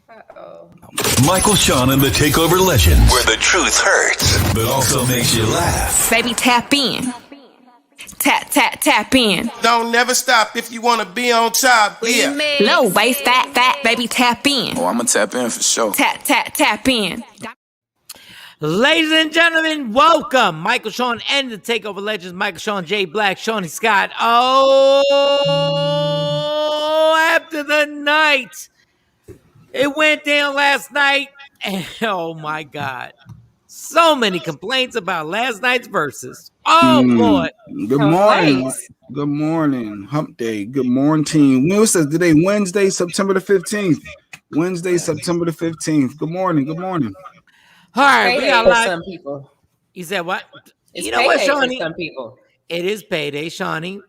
Uh-oh. Michael, Shawn, and the Takeover Legends, where the truth hurts, but also makes you laugh. Baby, tap in. Tap in. Don't never stop if you want to be on top. Yeah. Low waist, fat, baby, tap in. Oh, I'm going to tap in for sure. Tap in. Ladies and gentlemen, welcome. Michael, Shawn, and the Takeover Legends. Michael, Shawn, Jay Black, Shawnee Scott. Oh, after the night. It went down last night. And, oh, my God. So many complaints about last night's verses. Oh, boy. Good morning. Good morning. Hump day. Good morning, team. When was today? Wednesday, September the 15th. Wednesday, September the 15th. Good morning. Good morning. All right. We got a lot. Some people. You said what? It's you know what, Shawnee? For some people. It is payday, Shawnee.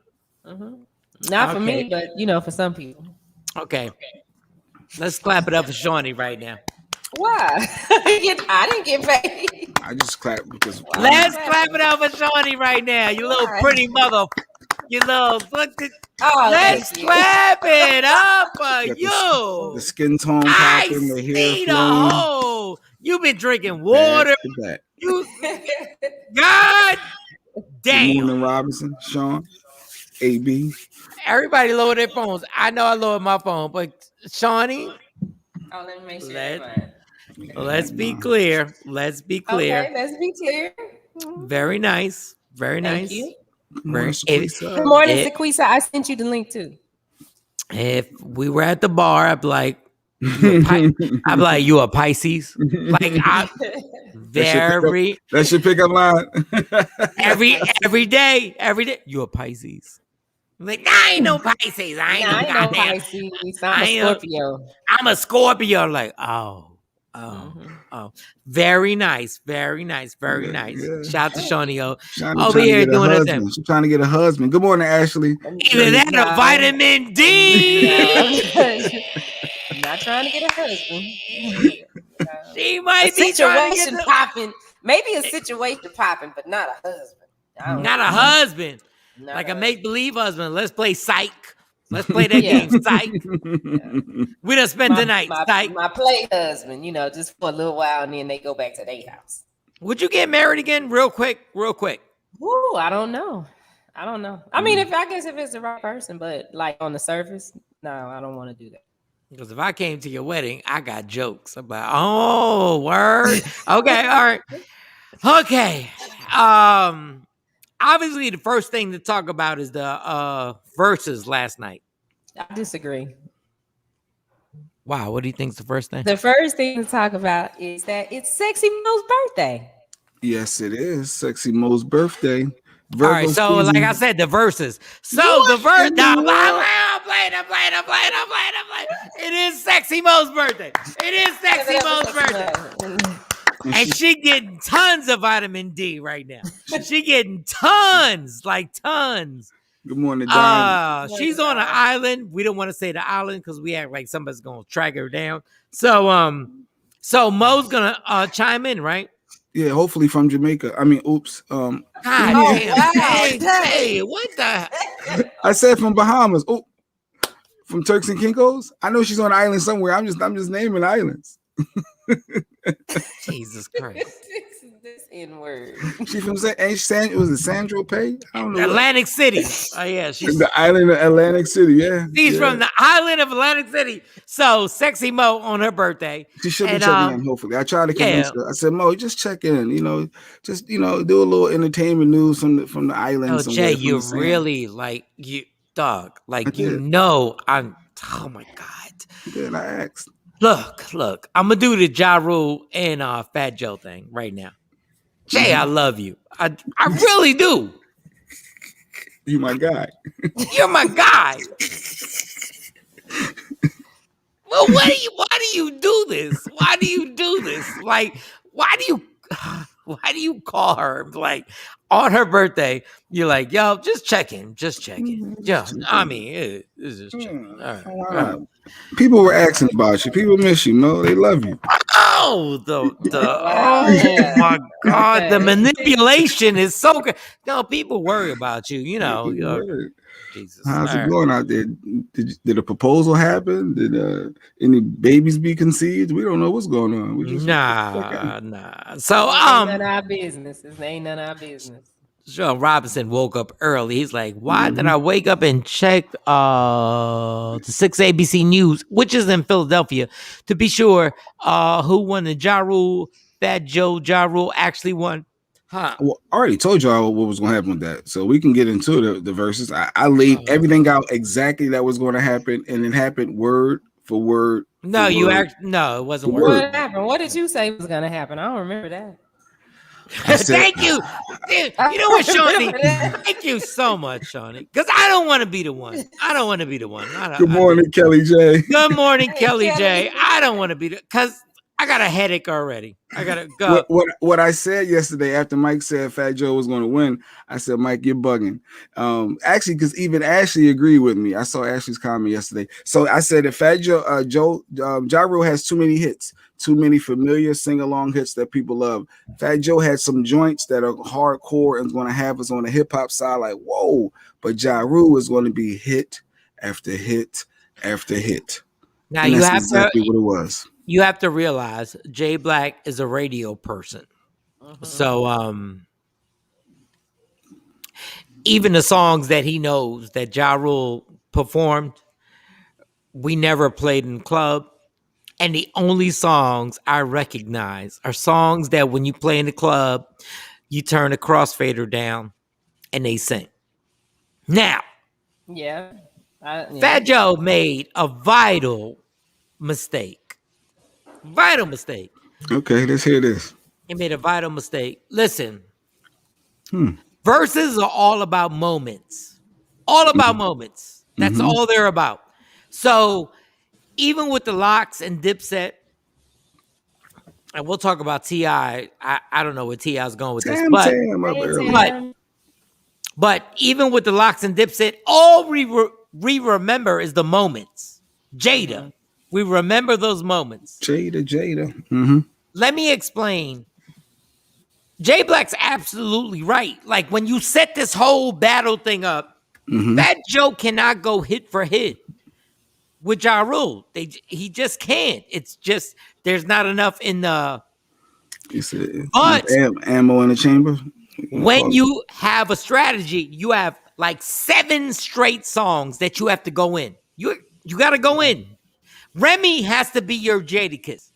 Mm-hmm. Not for me, but, for some people. Okay. Let's clap it up for Shawnee right now. Why? I didn't get paid. I just clapped because. Let's clap it up for Shawnee right now. You little pretty mother. You little. Let's clap it up for you. The skin tone popping, the hair flowing. You've been drinking water. You, God damn. Good morning, Robinson, Shawn, AB. Everybody lower their phones. I know I lowered my phone, but Shawnee. Oh, let me make sure. Let's be clear. Let's be clear. Okay, let's be clear. Very nice. Very nice. Thank you. Good morning, Sequisa. I sent you the link too. If we were at the bar, I'd be like, you a Pisces? Like, that should pick up line. every day, you a Pisces. I'm like, I ain't no Pisces. I ain't no Pisces. I'm a Scorpio. I'm a Scorpio. Like, oh. Very nice. Yeah. Shout out to Shawnee over here doing her thing. She's trying to get a husband. Good morning, Ashley. Either that or vitamin D. I'm not trying to get a husband. She might be situation popping. Maybe a situation popping, but not a husband. Not a husband. Like a make-believe husband. Let's play Psych. Let's play that game, Psych. We done spent the night, Psych. My play husband, just for a little while, and then they go back to their house. Would you get married again real quick? Ooh, I don't know. I mean, if it's the right person, but like on the surface, no, I don't want to do that. Because if I came to your wedding, I got jokes about, oh, word. Okay, all right. Okay. Obviously, the first thing to talk about is the verses last night. I disagree. Wow, what do you think is the first thing? The first thing to talk about is that it's Sexy Mo's birthday. Yes, it is. Sexy Mo's birthday. All right, so like I said, the verses. So the verse. I'm playing. It is Sexy Mo's birthday. And she getting tons of vitamin D right now. She getting tons. Good morning, Don. She's on an island. We don't want to say the island because we act like somebody's gonna track her down. So Mo's gonna chime in, right? Yeah, hopefully from Jamaica. I mean, oops. God damn. Hey, what the? I said from Bahamas. Oh, from Turks and Caicos. I know she's on an island somewhere. I'm just naming islands. Jesus Christ. This N-word. She's from Sandro Pay? I don't know. Atlantic City. Oh yeah, she's the island of Atlantic City. Yeah, she's from the island of Atlantic City. So Sexy Mo on her birthday. She should be checking in. Hopefully, I tried to convince her. I said, Mo, just check in. Do a little entertainment news from the island. Oh, Jay, you really dog. Like I'm. Oh my God. Then I asked. Look, I'm gonna do the Ja Rule and Fat Joe thing right now. Jay, I love you. I really do. You my guy. You're my guy. Well, why do you do this? Why do you do this? Like, why do you call her like on her birthday? You're like, yo, just checking. Yeah, I mean, it's just checking. All right. People were asking about you. People miss you, Mo. They love you. No, oh my God, the manipulation is so good. No, people worry about you. You know, Jesus. How's All it right. going out there? Did a proposal happen? Did any babies be conceived? We don't know what's going on. We just Nah. So It ain't none of our business. It ain't none of our business. Shawn Robinson woke up early. He's like, why did I wake up and check the 6 ABC News, which is in Philadelphia, to be sure who won the Ja Rule, Fat Joe Ja Rule actually won? Huh. Well, I already told y'all what was going to happen with that, so we can get into the verses. I laid everything out exactly that was going to happen, and it happened word for word. No, for you word. act. No, it wasn't word. What happened? What did you say was gonna happen? I don't remember that. Thank you. Dude, you know what, Shawnee? Thank you so much, Shawnee. Because I don't want to be the one. Good morning, Kelly J. Good morning, Kelly J. I don't want to be because I got a headache already. I gotta go. What I said yesterday after Mike said Fat Joe was going to win, I said, Mike, you're bugging. Actually, because even Ashley agreed with me. I saw Ashley's comment yesterday. So I said that Fat Joe, Ja Rule has too many hits, too many familiar sing-along hits that people love. Fat Joe had some joints that are hardcore and going to have us on the hip-hop side like, whoa. But Ja Rule is going to be hit after hit after hit. Now and you that's have exactly what it was. You have to realize Jay Black is a radio person. So even the songs that he knows that Ja Rule performed, we never played in the club. And the only songs I recognize are songs that when you play in the club, you turn the crossfader down and they sing. Now, Fat Joe made a vital mistake. Okay, let's hear this. He made a vital mistake. Listen, verses are all about moments. That's all they're about. So even with the Locks and Dipset, and we'll talk about T.I. I don't know where T.I. is going with this, but even with the Locks and Dipset, all we remember is the moments. Jada. We remember those moments. Jada. Let me explain. Jay Black's absolutely right. Like when you set this whole battle thing up, Fat Joe cannot go hit for hit with Ja Rule. He just can't. It's just there's not enough in the. But ammo in the chamber. When you have a strategy, you have like 7 straight songs that you have to go in. You got to go in. Remy has to be your Jadakiss.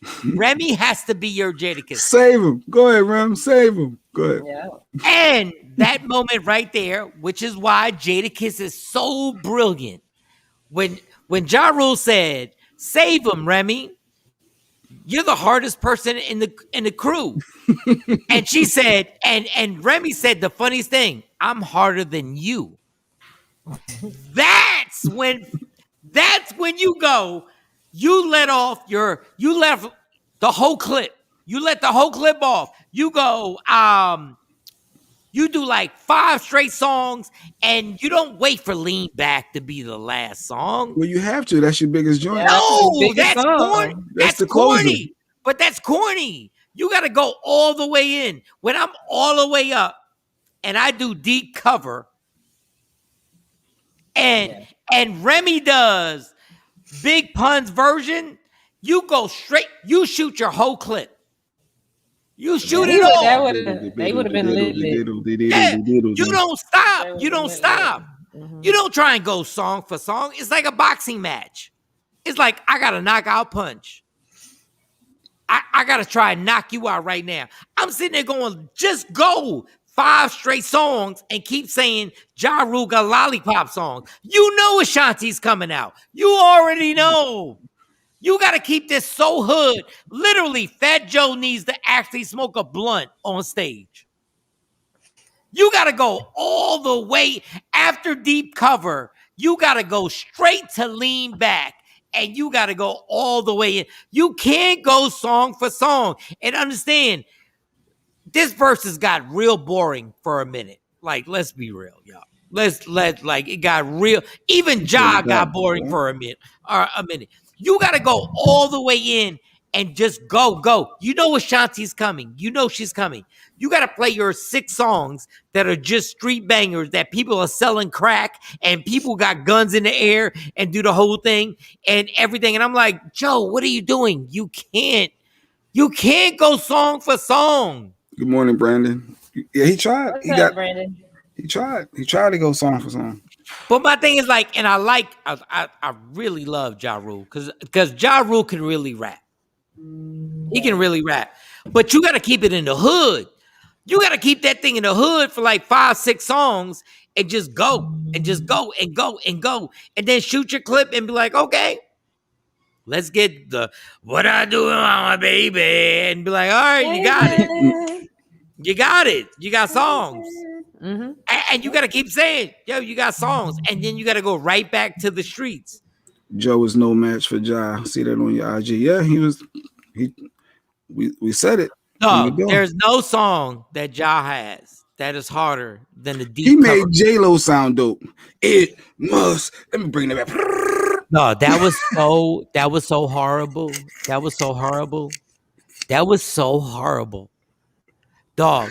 Save him. Go ahead, Rem. Save him. Go ahead. Yeah. And that moment right there, which is why Jadakiss is so brilliant. When Ja Rule said, "Save him, Remy. You're the hardest person in the crew." And she said, and Remy said the funniest thing, "I'm harder than you." That's when you go. You let the whole clip. You let the whole clip off. You go, you do like 5 straight songs and you don't wait for Lean Back to be the last song. Well, you have to. That's your biggest joint. No, that's corny. That's corny. But that's corny. You got to go all the way in. When I'm all the way up and I do deep cover and Remy does Big Pun's version, you go straight, you shoot your whole clip. You shoot it all. They would have been lit. Yeah, you don't stop. You don't stop. You don't try and go song for song. It's like a boxing match. It's like, I got a knockout punch. I got to try and knock you out right now. I'm sitting there going, just go 5 straight songs and keep saying Ja Rule got lollipop songs. You know Ashanti's coming out. You already know. You got to keep this so hood. Literally, Fat Joe needs to actually smoke a blunt on stage. You got to go all the way after deep cover. You got to go straight to Lean Back. And you got to go all the way in. You can't go song for song. And understand, this verse has got real boring for a minute. Like, let's be real, y'all. It got real. Even Ja got boring for a minute. You got to go all the way in and just go. You know Ashanti's coming. You know she's coming. You got to play your 6 songs that are just street bangers that people are selling crack and people got guns in the air and do the whole thing and everything. And I'm like, Joe, what are you doing? You can't go song for song. Good morning, Brandon. Yeah, he tried. What's up, Brandon? He tried. He tried to go song for song. But my thing is like, and I really love Ja Rule because Ja Rule can really rap. He can really rap. But you got to keep it in the hood. You got to keep that thing in the hood for like 5, 6 songs and just go and just go and go and go. And then shoot your clip and be like, okay, let's get the what I do with my baby. And be like, all right, you got it. You got it. You got songs. Mm-hmm. And you got to keep saying, yo, you got songs. And then you got to go right back to the streets. Joe is no match for Ja. See that on your IG. Yeah, he was. We said it. No, there's no song that Ja has that is harder than the deep. He made J-Lo sound dope. It must. Let me bring that back. No, that was so horrible. That was so horrible. That was so horrible. Dog.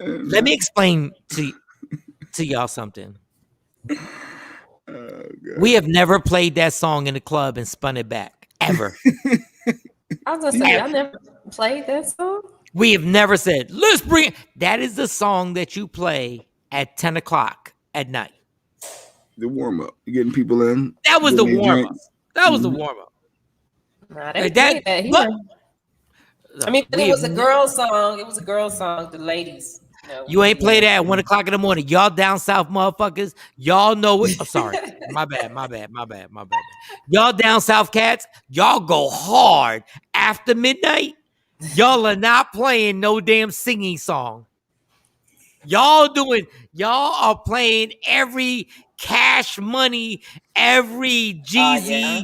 Let me explain to y'all something. We have never played that song in the club and spun it back. Ever. I was gonna say, I never played that song. We have never said, let's bring it. That is the song that you play at 10 o'clock at night. The warm-up. You're getting people in. That was the warm-up. That was the warm-up. Nah, they played that here. I mean, it was a girl song. It was a girl song. The ladies. You ain't played that at 1 o'clock in the morning. Y'all down south motherfuckers. Y'all know it. Oh, sorry. My bad. Y'all down south cats. Y'all go hard after midnight. Y'all are not playing no damn singing song. Y'all are playing every Cash Money, every Jeezy.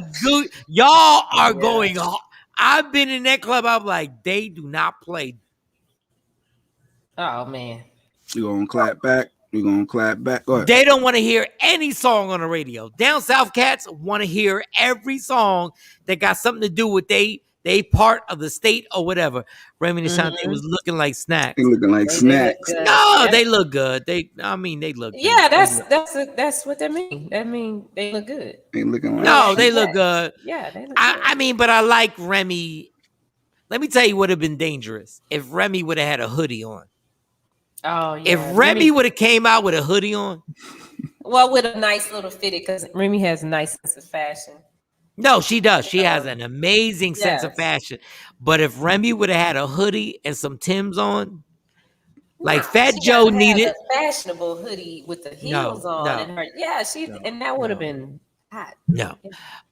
Y'all are going hard. I've been in that club. I'm like, they do not play. Oh man. We're gonna clap back. Go ahead. They don't want to hear any song on the radio. Down south cats want to hear every song that got something to do with they part of the state or whatever. Remy and Ashanti was looking like snacks. They looking like snacks. No, they look good. They look good. Yeah, that's what they mean. That mean they look good. They looking like they look good. Yeah, they look good. I mean, but I like Remy. Let me tell you what would have been dangerous if Remy would have had a hoodie on. Oh yeah. If Remy would have came out with a hoodie on. Well, with a nice little fitted, because Remy has a nice sense of fashion. No, she does. She has an amazing sense of fashion. But if Remy would have had a hoodie and some Timbs on, like Fat Joe needed a fashionable hoodie with the heels on, and her, and that would have been hot. No,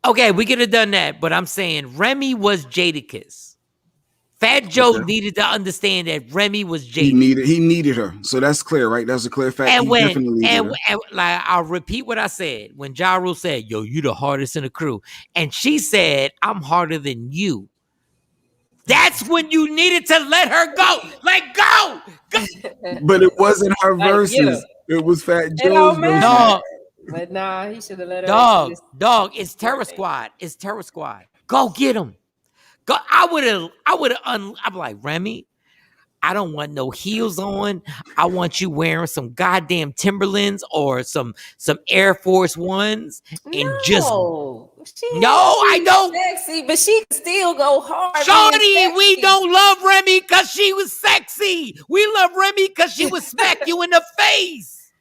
okay, we could have done that. But I'm saying Remy was Jadakiss. Fat Joe needed to understand that Remy was Jadakiss. He needed her, so that's clear, right? That's a clear fact. And like I'll repeat what I said when Ja Rule said, "Yo, you the hardest in the crew," and she said, "I'm harder than you." That's when you needed to let her go. Like go. But it wasn't her verses. It was Fat Joe's verse. No, but nah, he should have let her. Dog, it's Terror Squad. It's Terror Squad. Go get him. Go. I'm like, Remy, I don't want no heels on. I want you wearing some goddamn Timberlands or some Air Force Ones and I don't. Sexy, but she can still go hard. Shorty, we don't love Remy because she was sexy. We love Remy because she would smack you in the face.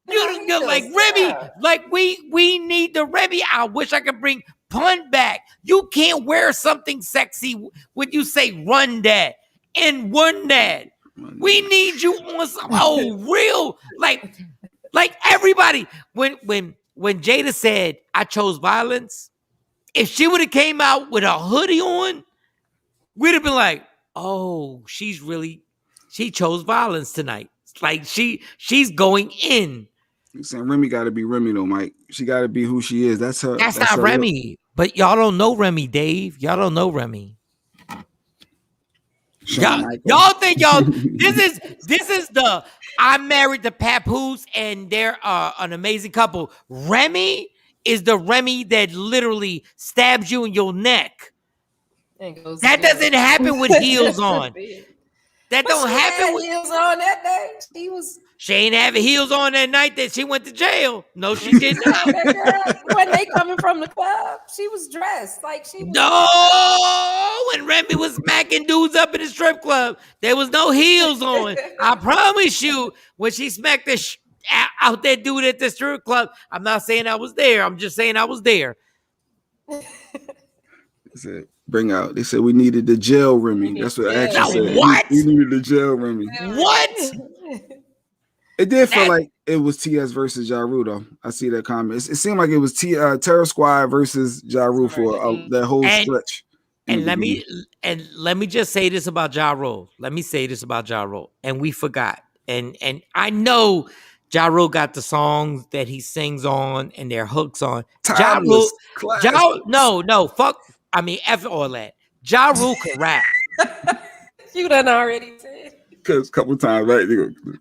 You're like Remy, like we need the Remy. I wish I could bring Pun back. You can't wear something sexy when you say run that and one that. We need you on some real like everybody. When Jada said I chose violence, if she would have came out with a hoodie on, we'd have been like, oh, she chose violence tonight. Like she's going in. You're saying Remy got to be Remy though, Mike. She got to be who she is. That's her. That's not her Remy. Look. But y'all don't know Remy, Dave. Y'all don't know Remy. Y'all think this is the I'm married to Papoose and they're an amazing couple. Remy is the Remy that literally stabs you in your neck And goes That to jail. doesn't happen with heels on. That But don't she happen had with. heels on that day. She was. She ain't having heels on that night that she went to jail. No, she did not. That girl, when they coming from the club, she was dressed like she was. No, when Remy was smacking dudes up in the strip club, there was no heels on. I promise you, when she smacked the out that dude at the strip club, I'm not saying I was there. I'm just saying I was there. They said, bring out. They said we needed the jail Remy. That's what Yeah. Action Now, said. what? We needed the jail Remy. What? It did feel That- like it was TS versus Ja Rule, though. I see that comment. It seemed like it was Terror Squad versus Ja Rule for that whole stretch. And let me just say this about Ja Rule. Let me say this about Ja Rule. And we forgot. And I know Ja Rule got the songs that he sings on and their hooks on. Ja Rule, no, fuck. I mean, F all that. Ja Rule can rap. You done already said. Because a couple times, right?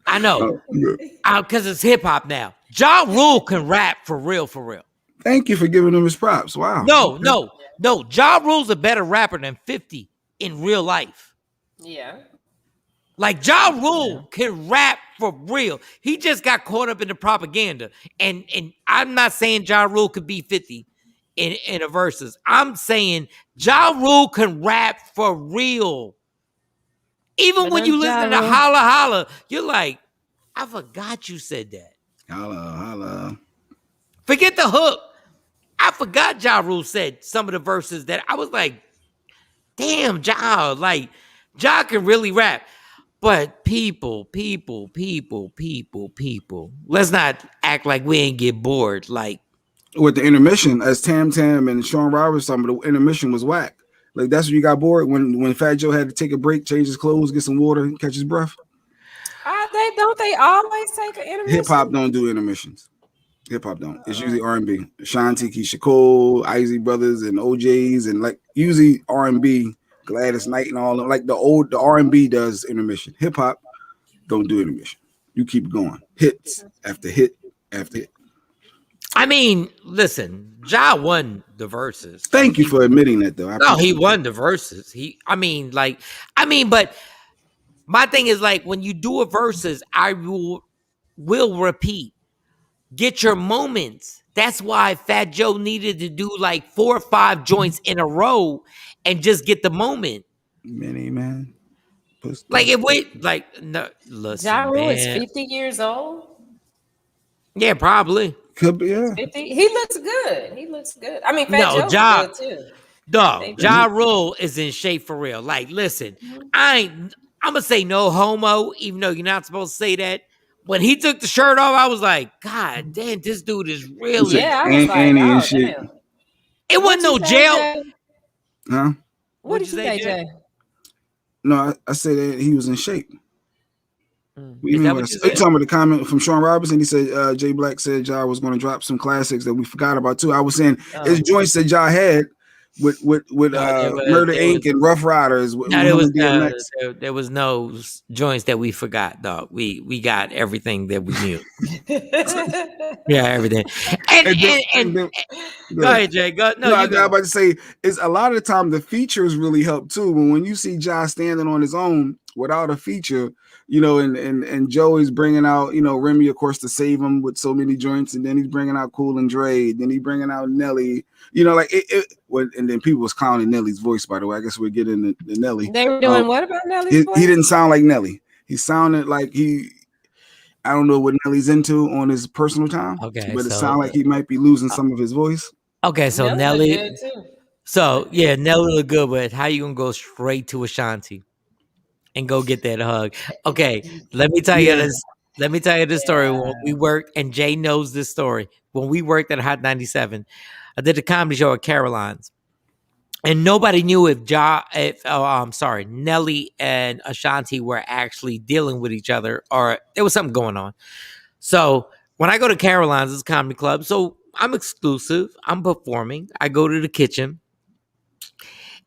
I know. Because it's hip hop now. Ja Rule can rap for real, for real. Thank you for giving him his props. Wow. No. Ja Rule's a better rapper than 50 in real life. Yeah. Like Ja Rule can rap for real. He just got caught up in the propaganda. And I'm not saying Ja Rule could be 50 in a verses. I'm saying Ja Rule can rap for real. Even when you listen to Holla Holla, you're like, I forgot you said that. Holla, holla. Forget the hook. I forgot Ja Rule said some of the verses that I was like, damn, Ja, like, Ja can really rap. But people, let's not act like we ain't get bored. Like, with the intermission, as Tam and Shawn Roberts, some of the intermission was whack. Like that's when you got bored when Fat Joe had to take a break, change his clothes, get some water, catch his breath. They always take an intermission? Hip hop don't do intermissions. Hip hop don't. It's usually R&B. Ashanti, Keisha Cole, Izzy Brothers, and OJ's, and like usually R&B, Gladys Knight, and all. Like the R&B does intermission. Hip hop don't do intermission. You keep going, hits after hit after hit. I mean, listen, Ja won the verses. Thank you for admitting that, though. He won the verses. But my thing is like when you do a verses, I will repeat. Get your moments. That's why Fat Joe needed to do like 4 or 5 joints in a row and just get the moment. Many man. Like if we like no listen. Ja Rule is 50 years old. Yeah, probably. Could be, yeah. 50. He looks good. I mean, Fat Joe good too. Dog, Ja Rule is in shape for real. Like, listen, I'm gonna say no homo, even though you're not supposed to say that. When he took the shirt off, I was like, God damn, this dude is really. Yeah, I was like, oh, shit. damn. It wasn't no jail. Huh? What did you say, Jay? No, I said that he was in shape. Is that what you said? talking about the comment from Shawn Robinson? He said Jay Black said Ja was going to drop some classics that we forgot about too. I was saying his joints that Ja had with Murder Inc. and Rough Riders. There was no joints that we forgot, dog. We got everything that we knew. Yeah, everything. And go ahead, Jay. I was about to say is a lot of the time the features really help too. But when you see Ja standing on his own without a feature, you know, and Joey's bringing out, you know, Remy, of course, to save him with so many joints, and then he's bringing out Cool and Dre, then he's bringing out Nelly, you know, like and then people was clowning Nelly's voice, by the way. I guess we're getting the Nelly. They were doing what about Nelly's voice? He didn't sound like Nelly. He sounded like I don't know what Nelly's into on his personal time, but it sounded like he might be losing some of his voice. Okay, so Nelly Nelly look good, but how you gonna go straight to Ashanti and go get that hug? Okay, let me tell you this. Let me tell you this story. When we worked, and Jay knows this story. When we worked at Hot 97, I did a comedy show at Caroline's, and nobody knew if Nelly and Ashanti were actually dealing with each other or there was something going on. So when I go to Caroline's, it's a comedy club, so I'm exclusive. I'm performing. I go to the kitchen,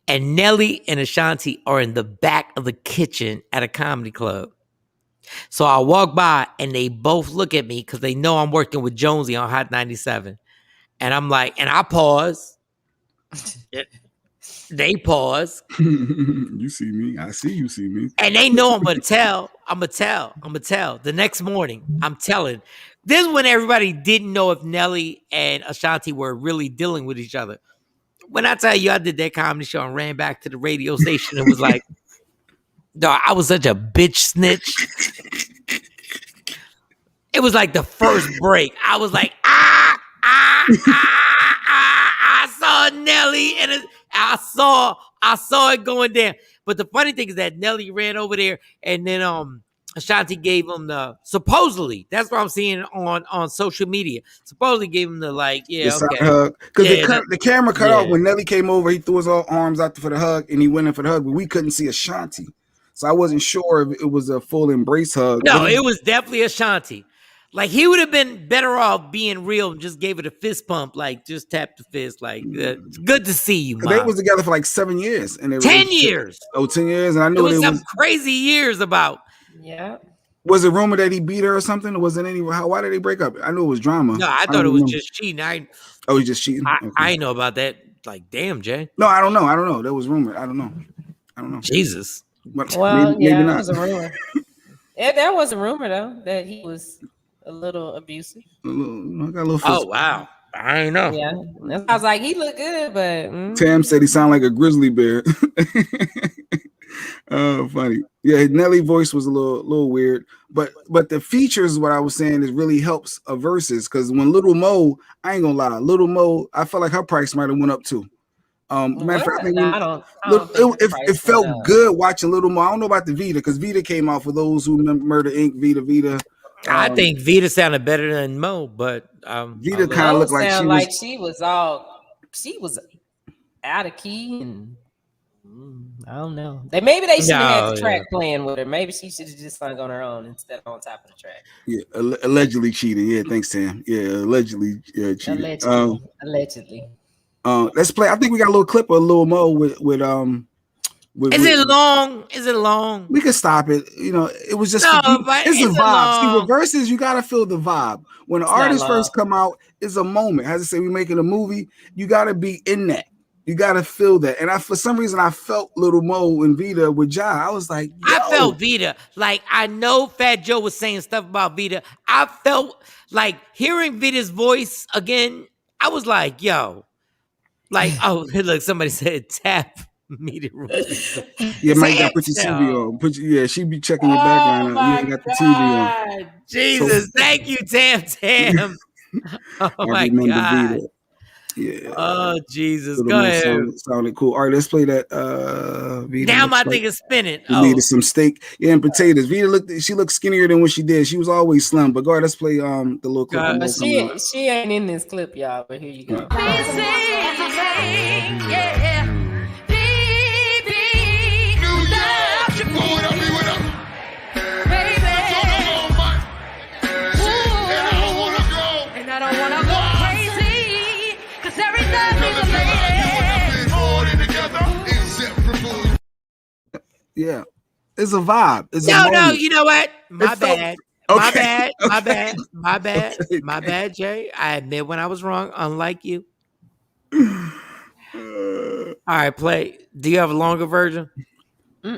and Nelly and Ashanti are in the back of the kitchen at a comedy club. So I walk by, and they both look at me because they know I'm working with Jonesy on Hot 97. And I'm like, and I pause. They pause. You see me. I see you see me. And they know I'm gonna tell. I'm gonna tell. The next morning, I'm telling. This is when everybody didn't know if Nelly and Ashanti were really dealing with each other. When I tell you I did that comedy show and ran back to the radio station and was like, no, I was such a bitch snitch. It was like the first break. I was like, I saw Nelly and I saw it going down. But the funny thing is that Nelly ran over there and then Ashanti gave him supposedly, that's what I'm seeing on social media. Supposedly gave him the Side hug. Because the camera cut off when Nelly came over, he threw his arms out for the hug and he went in for the hug, but we couldn't see Ashanti. So I wasn't sure if it was a full embrace hug. No, it was definitely Ashanti. Like, he would have been better off being real and just gave it a fist pump, like, just tap the fist, like, it's good to see you, Mom. They was together for like 7 years. And 10 years. Oh, 10 years? And I knew it was some crazy years about. Yeah. Was it rumor that he beat her or something? Or was it why did they break up? I knew it was drama. No, I thought it was just cheating. He's just cheating? I didn't know about that. Like, damn, Jay. No, I don't know. That was rumor. I don't know. Jesus. Well, maybe not. It was a rumor. There was a rumor, though, that he was a little abusive. I got a little oh, wow. I ain't know. Yeah. I was like, he looked good, but... Tam said he sounded like a grizzly bear. Oh, funny. Yeah, Nelly voice was a little weird. But the features, what I was saying, is really helps a versus. Because when Little Mo, I ain't gonna lie, Little Mo, I felt like her price might have went up too. Matter of fact, it felt good watching Little Mo. I don't know about the Vita, because Vita came out for those who remember Murder Inc. Vita. I think Vita sounded better than Mo, but Vita kind of looked like she was out of key, and I don't know. Maybe they should have had the track playing with her. Maybe she should have just sung on her own instead of on top of the track. Yeah, allegedly cheating. Yeah, thanks, Sam. Yeah, allegedly cheating. Allegedly. Let's play. I think we got a little clip of Lil Mo with Is it long? Is it long? We can stop it. You know, it was just it's a vibe. Long. See, with verses, you gotta feel the vibe. When the artists first come out, it's a moment. As I say, we're making a movie. You gotta be in that. You gotta feel that. And for some reason, I felt Little Mo and Vita with Ja. I was like, yo. I felt Vita. Like, I know Fat Joe was saying stuff about Vita. I felt like hearing Vita's voice again. I was like, yo, like, oh, look, somebody said tap. Yeah, Mike got put your TV on. She be checking your background. You got the TV on. Jesus, thank you, Tam. Oh my God. Vita. Yeah. Oh Jesus, go ahead. Sounded cool. All right, let's play that. Vita now my thing is spinning. Needed some steak, and potatoes. Vita she looked skinnier than what she did. She was always slim. But go ahead, let's play the little clip. She ain't in this clip, y'all. But here you go. Yeah, it's a vibe. It's no. You know what? My bad. Okay. My bad, Jay. I admit when I was wrong. Unlike you. All right, play. Do you have a longer version?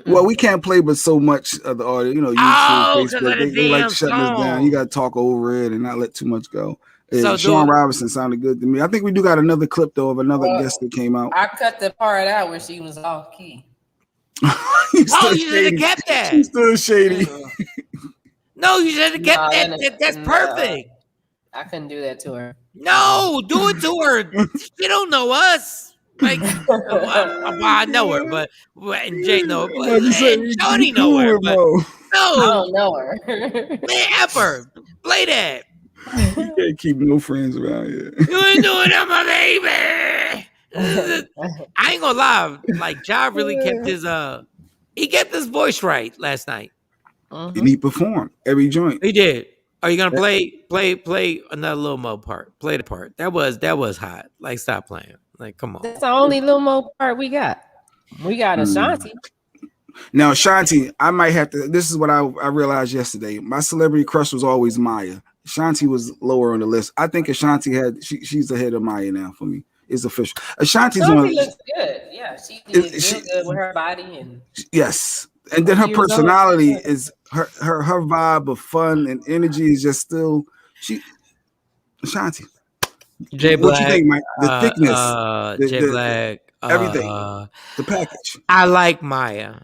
Well, we can't play but so much of the audio. You know, YouTube, Facebook, they like shutting us down. You got to talk over it and not let too much go. So Shawn Robinson sounded good to me. I think we do got another clip though of another guest that came out. I cut the part out where she was off key. You should have kept that. She's still shady. No, you should have kept that. That's perfect. I couldn't do that to her. No, do it to her. She don't know us. Like, I know her, but and Jay know her, but and Jody know her. But no, I don't know her. Man, F her. Play that. You can't keep no friends around here. You ain't doing that, my baby. I ain't gonna lie, like Ja really kept his voice right last night. And he performed every joint. He did. Are you gonna play another Lil Mo part? Play the part. That was hot. Like, stop playing. Like, come on. That's the only Lil Mo part we got. We got Ashanti. Now, Ashanti, I might have to. This is what I realized yesterday. My celebrity crush was always Maya. Ashanti was lower on the list. I think Ashanti she's ahead of Maya now for me. is official. Ashanti's Ashanti on. looks good. Yeah, she looks real good with her body and yes. And then her personality is her vibe of fun and energy is just still Ashanti. J What you Black, think, Mike? The thickness, J Black, everything, the package. I like Maya.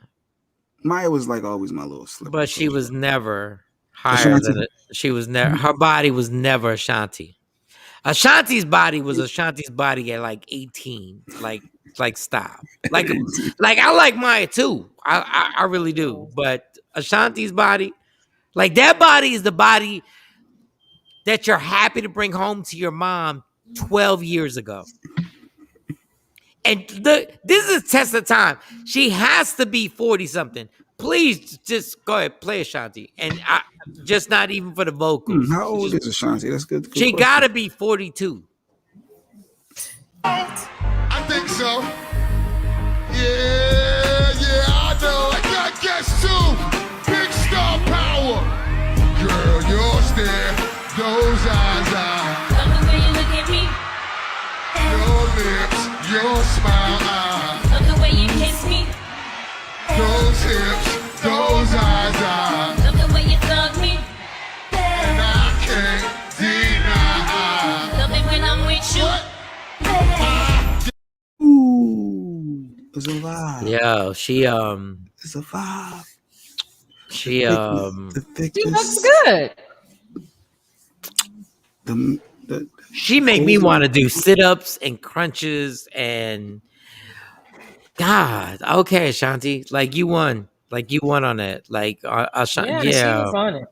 Maya was like always my little slipper. But she was never higher than it. She was never. Her body was never Ashanti. Ashanti's body was Ashanti's body at like 18. Like stop. Like I like Maya too. I really do. But Ashanti's body, like that body is the body that you're happy to bring home to your mom 12 years ago. And this is a test of time. She has to be 40 something. Please just go ahead, play Ashanti. And just not even for the vocals. How old is Ashanti? That's good. She got to be 42. I think so. Yeah, I know. I got guess too. Big star power. Girl, your stare, those eyes are. Love the way you look at me. Your lips, your smile, Love the way you kiss me. those hips, those eyes are. Love the way you thug me. And I can't deny. Love it when I'm with you. Ooh, it's a vibe. Yeah, she It's a vibe. She the thickness. She looks good. She make me want to do sit-ups and crunches and God. Okay, Ashanti, like you won on that. Like Ashanti, she was on it.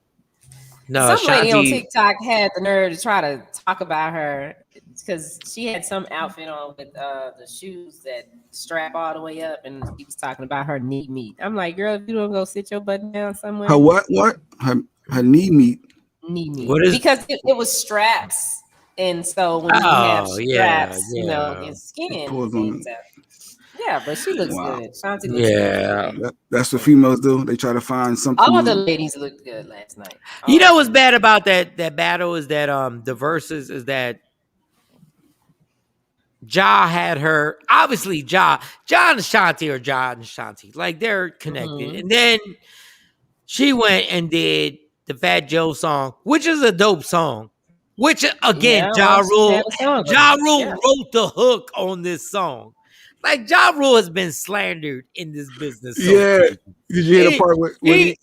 No, some lady on Ashanti. TikTok had the nerve to try to talk about her because she had some outfit on with the shoes that strap all the way up, and she was talking about her knee meat. I'm like, girl, if you don't go sit your butt down somewhere. Her what? Her knee meat. Knee meat. What is? Because it was straps, and so when you have straps, you know, your skin hangs out. Yeah, but she looks good. Shanti looks good. That's what females do. They try to find something. All the ladies looked good last night. You know what's bad about that battle is that the verses is that Ja had her, obviously Ja and Ashanti are Ja and Ashanti, like they're connected. And then she went and did the Fat Joe song, which is a dope song. Which again, Ja Rule wrote the hook on this song. Like Ja Rule has been slandered in this business. So did you hear the part when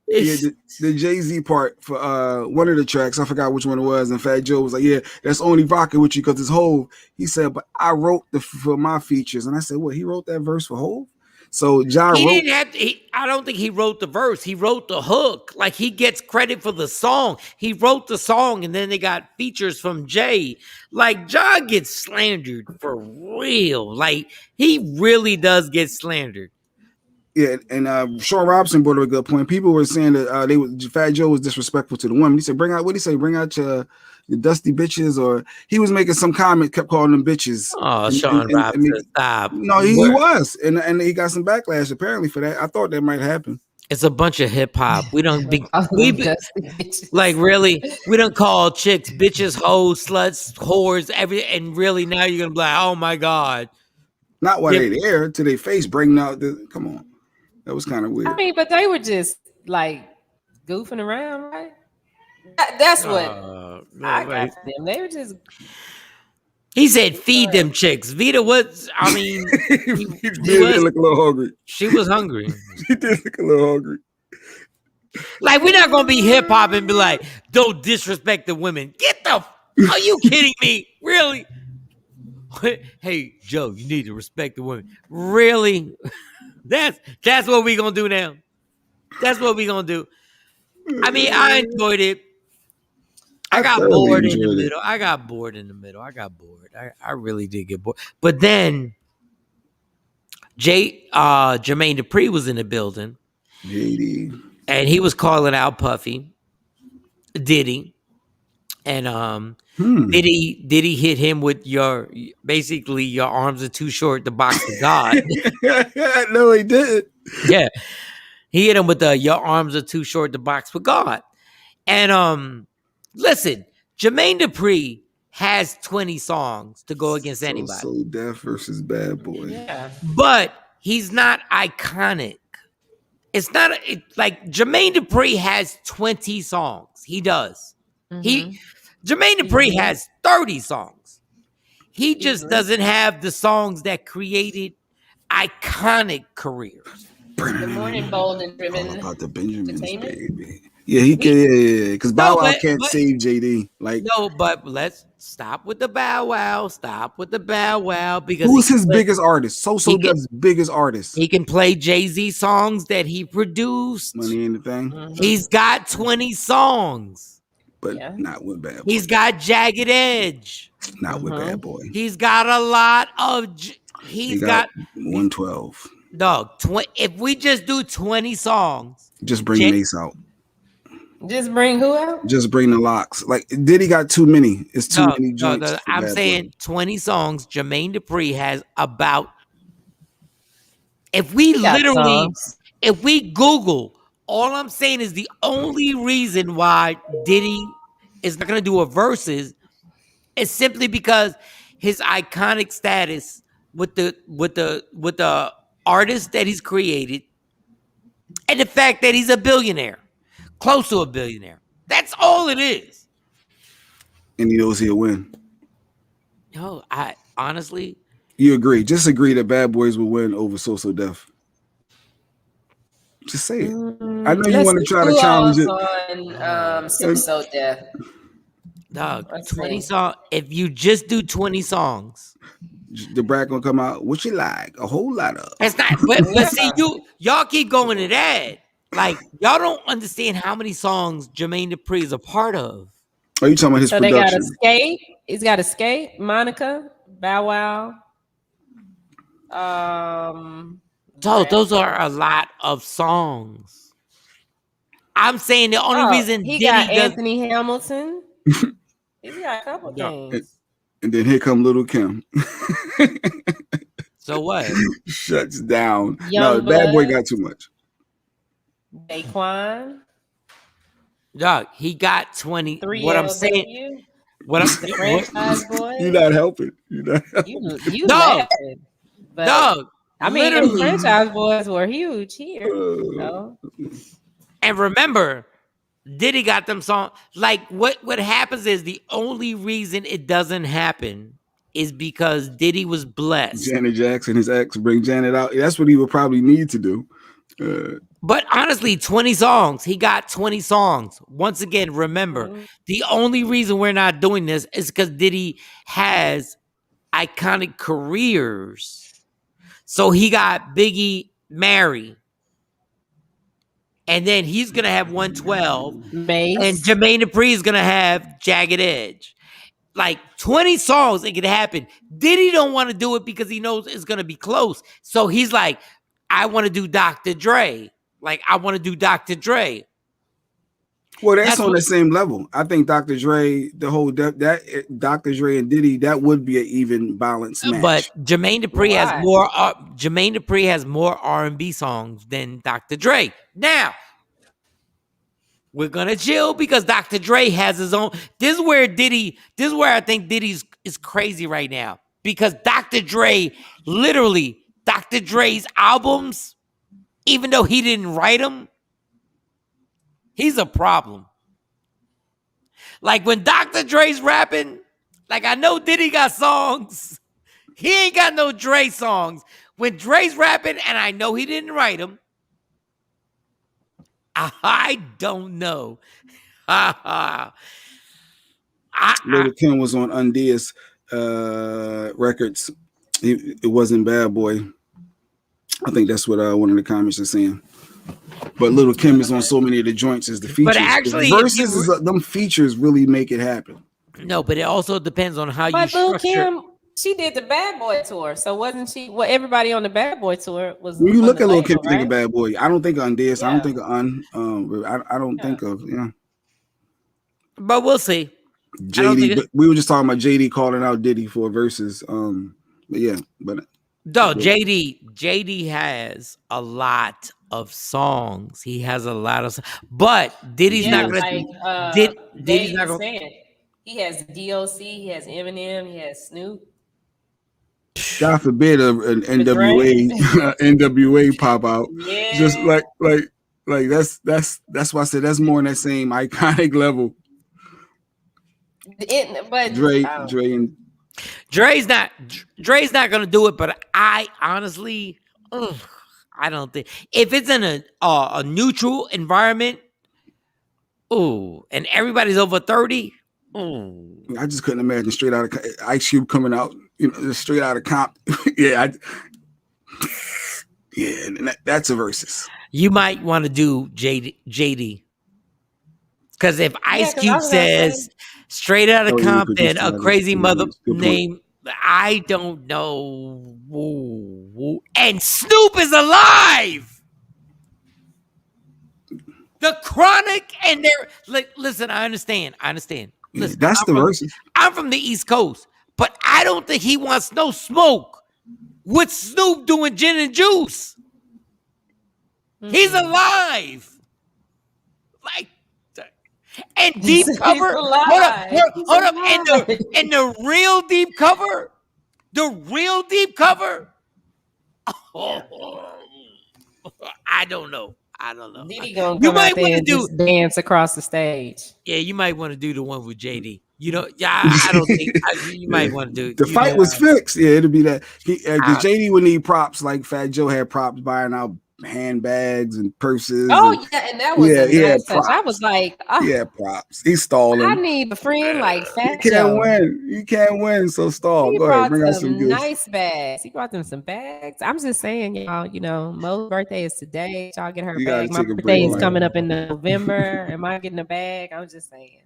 the Jay-Z part for one of the tracks? I forgot which one it was. And Fat Joe was like, "Yeah, that's only rocking with you because it's Hov." He said, "But I wrote for my features," and I said, "What? He wrote that verse for Hov?" So John he didn't have to, I don't think he wrote the verse. He wrote the hook. Like he gets credit for the song. He wrote the song, and then they got features from Jay. Like John gets slandered for real. Like he really does get slandered. Yeah, and Shawn Robinson brought up a good point. People were saying that Fat Joe was disrespectful to the women. He said, "Bring out what did he say? Bring out your dusty bitches," or he was making some comment, kept calling them bitches. Oh, Shawn Robinson, stop! No, he was, and he got some backlash apparently for that. I thought that might happen. It's a bunch of hip hop. We don't be like really. We don't call chicks bitches, hoes, sluts, whores, and really now you're gonna be like, oh my god. Not while they there to their face, bringing out the. Come on, that was kind of weird. I mean, but they were just like goofing around, right? That's what I got from them. They were just. He said, "Feed them chicks." Vita, what? I mean, he did look a little hungry. She was hungry. He did look a little hungry. Like we're not gonna be hip hop and be like, "Don't disrespect the women." Get the. Are you kidding me? Really? Hey, Joe, you need to respect the women. Really? That's what we gonna do now. That's what we gonna do. I mean, I enjoyed it. I got bored in the middle. I got bored. I really did get bored. But then Jermaine Dupri was in the building. JD. And he was calling out Puffy. Diddy. And Diddy hit him with your arms are too short to box with God. No, he didn't. Yeah. He hit him with your arms are too short to box with God. And listen, Jermaine Dupri has 20 songs to go against So anybody. Def versus Bad Boy. Yeah. But he's not iconic. It's not like Jermaine Dupri has 20 songs. He does. Jermaine Dupri has 30 songs. He just doesn't have the songs that created iconic careers. The Morning Bold and Driven. All about the Benjamins, Entertainment? baby. Yeah, he can. Yeah. Because Bow Wow can't but- save JD. Like, No, but let's stop with the Bow Wow. Stop with the Bow Wow because who's his biggest artist? So he can- Def's biggest artist. he can play Jay-Z songs that he produced. Money ain't the thing, He's got 20 songs. but Yeah. not with Bad Boy. He's got Jagged Edge. Not with Bad Boy. He's got a lot of. He got 112. Dog. If we just do 20 songs, Just bring Jay- Mace out. Just bring who out? Just bring the locks. Like, Diddy got too many. It's too dog, many dog, joints. dog, for I'm Bad Boy. saying 20 songs. Jermaine Dupri has about. If we got literally, songs. if we Google, all I'm saying is the only reason why Diddy is not going to do a verses is simply because his iconic status with the artist that he's created and the fact that he's a billionaire, close to a billionaire. That's all it is. And he knows he'll win. No, I honestly, You agree. Just agree that Bad Boys will win over So Def. Just say it. I know you want to try to challenge it. On So Def. dog, Let's 20 see. songs. If you just do 20 songs, The brat gonna come out. What you like? A whole lot of. it's not. But see, y'all keep going to that. Like y'all don't understand how many songs Jermaine Dupri is a part of. Are you talking about his So they got production? Escape. He's got Escape, Monica, Bow Wow. So those are a lot of songs. I'm saying the only reason he Diddy got does Anthony Hamilton. He's got a couple things. And then here come Little Kim. so what? Shuts down. Young No, Bad Boy Blood. got too much. Daquan. Dog, he got 20. Three What I'm saying, what I'm The Franchise Boys. You're not helping. You're not helping. You No. laughing. But, dog. I mean, the literally. Franchise Boys were huge here. So. And remember, Diddy got them songs. Like what happens is the only reason it doesn't happen is because Diddy was blessed. Janet Jackson, his ex, bring Janet out. That's what he would probably need to do. But honestly, 20 songs. He got 20 songs. Once again, remember, the only reason we're not doing this is because Diddy has iconic careers. So he got Biggie, Mary. And then he's going to have 112. Mace. And Jermaine Dupri is going to have Jagged Edge. Like 20 songs, it could happen. Diddy don't want to do it because he knows it's going to be close. So he's like, I want to do Dr. Dre. Like, I want to do Dr. Dre. Well, that's That's on what- the same level. I think Dr. Dre, that Dr. Dre and Diddy, that would be an even balanced match. But Jermaine Dupri Why? has more. Jermaine Dupri has more R&B songs than Dr. Dre. Now we're gonna chill because Dr. Dre has his own. This is where I think Diddy is crazy right now because Dr. Dre, literally, Dr. Dre's albums, even though he didn't write them, he's a problem. Like when Dr. Dre's rapping, like I know Diddy got songs. He ain't got no Dre songs. When Dre's rapping, and I know he didn't write them, I don't know. Little Kim was on Undia's records. It wasn't Bad Boy. I think that's what one of the comments are saying. But Little Kim is on so many of the joints as the features. But actually, the if verses, you- them features really make it happen. No, but it also depends on how you But Lil structure. Kim, she did the Bad Boy tour, so wasn't she? Well, everybody on the Bad Boy tour was. When you on look the at Lil label, Kim, you think of right? Bad Boy. I don't think of Undia's. I Yeah. don't think of I don't think of But we'll see. I don't JD. think it- But we were just talking about JD calling out Diddy for verses. But yeah, but No, JD has a lot of songs. He has a lot of, but Diddy's Yeah, not gonna. like Diddy's Dave not gonna. said. He has DOC, he has Eminem, he has Snoop. God forbid an NWA NWA pop out. Yeah. Just like that's why I said that's more on that same iconic level. But Dre and Dre's not gonna do it, but I honestly, I don't think if it's in a neutral environment, and everybody's over 30, I just couldn't imagine straight out of Ice Cube coming out, just straight out of Comp. Yeah, and that's a versus. you might want to do JD. Because if Ice 'cause I Cube was gonna say- says straight out of Oh, yeah, you could Compton, just a try crazy to- mother good point. name, I don't know. Ooh. And Snoop is alive. The Chronic and they're like, listen, I understand. Listen, That's the versus. I'm from the East Coast, but I don't think he wants no smoke with Snoop doing gin and juice. He's alive. Like, and deep He's cover. alive. Hold up. He's And the real deep cover. Oh, I don't know. Diddy gonna You come might out there wanna and just dance across the stage. Yeah, you might want to do the one with JD. I don't think you might want to do The fight was fixed. Yeah, it'll be that. Because JD would need props like Fat Joe had props buying out handbags and purses. Oh and, yeah, and that was a nice touch. I was like, props. He's stalling. I need a friend like Fat You Joe. can't win. So stall. He Go ahead, brought bring out some some gifts. nice bags. He brought them some bags. I'm just saying, y'all. Mo's birthday is today. Y'all get her You gotta bag. My take a birthday break, is Mike. coming up in November. Am I getting a bag? I'm just saying.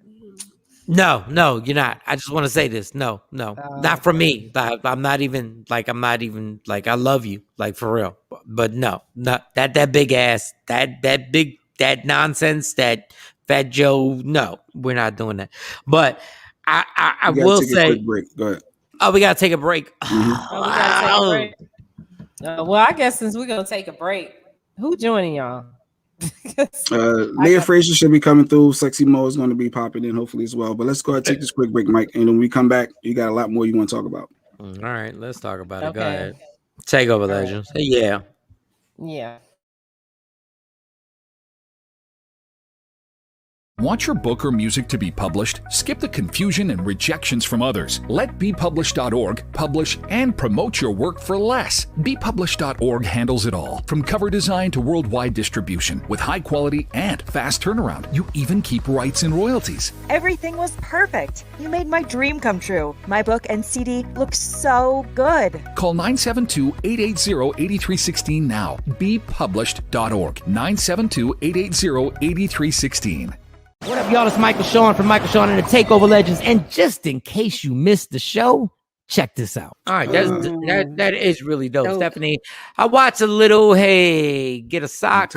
No, you're not. I just want to say this. No, not from me. I'm not even like I love you, like for real. But no, not that big ass, that nonsense, that Fat Joe. No, we're not doing that. But I will take a say, quick break. Go ahead. oh, we gotta take a break. Oh, we gotta take a break. Well, I guess since we're gonna take a break, who joining y'all? Leah Frazier should be coming through. Sexy Mo is going to be popping in hopefully as well. But let's go ahead and take this quick break, Mike. And when we come back, you got a lot more you want to talk about. All right, let's talk about it. Go Okay. ahead. Takeover Legends. Yeah. Yeah. Want your book or music to be published? Skip the confusion and rejections from others. Let bepublished.org publish and promote your work for less. Bepublished.org handles it all, from cover design to worldwide distribution, with high quality and fast turnaround. You even keep rights and royalties. Everything was perfect. You made my dream come true. My book and CD look so good. Call 972-880-8316 now. Bepublished.org. 972-880-8316. What up, y'all? It's Michael Shawn from Michael Shawn and the Takeover Legends. And just in case you missed the show, check this out. All right, that is really dope. Stephanie, I watched a little, get a sock,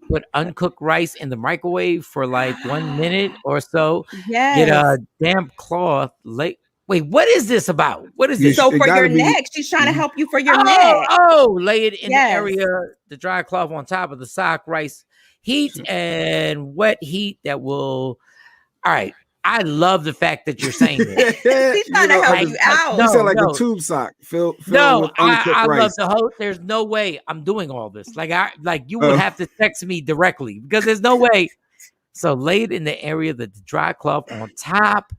put uncooked rice in the microwave for like 1 minute or so. Yes. Get a damp cloth. Wait, what is this about? What is this? So for your neck, she's trying to help you for your neck. Oh, lay it in the area, the dry cloth on top of the sock, rice. Heat and wet heat that will. All right. I love the fact that you're saying this. She's trying to help you out. You sound like a tube sock filled with uncooked I rice. love the host. There's no way I'm doing all this. Like you would have to text me directly because there's no way. So lay it in the area of the dry cloth on top,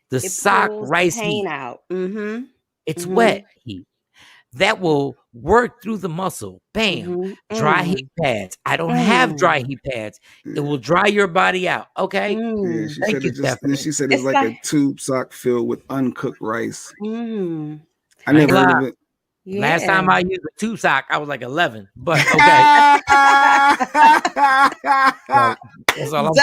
the sock rice heat. Out. Mm-hmm. It's wet heat. That will work through the muscle. Bam. Dry heat pads. I don't have dry heat pads. It will dry your body out. Okay. Yeah, she Thank said you, it Stephanie. she said it's like a tube sock filled with uncooked rice. Mm. I never heard of it. Yeah. Last time I used a tube sock, I was like 11. But okay. That's all I'm-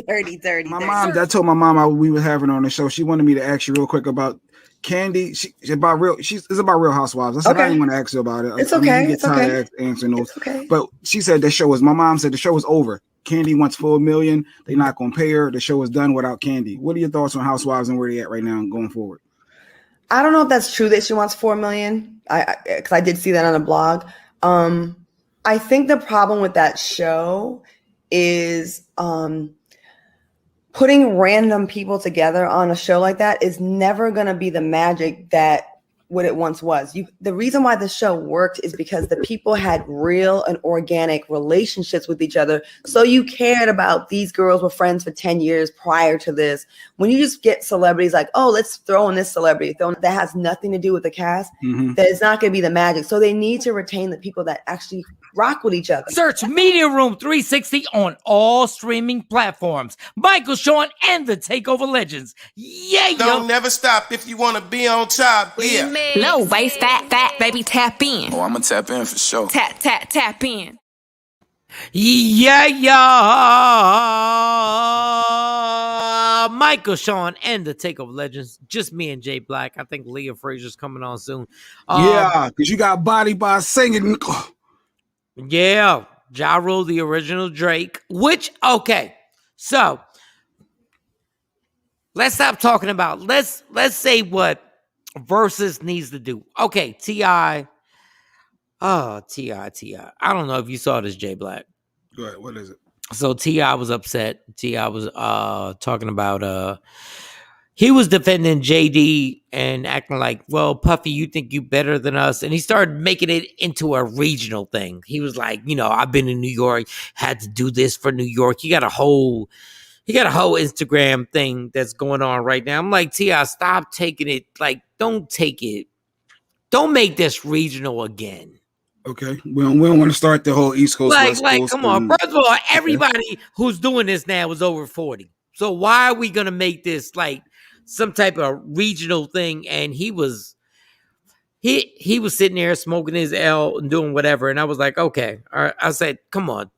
Dirty. My mom, I told my mom we were having her on the show. She wanted me to ask you real quick about Candy. It's about Real Housewives. I said I didn't want to ask you about it. It's I mean, okay. you get It's tired okay. of answering those. It's okay. But she said my mom said the show is over. Candy wants $4 million. They're not going to pay her. The show is done without Candy. What are your thoughts on Housewives and where they at right now and going forward? I don't know if that's true that she wants $4 million. Because I did see that on a blog. I think the problem with that show is putting random people together on a show like that is never going to be the magic that what it once was. The reason why the show worked is because the people had real and organic relationships with each other. So you cared about these girls were friends for 10 years prior to this. When you just get celebrities like, oh, let's throw in this celebrity, that has nothing to do with the cast, that is not going to be the magic. So they need to retain the people that actually rock with each other. Search Media Room 360 on all streaming platforms. Michael, Shawn, and the Takeover Legends. Yeah, Don't never stop if you want to be on top. Yeah. Low waist, fat, baby, tap in. Oh, I'm gonna tap in for sure. Tap in. Yeah. Michael, Shawn, and the Takeover Legends. Just me and Jay Black. I think Leah Frazier's coming on soon. Yeah, because you got bodied by singing. Yeah, Ja Rule, the original Drake. Which, okay, so let's stop talking about. Let's say what Versus needs to do. Okay, T.I. T.I. I don't know if you saw this, Jay Black. Go ahead. What is it? So T.I. was upset. T.I. was talking about he was defending JD and acting like, well, Puffy, you think you better than us? And he started making it into a regional thing. He was like, I've been in New York, had to do this for New York. He got a whole Instagram thing that's going on right now. I'm like, T.I., stop taking it. Like, don't take it. Don't make this regional again. Okay, we don't want to start the whole East Coast. West Coast come on. First of all, everybody who's doing this now is over 40. So why are we gonna make this like some type of regional thing? And he was sitting there smoking his L and doing whatever. And I was like, okay. All right. I said, come on.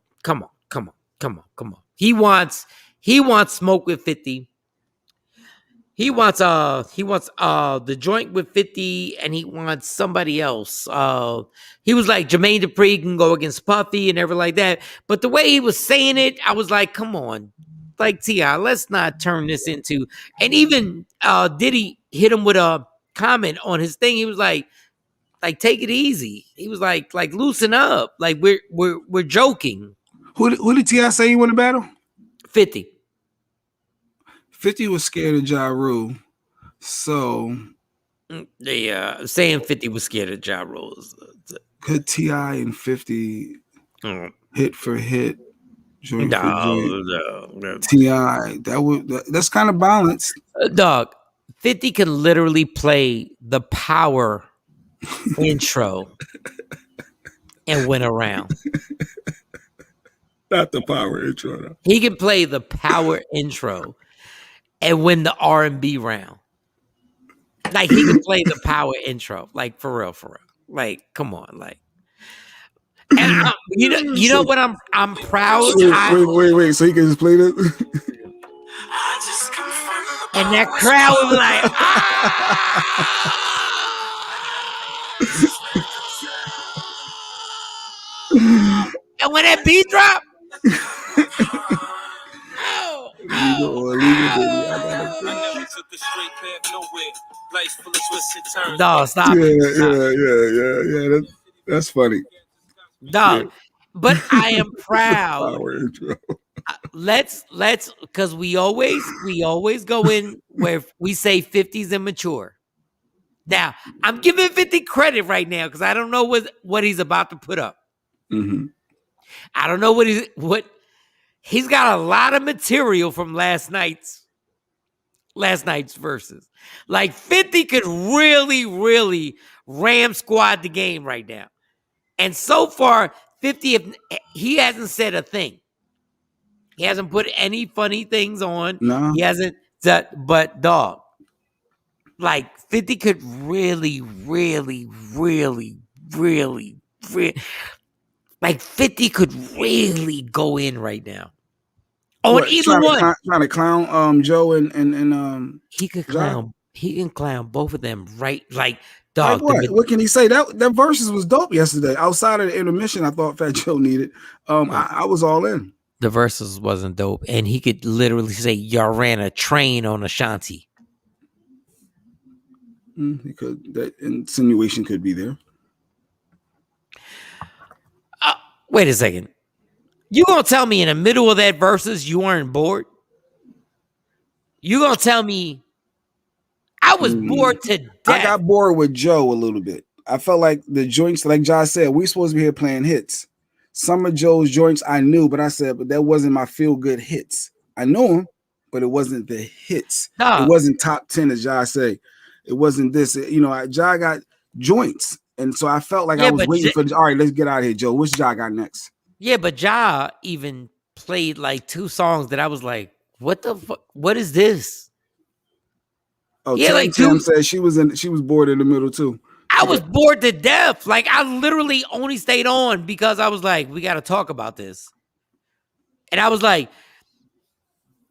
He wants smoke with 50. He wants the joint with 50, and he wants somebody else. He was like Jermaine Dupri can go against Puffy and everything like that. But the way he was saying it, I was like, come on, like T.I., let's not turn this into. And even Diddy hit him with a comment on his thing. He was like take it easy. He was like loosen up. Like we're joking. Who did T.I. say he won the battle? 50. 50 was scared of Ja Rule. So yeah, saying 50 was scared of Ja Rule. Could T.I. and 50 hit for hit? Joint for joint? No. T.I. That's kind of balanced. Dog, 50 can literally play the power intro and win a round. Not the power intro. No. He can play the power intro and win the R&B round. Like, he can play the power intro. Like, for real. Like, come on. Like, and you know what I'm proud. Wait. So he can just play this? And that crowd was like, and when that beat dropped, no, stop. Yeah. That's funny. Dog. Yeah. But I am proud. Let's because we always go in where we say 50's immature. Now, I'm giving 50 credit right now because I don't know what he's about to put up. Mm-hmm. I don't know what he's got a lot of material from last night's verses. Like 50 could really ram squad the game right now. And so far, 50, he hasn't said a thing. He hasn't put any funny things on. No. He hasn't, but dog, like 50 could really, like 50 could really go in right now. On either one. Trying to clown Joe and he could clown. He can clown both of them, right? Like, dog. Like what can he say? That verses was dope yesterday. Outside of the intermission, I thought Fat Joe needed. I was all in. The verses wasn't dope, and he could literally say, "Y'all ran a train on Ashanti." Because that insinuation could be there. Wait a second. You gonna tell me in the middle of that verses you weren't bored? You gonna tell me I was bored to death? I got bored with Joe a little bit. I felt like the joints, like Josh said, we supposed to be here playing hits. Some of Joe's joints I knew, but I said, but that wasn't my feel good hits. I know them, but it wasn't the hits. Nah. It wasn't top 10, as Josh say. It wasn't this. You know, Ja got joints, and so I felt like I was waiting for. All right, let's get out of here, Joe. Which Ja got next? Yeah, but Ja even played like 2 songs that I was like, what the fuck? What is this? Oh, yeah, like Tim said she was bored in the middle too. I was bored to death. Like I literally only stayed on because I was like, we got to talk about this. And I was like,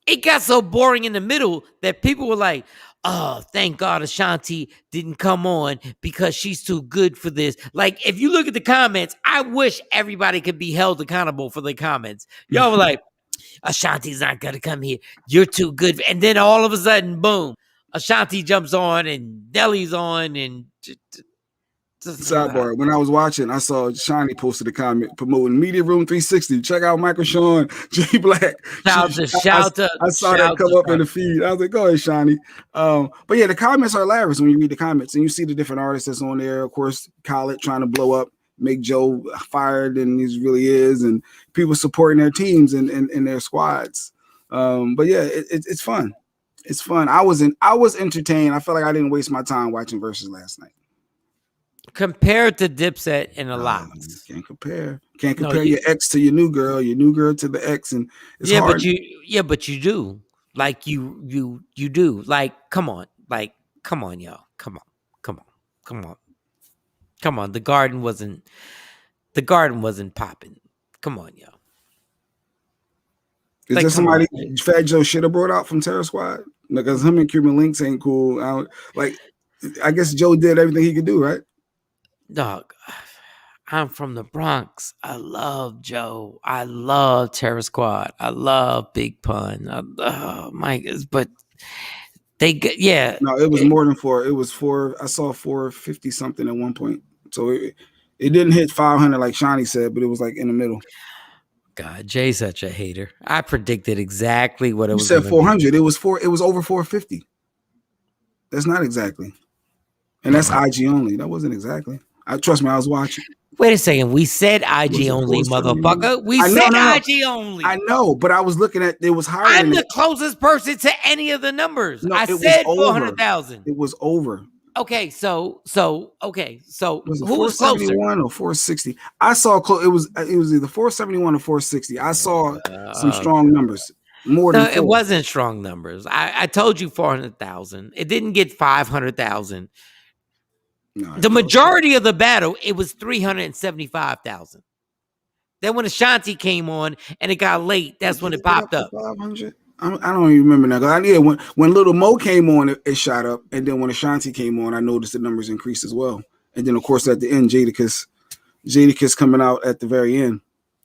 it got so boring in the middle that people were like, oh, thank God Ashanti didn't come on because she's too good for this. Like, if you look at the comments, I wish everybody could be held accountable for the comments. Y'all were like, Ashanti's not going to come here. You're too good. And then all of a sudden, boom, Ashanti jumps on and Nelly's on and... Sidebar, when I was watching, I saw Shawnee posted a comment promoting Media Room 360. Check out Michael Sean, J Black. Shout to I saw that come up in the feed. I was like, go ahead, Shawnee. But yeah, the comments are hilarious when you read the comments and you see the different artists that's on there. Of course, Khaled trying to blow up, make Joe fired than he really is, and people supporting their teams and their squads. But yeah, it's fun. It's fun. I was entertained. I felt like I didn't waste my time watching Versus last night. Compared to Dipset and the Lox. Can't compare. Can't compare your ex to your new girl to the ex, and it's hard. But you do. Like you do. Like, come on. Like, come on, y'all. Come on. The garden wasn't popping. Come on, y'all. Is there somebody Fat Joe should have brought out from Terror Squad? Because him and Cuban Links ain't cool. I guess Joe did everything he could do, right? Dog, I'm from the Bronx. I love Joe. I love Terror Squad. I love Big Pun. But they get No, it was more than 4. It was 4. I saw 450 something at one point. So it didn't hit 500 like Shawnee said, but it was like in the middle. God, Jay's such a hater. I predicted exactly what it was. You said 400. It was over 450. That's not exactly. And that's IG only. That wasn't exactly. Trust me, I was watching. Wait a second. We said IG only, motherfucker. We said IG only. I know, but I was looking at it was higher. I'm the closest person to any of the numbers. I said 400,000. It was over. Okay, so was who was 471 or 460? I saw it was either 471 or 460. I saw some strong numbers. More than 4. It wasn't strong numbers. I told you 400,000. It didn't get 500,000. No, the majority of the battle, it was 375,000. Then when Ashanti came on and it got late, that's when it popped up. 500. I don't even remember now. When Little Mo came on, it shot up, and then when Ashanti came on, I noticed the numbers increased as well. And then of course at the end, Jadakiss coming out at the very end.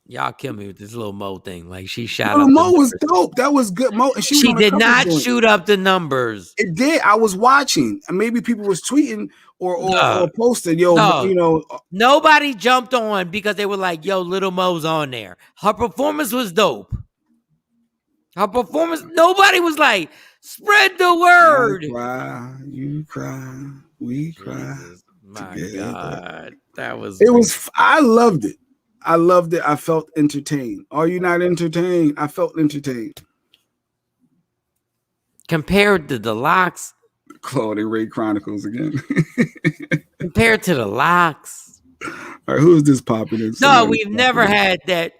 Y'all kill me with this Little Mo thing. Like she shot up. Mo was dope. That was good. Mo, and she did not shoot up the numbers. It did. I was watching. Maybe people was tweeting or posted. Nobody jumped on because they were like, "Yo, Little Mo's on there." Her performance was dope. Nobody was like, "Spread the word." You cry, we cry. My God, that was. It was. I loved it. I felt entertained. Are you not entertained? I felt entertained. Compared to the Lox. Claude and Ray Chronicles again. Compared to the Lox. All right, who is this popping in? No, we've never had that.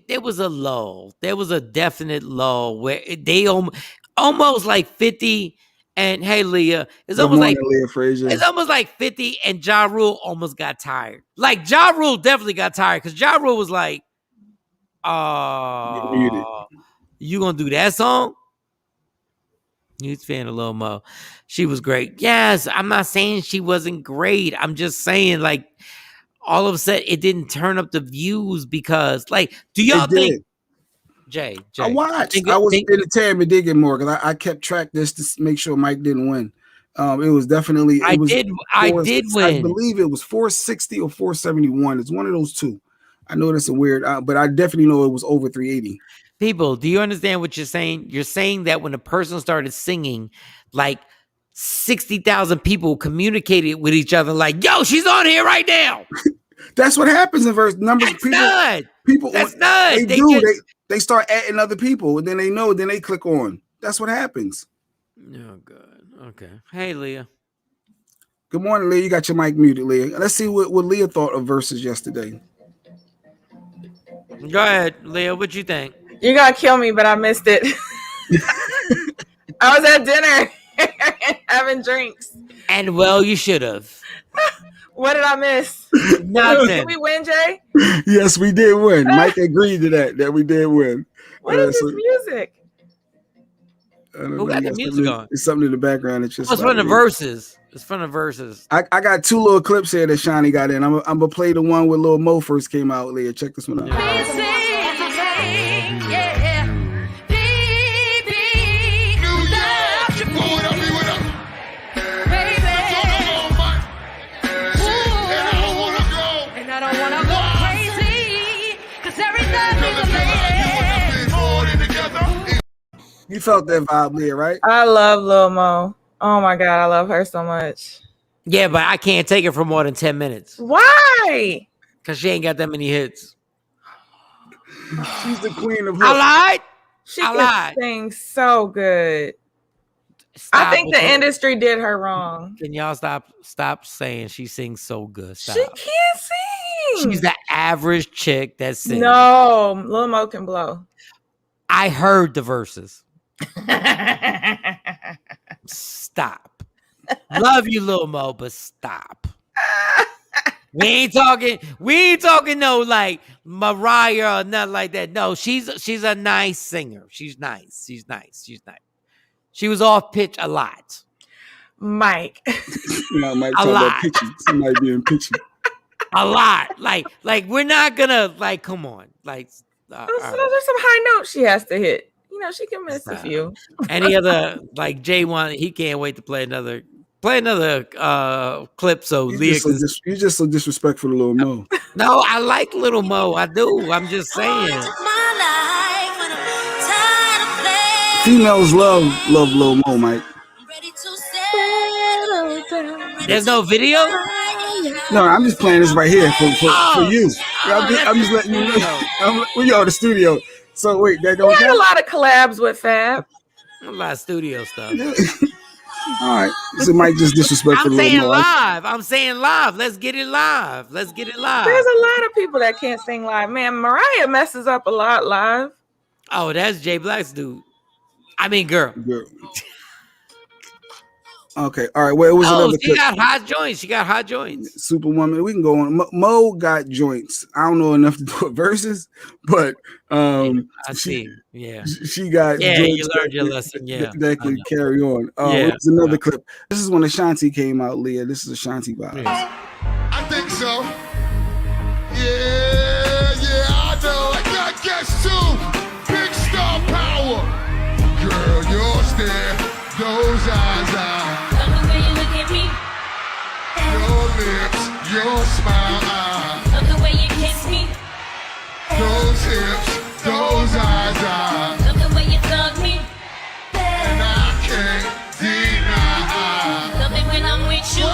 There was a lull. There was a definite lull where they almost like 50 and hey Leah, it's almost like Leah Frazier. It's almost like 50 and Ja Rule almost got tired. Like Ja Rule definitely got tired because Ja Rule was like, you gonna do that song? He's fan of Lil Mo. She was great. Yes, I'm not saying she wasn't great. I'm just saying like all of a sudden it didn't turn up the views because like, do y'all think? Jay, I watched. I was entertained, but did get more because I kept track this to make sure Mike didn't win. It was definitely. I did win. I believe it was 460 or 471. It's one of those two. I know that's a weird, but I definitely know it was over 380. People, do you understand what you're saying? You're saying that when a person started singing, like 60,000 people communicated with each other, like, "Yo, she's on here right now." That's what happens in verse numbers. That's not. People, That's not. They do. They start adding other people, and then they know. Then they click on. That's what happens. Oh, good. Okay. Hey, Leah. Good morning, Leah. You got your mic muted, Leah. Let's see what Leah thought of verses yesterday. Go ahead, Leah. What you think? You're gonna kill me, but I missed it. I was at dinner having drinks. And well, you should have. What did I miss? Nothing. Did we win, Jay? Yes, we did win. Mike agreed to that we did win. What is this music? Who got the music on? It's something in the background. It's just it's from the verses. It's from the verses. I got two little clips here that Shawnee got in. I'm gonna play the one where Lil Mo first came out. Leah, check this one out. You felt that vibe, Leah, right? I love Lil Mo. Oh my God, I love her so much. Yeah, but I can't take it for more than 10 minutes. Why? Because she ain't got that many hits. She's the queen of hooks. I lied. She can sing so good. I think the industry did her wrong. Can y'all stop saying she sings so good? Stop. She can't sing. She's the average chick that sings. No, Lil Mo can blow. I heard the verses. Stop. Love you, Lil Mo, but stop. We ain't talking no like Mariah or nothing like that. No, she's a nice singer. She's nice. She was off pitch a lot. Mike. Mike talking about pitchy. Somebody being pitchy. A lot. Like we're not gonna come on. Like there's some high notes she has to hit. You know, she can miss a few. Any other like J1, he can't wait to play another clip. So Leah, you're just so disrespectful to Lil Mo. No, I like Little Mo. I do. I'm just saying. Females love Lil Mo, Mike. There's no video? No, I'm just playing this right here for you. I'm just letting you know. We are the studio. So wait, that don't count? A lot of collabs with Fab. A lot of studio stuff. All right. So Mike just disrespectful. I'm saying live. Let's get it live. There's a lot of people that can't sing live. Man, Mariah messes up a lot live. Oh, that's Jay Black's dude. I mean, girl. Okay, all right. Well, it was another. She got hot joints. Superwoman. We can go on. Mo got joints. I don't know enough to do verses, but I see. Yeah, she got. Yeah, you learned your lesson. Yeah, that could carry on. It was another clip. This is when Ashanti came out. Leah, this is Ashanti vibe. I think so. Yeah, I know. I got guess too. Big star power. Girl, you're there. Those eyes are. Lips, your smile, love the way you kiss me. Those hips, those eyes, love the way you thug me. And I can't deny. Love it when I'm with you.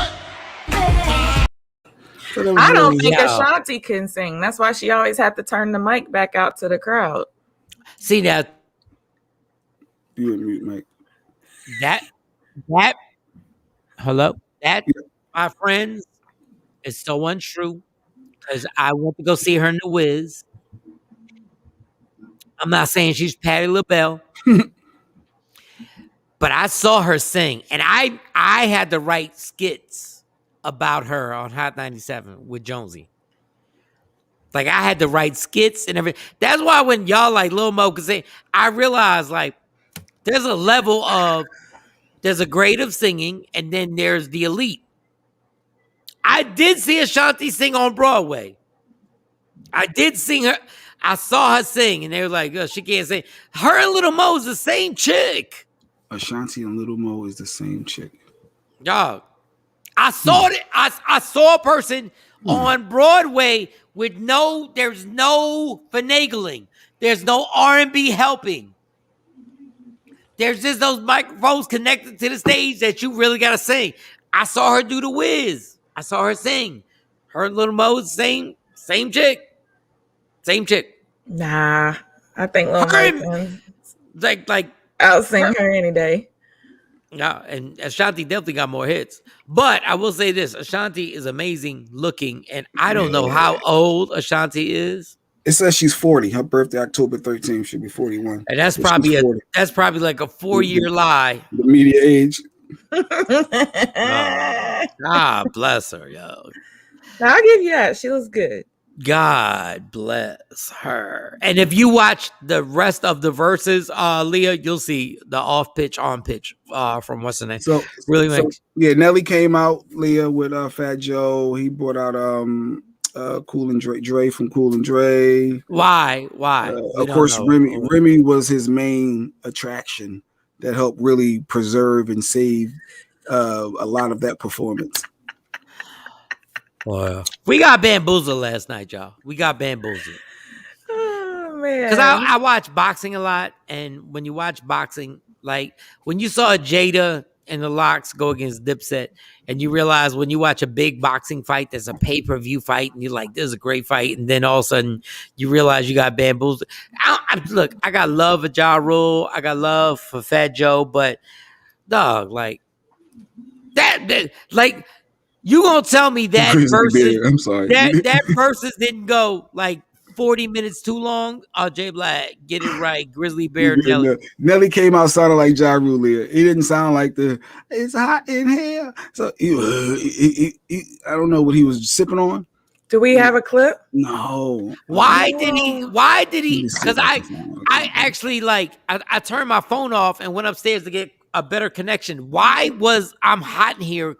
I don't think Ashanti can sing. That's why she always had to turn the mic back out to the crowd. See that? You and mute, Mike. That. Hello. That. My friends, is so untrue because I went to go see her in the Wiz. I'm not saying she's Patti LaBelle, but I saw her sing, and I had to write skits about her on Hot 97 with Jonesy. Like I had to write skits and everything. That's why when y'all like Lil Mo can sing, I realized like there's a grade of singing, and then there's the elite. I did see Ashanti sing on Broadway. I did sing her. I saw her sing, and they were like, oh, she can't sing. Her and Little Mo is the same chick. Ashanti and Little Mo is the same chick. Dog. I saw it. I saw a person on Broadway with there's no finagling. There's no R&B helping. There's just those microphones connected to the stage that you really gotta sing. I saw her do the whiz. I saw her sing. Her and Little Mo, same chick. Same chick. Nah, I think Lil Mo like I'll sing her any day. Yeah, and Ashanti definitely got more hits. But I will say this: Ashanti is amazing looking, and I don't know how old Ashanti is. It says she's 40. Her birthday October 13th. She'll be 41. And that's So probably she's 40. that's probably like a 4-year lie. The media age. God bless her, yo. I'll give you that. She looks good. God bless her. And if you watch the rest of the verses, Leah, you'll see the off pitch, on pitch from what's the name. So yeah, Nelly came out, Leah, with Fat Joe. He brought out Cool and Dre from Cool and Dre. Why? Of course, Remy was his main attraction that helped really preserve and save a lot of that performance. Wow. We got bamboozled last night, y'all. We got bamboozled. Oh man. Because I watch boxing a lot, and when you watch boxing, like when you saw Jada and the Locks go against Dipset, and you realize when you watch a big boxing fight that's a pay-per-view fight, and you're like, this is a great fight, and then all of a sudden you realize you got bamboozled. Look, I got love for Ja Rule, I got love for Fat Joe, but dog, like that like you gonna tell me that versus I'm sorry. that versus didn't go like 40 minutes too long? Oh, Jay Black, get it right. Grizzly Bear Nelly. Nelly came out sounding like Ja Rule. He didn't sound like it's hot in here. So I don't know what he was sipping on. Do we have a clip? No. Why did he? Because I actually I turned my phone off and went upstairs to get a better connection. Why was I'm hot in here?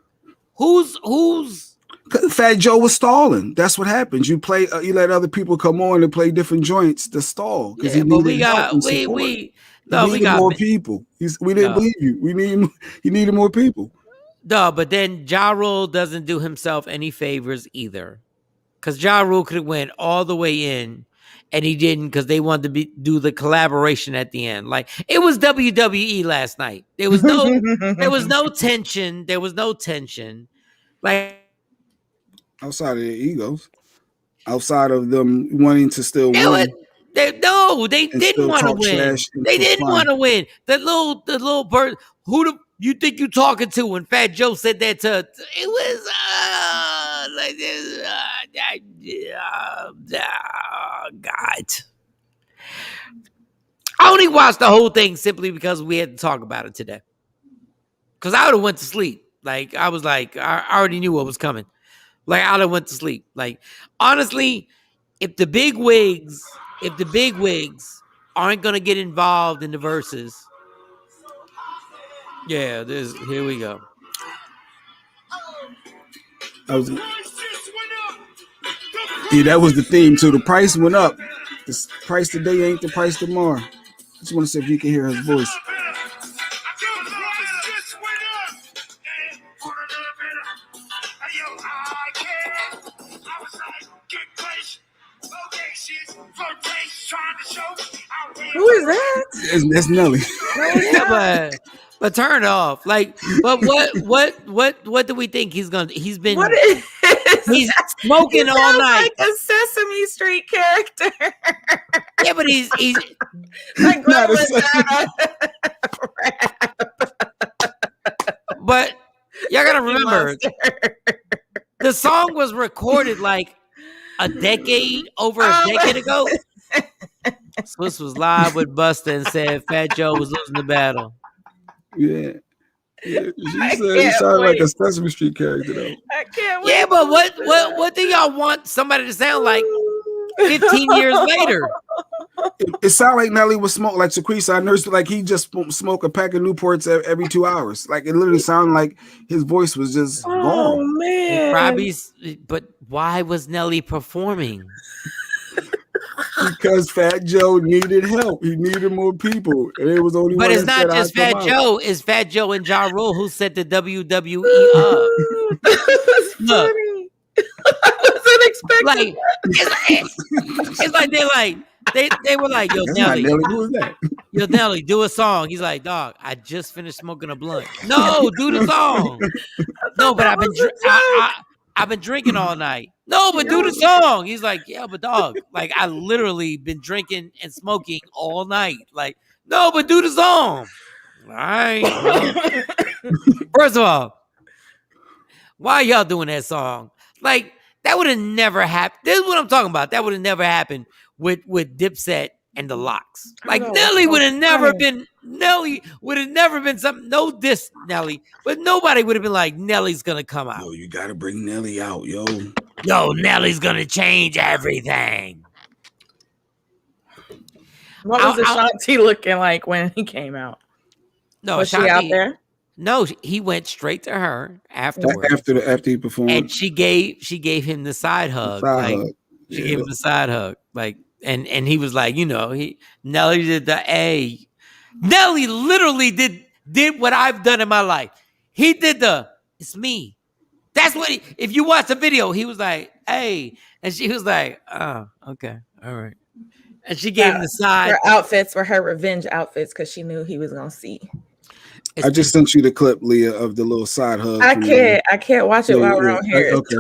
Who's Fat Joe was stalling. That's what happens. You play. You let other people come on and play different joints to stall because he needed more people. We didn't believe you. He needed more people. No, but then Ja Rule doesn't do himself any favors either, because Ja Rule could have went all the way in, and he didn't because they wanted to do the collaboration at the end. Like it was WWE last night. There was no tension. There was no tension. Like outside of their egos, outside of them wanting to still win. They didn't want to win. They didn't want to win. The little bird. Who you think you talking to? When Fat Joe said that to it was like this. God. I only watched the whole thing simply because we had to talk about it today. Because I would have went to sleep. Like I was like, I already knew what was coming. Like I would have went to sleep. Like honestly, if the big wigs aren't gonna get involved in the verses, yeah, here we go. That was the theme too. The price went up. The price today ain't the price tomorrow. Just want to see if you can hear his voice. Who is that? That's Nelly. Yeah, but turn it off. Like, but what do we think he's gonna? He's been. What is? He's smoking all night. Like a Sesame Street character. Yeah, but he's like But y'all gotta remember, the song was recorded like over a decade ago. Swiss was live with Busta and said Fat Joe was losing the battle. Yeah. She said he sounded like a Sesame Street character though. I can't wait. Yeah, but what do y'all want somebody to sound like 15 years later? It sounded like Nelly was smoke like Shaquissa. I nursed like he just smoked a pack of Newports every 2 hours. Like it literally sounded like his voice was just gone. Oh man. But why was Nelly performing? Because Fat Joe needed help. He needed more people. And it was only. But it's not just Fat Joe. It's Fat Joe and Ja Rule who set the WWE up. Look, I wasn't expecting. It's like they're like, they were like, yo, That's not Nelly, Nelly. Who was that? yo, Nelly, do a song. He's like, dog, I just finished smoking a blunt. No, do the song. No, but I've been drinking all night. No, but do the song. He's like, yeah, but dog, like I literally been drinking and smoking all night. Like, no, but do the song. All right. Well. First of all, why y'all doing that song? Like, that would have never happened. This is what I'm talking about. That would have never happened with Dipset and the Locks. Like, Nelly would have never been something. No diss Nelly, but nobody would have been like, Nelly's gonna come out. Yo, you gotta bring Nelly out, yo. Yo, Nelly's gonna change everything. What was Ashanti looking like when he came out? No, was Ashanti, she out there? No, he went straight to her afterwards. After he performed, and she gave him the side hug. She gave him the side hug, like, and he was like, you know, Nelly did the A. Nelly literally did what I've done in my life. He did it's me. That's what if you watch the video, he was like, hey, and she was like, oh, okay, all right. And she gave him the side. Her outfits were her revenge outfits because she knew he was gonna see. I just sent you the clip, Leah, of the little side hug. I can't watch it while we're on here. Okay.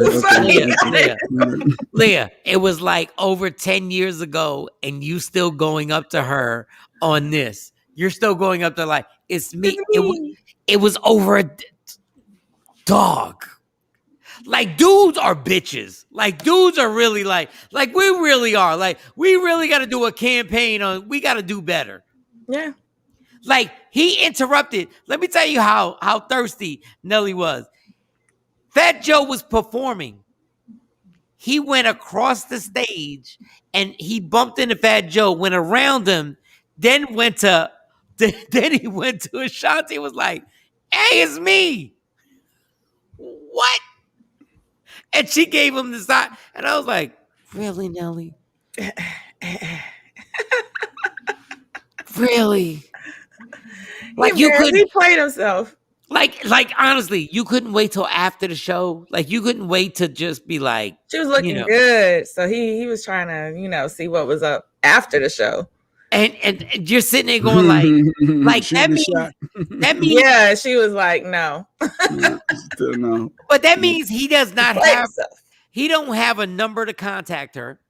Leah, it was like over 10 years ago, and you still going up to her on this. You're still going up to like, it's me. It was over a dog. Like, dudes are bitches. Like, dudes are really like we really are. Like, we really got to do a campaign on, we got to do better. Yeah. Like, he interrupted. Let me tell you how thirsty Nelly was. Fat Joe was performing. He went across the stage and he bumped into Fat Joe, went around him, then he went to Ashanti and was like, hey, it's me. What? And she gave him the side. And I was like, really, Nelly? Really? Like, he played himself. Like honestly, you couldn't wait till after the show. Like, you couldn't wait to just be like, she was looking good, so he was trying to see what was up after the show. And you're sitting there going like that means yeah, she was like, no. Still no. But that means he does not have he don't have a number to contact her.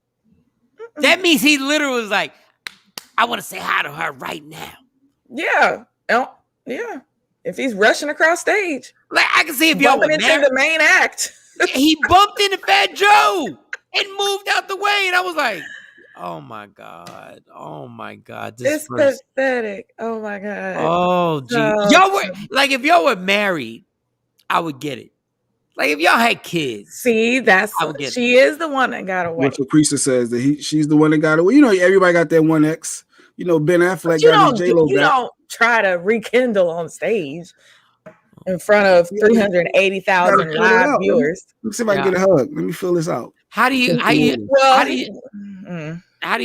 That means he literally was like, I want to say hi to her right now. Yeah. Yeah. If he's rushing across stage. Like, I can see if y'all were into the main act. He bumped into Fat Joe and moved out the way. And I was like, oh my God. Oh my God. It's pathetic. Oh my God. Oh, gee. Y'all were like, if y'all were married, I would get it. Like, if y'all had kids. See, she is the one that got away. What Lucretia says that she's the one that got away. You know, everybody got that one ex. You know, Ben Affleck got his J-Lo back. You don't try to rekindle on stage in front of 380,000 live viewers. Let me see if I can get a hug. Let me fill this out. How do you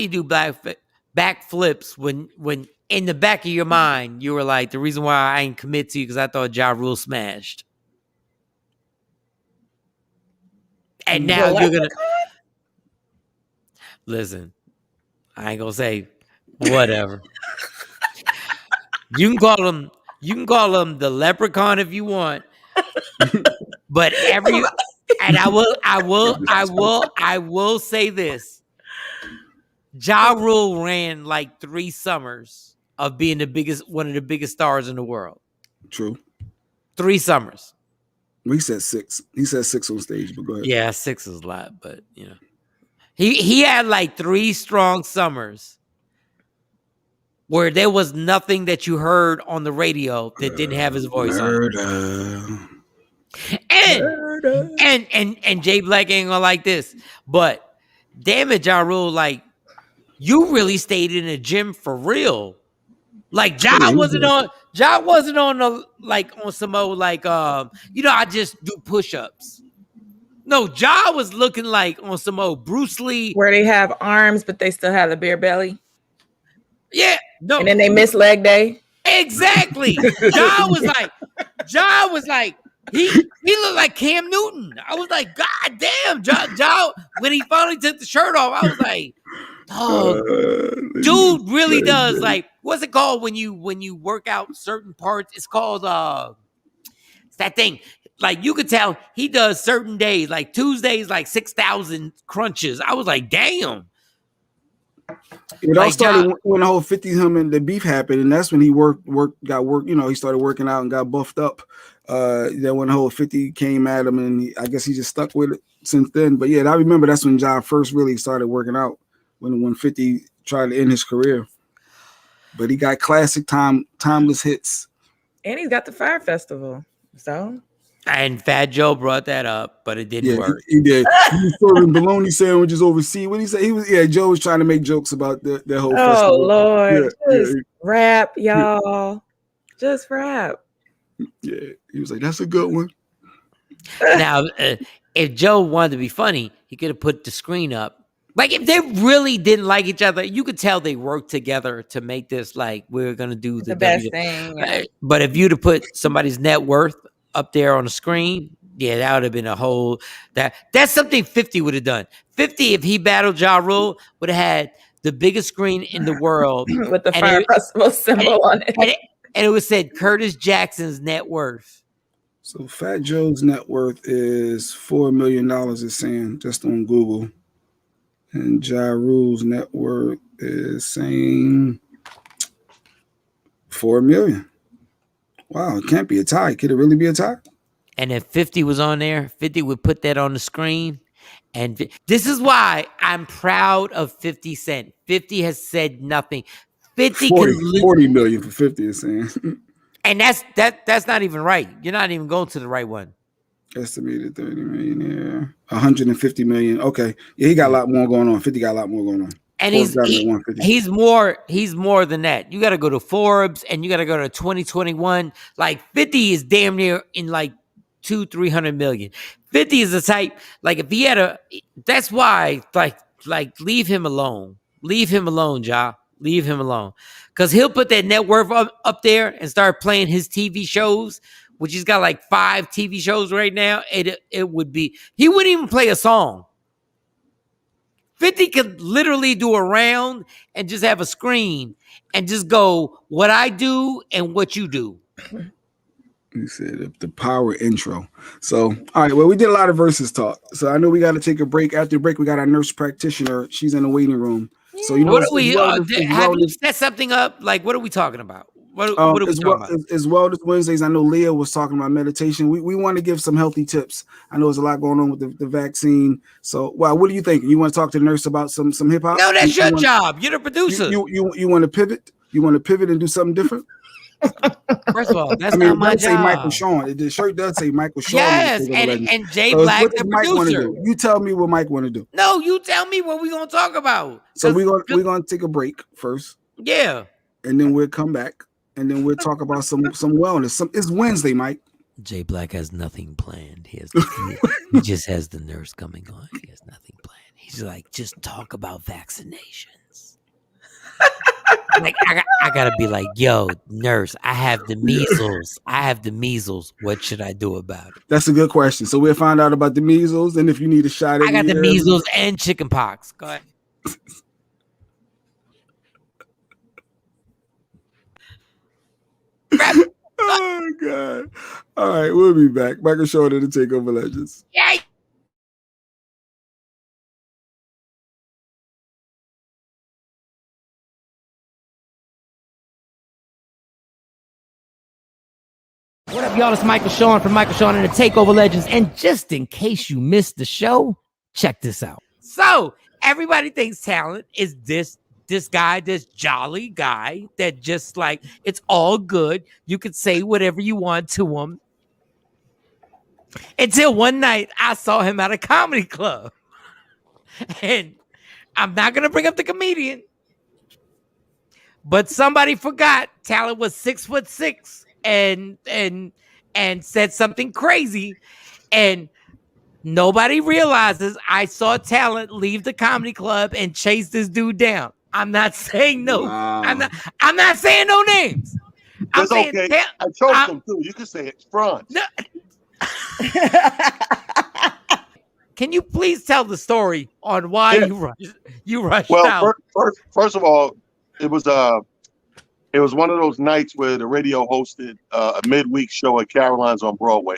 do backflips when in the back of your mind you were like, the reason why I ain't commit to you because I thought Ja Rule smashed, and now you're gonna listen. I ain't gonna say whatever. You can call him the leprechaun if you want, but I will say this. Ja Rule ran like 3 summers of being one of the biggest stars in the world. True. 3 summers. He said 6. He said 6 on stage, but go ahead. Yeah, 6 is a lot, but he had like 3 strong summers where there was nothing that you heard on the radio that didn't have his voice on it. And Jay Black ain't gonna like this, but damn it, Ja Rule, like, you really stayed in the gym for real. Like, Ja wasn't on on some old I just do push-ups. No, Ja was looking like on some old Bruce Lee, where they have arms but they still have the bare belly. Yeah, no, and then they miss leg day. Exactly. Ja was like he looked like Cam Newton. I was like, God damn, Ja when he finally took the shirt off, I was like, Oh, dude really does. Like, what's it called when you work out certain parts? It's called it's that thing. Like, you could tell he does certain days, like Tuesdays, like 6,000 crunches. I was like, damn. It all started when the whole 50 him and the beef happened, and that's when he got work. You know, he started working out and got buffed up. Then when the whole 50 came at him, and I guess he just stuck with it since then. But yeah, I remember that's when Ja first really started working out, when 50 tried to end his career. But he got classic timeless hits. And he's got the Fire Festival. So. And Fat Joe brought that up, but it didn't work. He did. He was serving bologna sandwiches overseas. What he said? Joe was trying to make jokes about the whole festival. Oh Lord, just rap, y'all. Just rap. Yeah, he was like, "That's a good one." Now, if Joe wanted to be funny, he could have put the screen up. Like, if they really didn't like each other, you could tell they worked together to make this like, we're gonna do the best thing. Yeah. But if you'd have put somebody's net worth up there on the screen, yeah, that would have been a whole that's something 50 would have done. 50, if he battled Ja Rule, would have had the biggest screen in the world with the Fire Festival symbol on it. And it was said Curtis Jackson's net worth. So Fat Joe's net worth is $4 million, it's saying, just on Google. And Ja Rule's net worth is saying $4 million. Wow, it can't be a tie. Could it really be a tie? And if 50 was on there, 50 would put that on the screen. And this is why I'm proud of 50 Cent. 50 has said nothing. 50 40 million for 50 is saying. And that's not even right. You're not even going to the right one. Estimated 30 million, yeah. 150 million. Okay. Yeah, he got a lot more going on. 50 got a lot more going on. And he's more than that. You got to go to Forbes and you got to go to 2021. Like 50 is damn near in like 200-300 million. 50 is the type, like if he had that's why like leave him alone. Leave him alone, Ja. Leave him alone. Because he'll put that net worth up there and start playing his TV shows, which he's got like 5 TV shows right now. It would be, he wouldn't even play a song. 50 could literally do a round and just have a screen and just go, what I do and what you do. You said the power intro. So, all right. Well, we did a lot of versus talk. So I know we got to take a break. After the break, we got our nurse practitioner. She's in the waiting room. So you know, what are we? Have you set something up? Like, what are we talking about? What are we talking about? As well as Wednesdays, I know Leah was talking about meditation. We want to give some healthy tips. I know there's a lot going on with the vaccine. So, well, what do you think? You want to talk to the nurse about some hip hop? No, that's your job. You're the producer. You want to pivot? You want to pivot and do something different? First of all, that's not my job. Say Michael Shawn. The shirt does say Michael Shawn. Yes, and Jay Black, the producer. You tell me what Mike want to do. No, you tell me what we're gonna talk about. So we're gonna take a break first. Yeah, and then we'll come back, and then we'll talk about some wellness. It's Wednesday, Mike. Jay Black has nothing planned. He just has the nurse coming on. He has nothing planned. He's like, just talk about vaccinations. Like I gotta be like, yo, nurse, I have the measles. What should I do about it? That's a good question. So we'll find out about the measles, and if you need a shot. I got the measles and chicken pox. Go ahead. Oh God! All right, we'll be back. Michael Shawn and the Takeover Legends. Yay! What up, y'all? It's Michael Shawn from Michael Shawn and the Takeover Legends. And just in case you missed the show, check this out. So, everybody thinks talent is this guy, this jolly guy that just like, it's all good. You could say whatever you want to him. Until one night, I saw him at a comedy club. And I'm not going to bring up the comedian, but somebody forgot talent was 6'6". And said something crazy, and nobody realizes I saw talent leave the comedy club and chase this dude down. I'm not saying no. Wow. I'm not saying no names. That's okay. I choked him too. You can say it. Front. No. can you please tell the story on why you rushed Well, out? first of all, it was one of those nights where the radio hosted a midweek show at Caroline's on Broadway.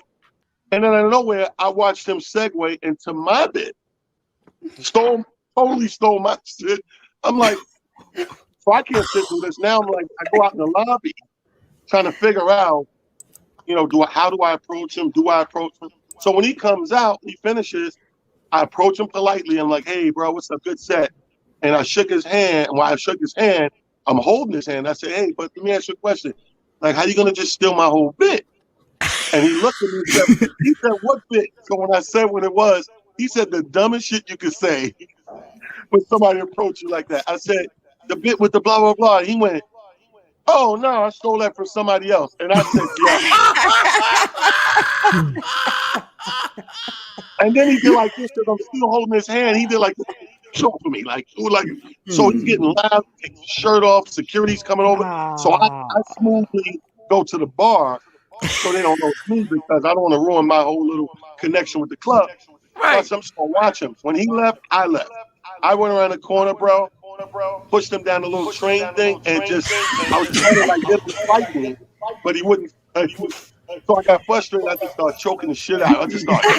And then out of nowhere, I watched him segue into my bit. Totally stole my shit. I'm like, so I can't sit through this. Now I'm like, I go out in the lobby trying to figure out, how do I approach him? Do I approach him? So when he comes out, he finishes, I approach him politely. I'm like, hey, bro, what's up? Good set. And I shook his hand. And while I shook his hand, I'm holding his hand. I said, hey, but let me ask you a question. Like, how you going to just steal my whole bit? And he looked at me and he said, what bit? So when I said what it was, he said the dumbest shit you could say when somebody approached you like that. I said, the bit with the blah, blah, blah. He went, oh, no, I stole that from somebody else. And I said, yeah. And then he did like this because I'm still holding his hand. He did like show for me, so he's getting loud, takes his shirt off, security's coming over. So I smoothly go to the bar so they don't know it's me because I don't want to ruin my whole little connection with the club. Right. So I'm just gonna watch him. When he left, I left. I went around the corner, bro, pushed him down the little train thing, and I was trying to like get him to fight me, but he wouldn't. So I got frustrated. I just started choking the shit out. I just started.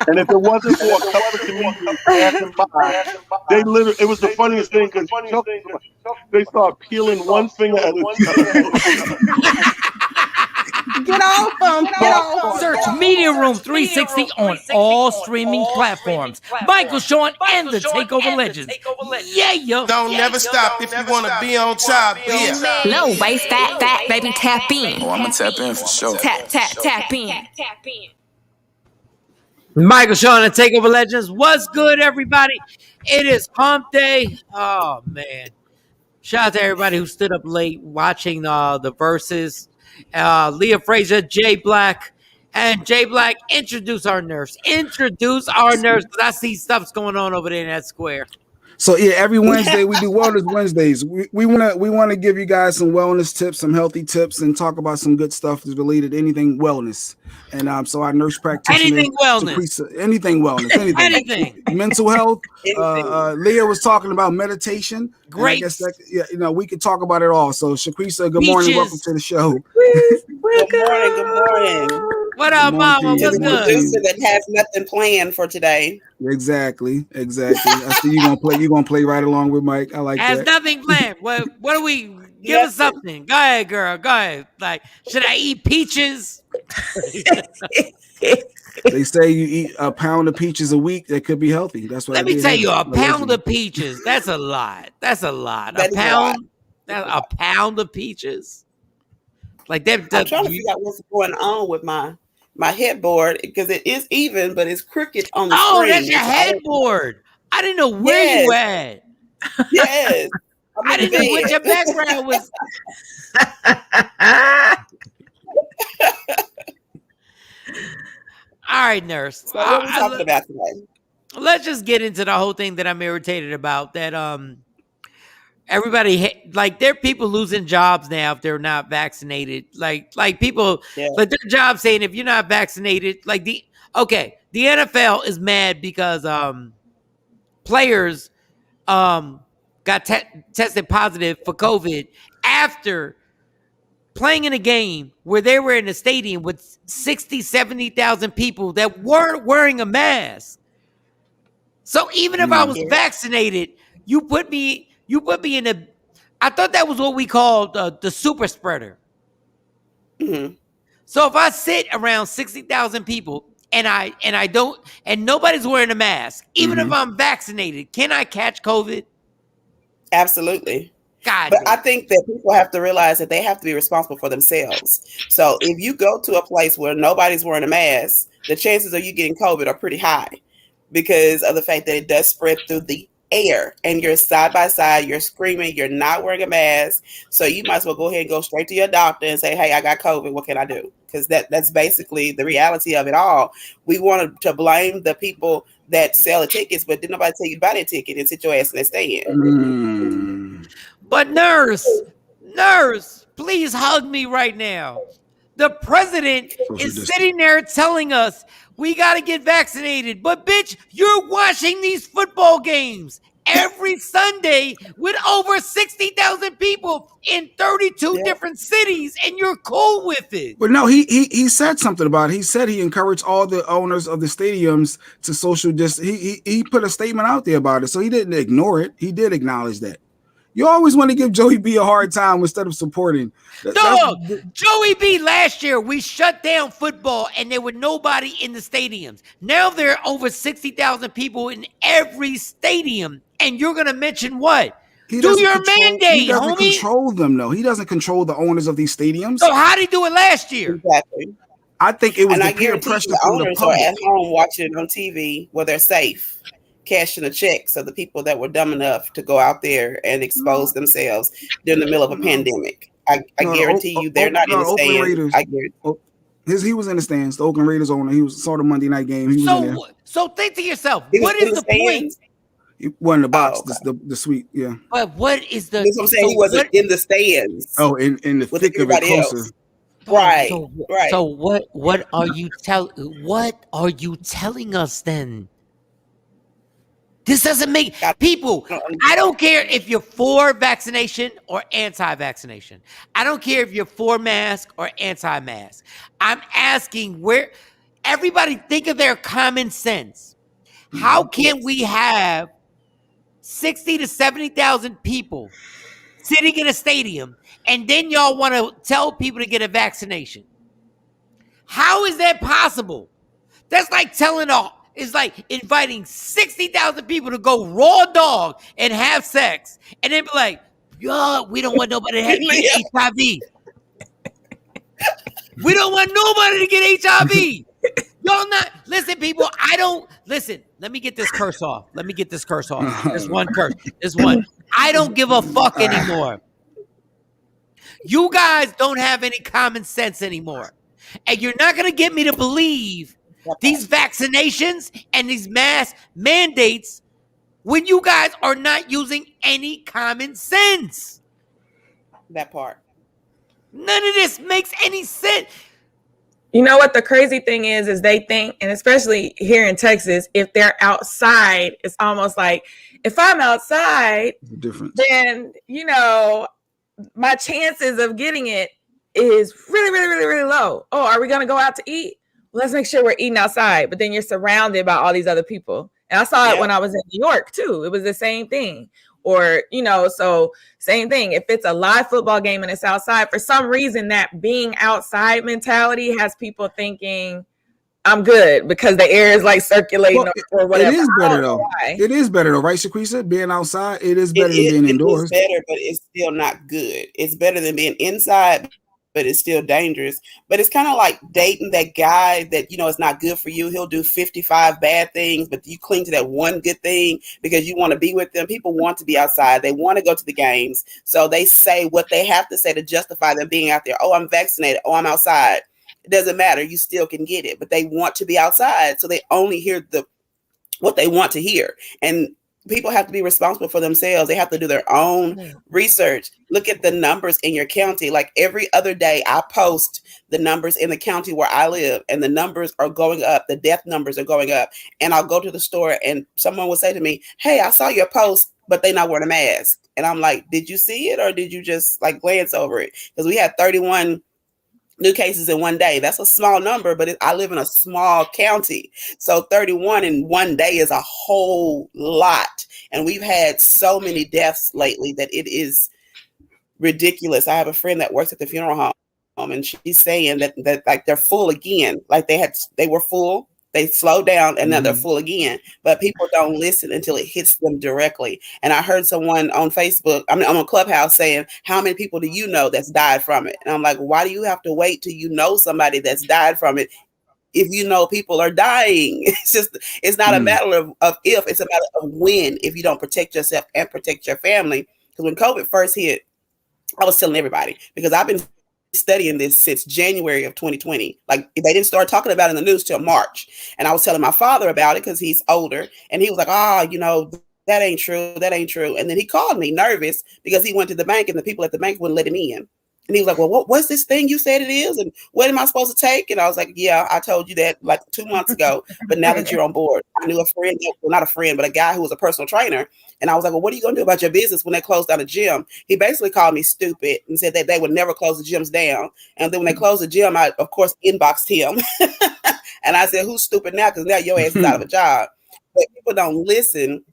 And if it wasn't for a couple of comedians passing by, it was the funniest thing because they start peeling one finger at each other. Get off him. Search Media Room 360 on all streaming platforms. Michael, Shawn, and the Takeover Legends. Yeah. Don't never stop if you want to be on top. Yeah. Low waist, fat, baby, tap in. Oh, I'm going to tap in for sure. Tap in. Michael, Shawn, and Takeover Legends. What's good, everybody? It is Hump Day. Oh, man. Shout out to everybody who stood up late watching the Versus. Leah Frazier, Jay Black. And Jay Black, introduce our nurse. Because I see stuff's going on over there in that square. So yeah, every Wednesday we do Wellness Wednesdays. We wanna give you guys some wellness tips, some healthy tips, and talk about some good stuff that's related to anything wellness. And so our nurse practitioner, anything wellness, anything. Mental health. Leah was talking about meditation. Great. I guess we could talk about it all. So Shaquisa, good morning, welcome to the show. Good morning. What up, Mama? What's good? Producer that has nothing planned for today. Exactly. I see you gonna play right along with Mike. I like that. Has nothing planned. What do we give us something? Go ahead, girl. Go ahead. Like, should I eat peaches? They say you eat a pound of peaches a week. That could be healthy. That's what. Let me tell you, a pound of peaches. That's a lot. A pound of peaches. Like that. I'm trying to figure out what's going on with my headboard because it is even, but it's crooked on the screen. Oh, that's your headboard. I didn't know where you at. Yes. I didn't know what your background was. All right, nurse. So what are we talking about today? Let's just get into the whole thing that I'm irritated about. That everybody there are people losing jobs now if they're not vaccinated. Like people like their job saying if you're not vaccinated, the NFL is mad because players got tested positive for COVID after playing in a game where they were in a stadium with 70,000 people that weren't wearing a mask. So even if I was vaccinated, you put me in a. I thought that was what we called the super spreader. Mm-hmm. So if I sit around 60,000 people and nobody's wearing a mask, even if I'm vaccinated, can I catch COVID? Absolutely. But I think that people have to realize that they have to be responsible for themselves. So if you go to a place where nobody's wearing a mask, the chances of you getting COVID are pretty high because of the fact that it does spread through the air and you're side by side, you're screaming, you're not wearing a mask. So you might as well go ahead and go straight to your doctor and say, hey, I got COVID. What can I do? Because that's basically the reality of it all. We want to blame the people that sell the tickets, but didn't nobody tell you to buy that ticket and sit your ass in that stand. But nurse, please hug me right now. The president is sitting there telling us we got to get vaccinated. But, bitch, you're watching these football games every Sunday with over 60,000 people in 32 different cities, and you're cool with it. But no, he said something about it. He said he encouraged all the owners of the stadiums to social distance. He put a statement out there about it, so he didn't ignore it. He did acknowledge that. You always want to give Joey B a hard time instead of supporting. Dog, Joey B, last year we shut down football and there were nobody in the stadiums. Now there are over 60,000 people in every stadium, and you're going to mention what? Do your mandate, He doesn't homie. control them, though. He doesn't control the owners of these stadiums. So how did he do it last year? Exactly. I think it was and the I peer guarantee pressure the from the owners are public. at home watching it on TV where they're safe, cashing the checks of the people that were dumb enough to go out there and expose themselves during the middle of a pandemic. I guarantee you they're not in the Oakland stands. Raiders. I guarantee. He was in the stands. The Oakland Raiders owner. He saw the Monday night game. He was in there. So think to yourself, He was what in is the the point? He won the box, the suite, yeah. But what is the? That's what I'm saying. He wasn't in the stands. Oh, in the with thick of it, everybody closer. else. Right, right. So what are you telling us then? This doesn't make people. I don't care if you're for vaccination or anti-vaccination. I don't care if you're for mask or anti-mask. I'm asking where everybody think of their common sense. How can we have 60 to 70,000 people sitting in a stadium and then y'all want to tell people to get a vaccination? How is that possible? That's like it's like inviting 60,000 people to go raw dog and have sex and then be like, yo, we don't want nobody to get HIV. We don't want nobody to get HIV. Y'all not listen, people. Let me get this curse off. There's one curse. There's one. I don't give a fuck anymore. You guys don't have any common sense anymore. And you're not gonna get me to believe these vaccinations and these mask mandates when you guys are not using any common sense. That part. None of this makes any sense. You know what the crazy thing is they think, and especially here in Texas, if they're outside, it's almost like if I'm outside, then, you know, my chances of getting it is really, really, really, really low. Oh, are we going to go out to eat? Well, let's make sure we're eating outside. But then you're surrounded by all these other people. And I saw it when I was in New York, too. It was the same thing. Or, you know, so same thing. If it's a live football game and it's outside, for some reason, that being outside mentality has people thinking I'm good because the air is like circulating or whatever. It is better though. It is better though, right, Shaquisa? Being outside, it is better than being indoors. It is better, but it's still not good. It's better than being inside, but it's still dangerous. But it's kind of like dating that guy that, you know, it's not good for you. He'll do 55 bad things, but you cling to that one good thing because you want to be with them. People want to be outside. They want to go to the games. So they say what they have to say to justify them being out there. Oh, I'm vaccinated. Oh, I'm outside. It doesn't matter. You still can get it, but they want to be outside. So they only hear what they want to hear. And people have to be responsible for themselves. They have to do their own research. Look at the numbers in your county. Like every other day, I post the numbers in the county where I live, and the numbers are going up. The death numbers are going up. And I'll go to the store, and someone will say to me, "Hey, I saw your post, but they're not wearing a mask." And I'm like, "Did you see it, or did you just like glance over it?" Because we had 31 new cases in one day. That's a small number, but I live in a small county. So 31 in one day is a whole lot. And we've had so many deaths lately that it is ridiculous. I have a friend that works at the funeral home, and she's saying that like they're full again. Like they were full. They slowed down and now they're full again, but people don't listen until it hits them directly. And I heard someone on Facebook, I'm on Clubhouse saying, how many people do you know that's died from it? And I'm like, why do you have to wait till you know somebody that's died from it if you know people are dying? It's not a matter of if, it's a matter of when, if you don't protect yourself and protect your family. Because when COVID first hit, I was telling everybody, because I've been studying this since January of 2020. Like they didn't start talking about it in the news till March. And I was telling my father about it because he's older. And he was like, you know, that ain't true. That ain't true. And then he called me nervous because he went to the bank and the people at the bank wouldn't let him in. And he was like, well, what's this thing you said it is? And what am I supposed to take? And I was like, yeah, I told you that like 2 months ago. But now that you're on board, I knew a friend, well, not a friend, but a guy who was a personal trainer. And I was like, well, what are you going to do about your business when they close down a gym? He basically called me stupid and said that they would never close the gyms down. And then when they closed the gym, I, of course, inboxed him. And I said, who's stupid now? Because now your ass is out of a job. But people don't listen.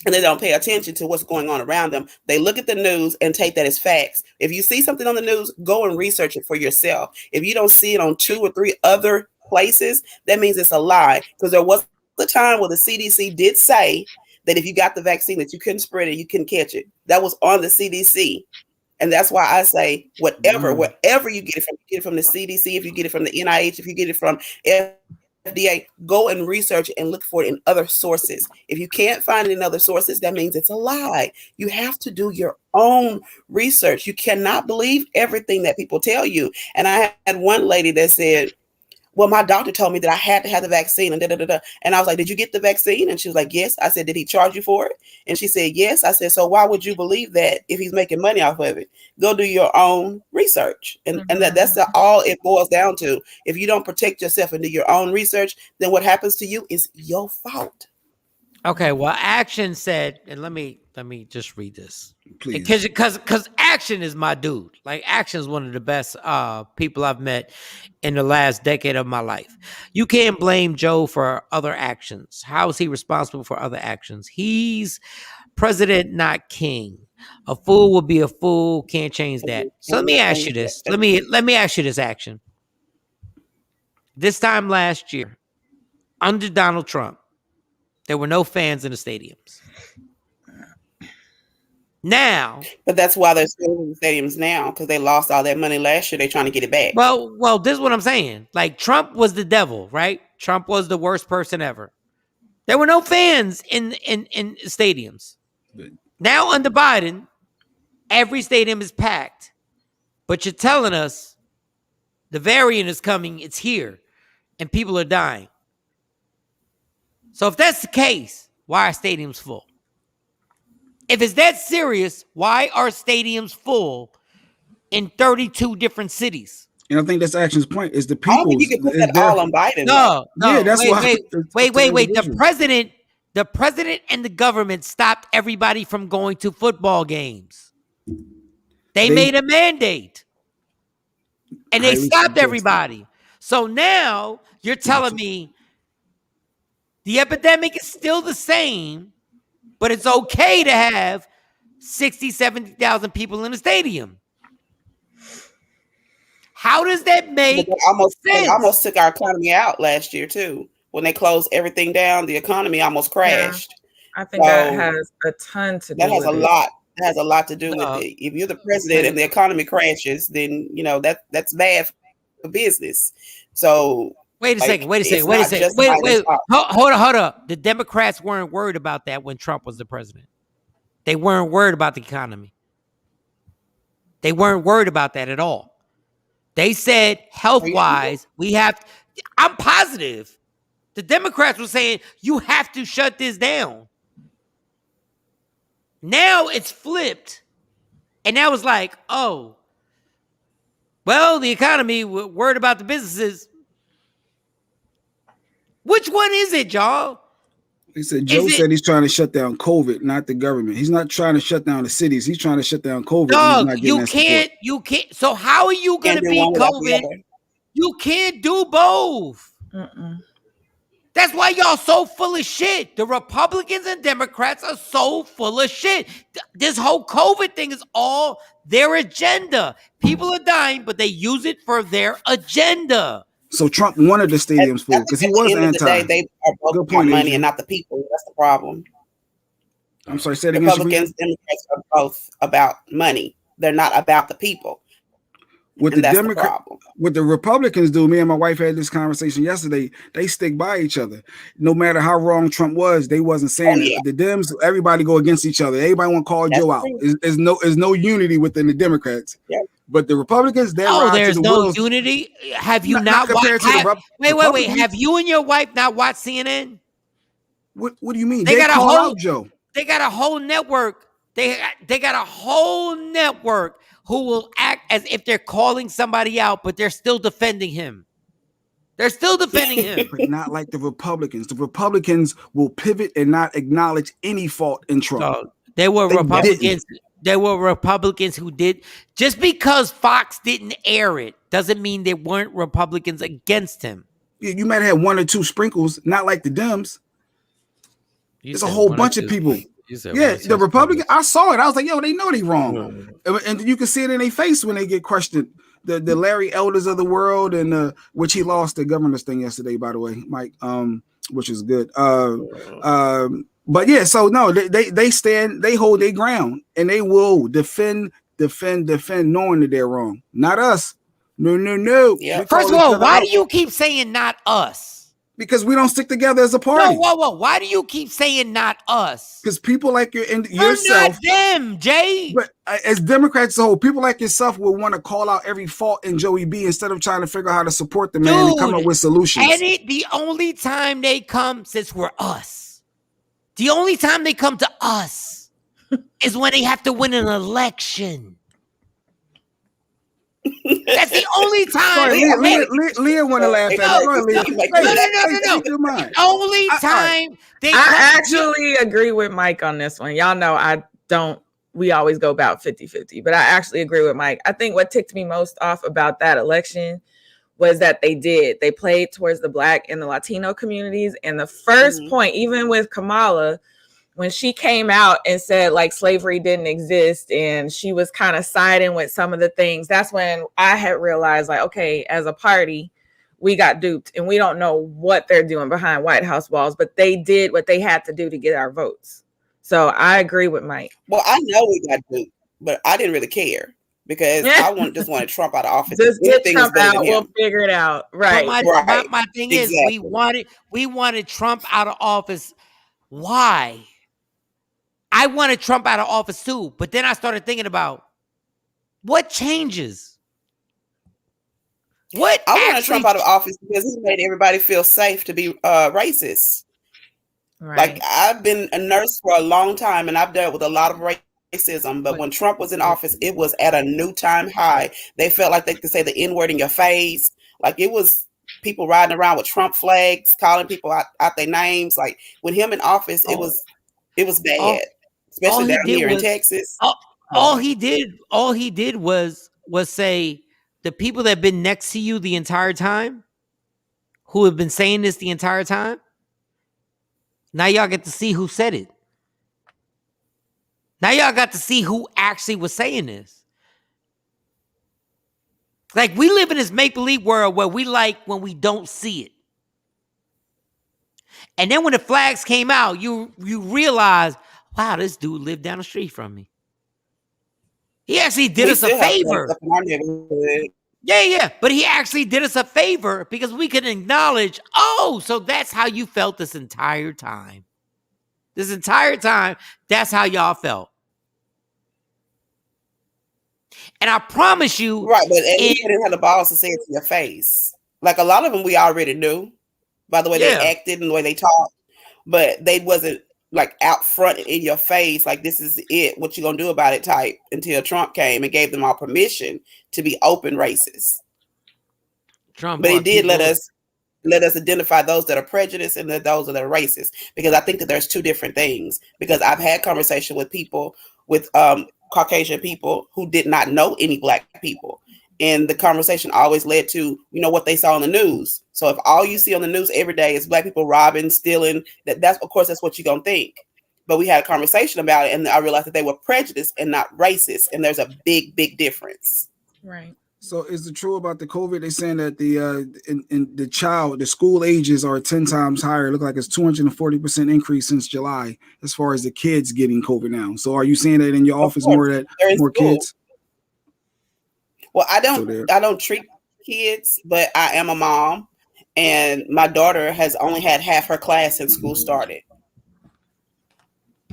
And they don't pay attention to what's going on around them. They look at the news and take that as facts. If you see something on the news, go and research it for yourself. If you don't see it on 2 or 3 other places, that means it's a lie. Because there was a time where the CDC did say that if you got the vaccine that you couldn't spread it, you couldn't catch it. That was on the CDC. And that's why I say wherever you get it from the CDC, if you get it from the NIH, if you get it from FDA, go and research and look for it in other sources. If you can't find it in other sources, that means it's a lie. You have to do your own research. You cannot believe everything that people tell you. And I had one lady that said, well, my doctor told me that I had to have the vaccine and And I was like, did you get the vaccine? And she was like, yes. I said, did he charge you for it? And she said, yes. I said, so why would you believe that if he's making money off of it? Go do your own research. And that's all it boils down to. If you don't protect yourself and do your own research, then what happens to you is your fault. Okay, well, Action said, and let me just read this, please, because Action is my dude. Like, Action is one of the best people I've met in the last decade of my life. You can't blame Joe for other actions. How is he responsible for other actions? He's president, not king. A fool will be a fool. Can't change that. So let me ask you this. Let me ask you this, Action. This time last year, under Donald Trump, there were no fans in the stadiums. Now, but that's why they're still in the stadiums now, because they lost all that money last year. They're trying to get it back. Well, this is what I'm saying. Like, Trump was the devil, right? Trump was the worst person ever. There were no fans in stadiums. Now under Biden, every stadium is packed. But you're telling us the variant is coming, it's here, and people are dying. So if that's the case, why are stadiums full? If it's that serious, why are stadiums full in 32 different cities? And I think that's Action's point is the people. I don't think you can put that all on Biden. No. Yeah, that's why. Wait. The president and the government stopped everybody from going to football games. They made a mandate. And they stopped everybody. So now you're telling me the epidemic is still the same, but it's okay to have 60, 70,000 people in a stadium. How does that make sense? They almost took our economy out last year, too. When they closed everything down, the economy almost crashed. Yeah, I think that has a ton to do with it. That has a lot to do with it. If you're the president and the economy crashes, then, that's bad for business. So Wait a second. Wait. Hold up. The Democrats weren't worried about that when Trump was the president. They weren't worried about the economy. They weren't worried about that at all. They said, health-wise, I'm positive. The Democrats were saying, you have to shut this down. Now it's flipped. And now it's like, oh, well, the economy, we're worried about the businesses. Which one is it, y'all? He said Joe said he's trying to shut down COVID, not the government. He's not trying to shut down the cities. He's trying to shut down COVID. Dog, you can't. So how are you going to beat COVID? You can't do both. That's why y'all so full of shit. The Republicans and Democrats are so full of shit. This whole COVID thing is all their agenda. People are dying, but they use it for their agenda. So Trump wanted the stadiums full because he was anti. They are both for money and not the people. That's the problem. I'm sorry, say it again. Republicans and Democrats are both about money. They're not about the people. With the Republicans do, me and my wife had this conversation yesterday. They stick by each other. No matter how wrong Trump was, they wasn't saying it. The Dems, everybody go against each other. Everybody want to call Joe out. There's no unity within the Democrats. Yeah. But the Republicans, there's no unity. Have you not watched? Wait. Have you and your wife not watched CNN? What do you mean? They got call out Joe. They got a whole network They got a whole network who will act as if they're calling somebody out, but they're still defending him. They're still defending him. But not like the Republicans. The Republicans will pivot and not acknowledge any fault in Trump. So they were Republicans. There were Republicans who did. Just because Fox didn't air it doesn't mean there weren't Republicans against him. Yeah, you might have one or two sprinkles, not like the Dems. There's a whole bunch of people. Yeah, the Republican. I saw it. I was like, yo, they know they wrong. And you can see it in their face when they get questioned. The Larry Elders of the world, and which he lost the governor's thing yesterday, by the way, Mike, which is good. But yeah, so no, they stand, they hold their ground, and they will defend, knowing that they're wrong. Not us. No. Yeah. First of all, why do you keep saying not us? Because we don't stick together as a party. No, whoa. Why do you keep saying not us? Because people like yourself. Not them, Jay. But as Democrats as a whole, people like yourself will want to call out every fault in Joey B instead of trying to figure out how to support the man and come up with solutions. And the only time they come, since we're us, the only time they come to us is when they have to win an election. That's the only time. Leah want to laugh at it. The only time I actually agree with Mike on this one. Y'all know I don't. We always go about 50-50, but I actually agree with Mike. I think what ticked me most off about that election was that they played towards the Black and the Latino communities. And the first point, even with Kamala, when she came out and said like slavery didn't exist and she was kind of siding with some of the things, that's when I had realized like, okay, as a party, we got duped and we don't know what they're doing behind White House walls, but they did what they had to do to get our votes. So I agree with Mike. Well, I know we got duped, but I didn't really care because I just wanted Trump out of office. Just get Trump out, we'll figure it out. Right. My thing is we wanted Trump out of office. Why? I wanted Trump out of office too, but then I started thinking about what changes. I wanted Trump out of office because he made everybody feel safe to be racist. Right. Like I've been a nurse for a long time and I've dealt with a lot of racism, but when Trump was in office, it was at a new time high. They felt like they could say the N-word in your face. Like it was people riding around with Trump flags, calling people out their names. Like with him in office, it was bad. Especially down here in Texas. All he did was say the people that have been next to you the entire time, who have been saying this the entire time, now y'all get to see who said it. Now y'all got to see who actually was saying this. Like we live in this make-believe world where we like when we don't see it. And then when the flags came out, you realize, wow, this dude lived down the street from me. He actually did us a favor. Yeah. But he actually did us a favor because we could acknowledge, oh, so that's how you felt this entire time. This entire time, that's how y'all felt. And I promise you. Right, but he didn't have the balls to say it to your face. Like a lot of them we already knew by the way they acted and the way they talked, but they wasn't like out front in your face, like this is it, what you gonna do about it type, until Trump came and gave them all permission to be open racist. But he did let us identify those that are prejudiced and those that are racist, because I think that there's two different things. Because I've had conversation with people, with Caucasian people who did not know any Black people. And the conversation always led to, what they saw on the news. So if all you see on the news every day is Black people robbing, stealing, that's of course, that's what you're going to think. But we had a conversation about it, and I realized that they were prejudiced and not racist. And there's a big, big difference. Right. So is it true about the COVID? They're saying that the school ages are 10 times higher. It looks like it's 240% increase since July as far as the kids getting COVID now. So are you seeing that in your office more kids? Well, I don't treat kids, but I am a mom, and my daughter has only had half her class since school started.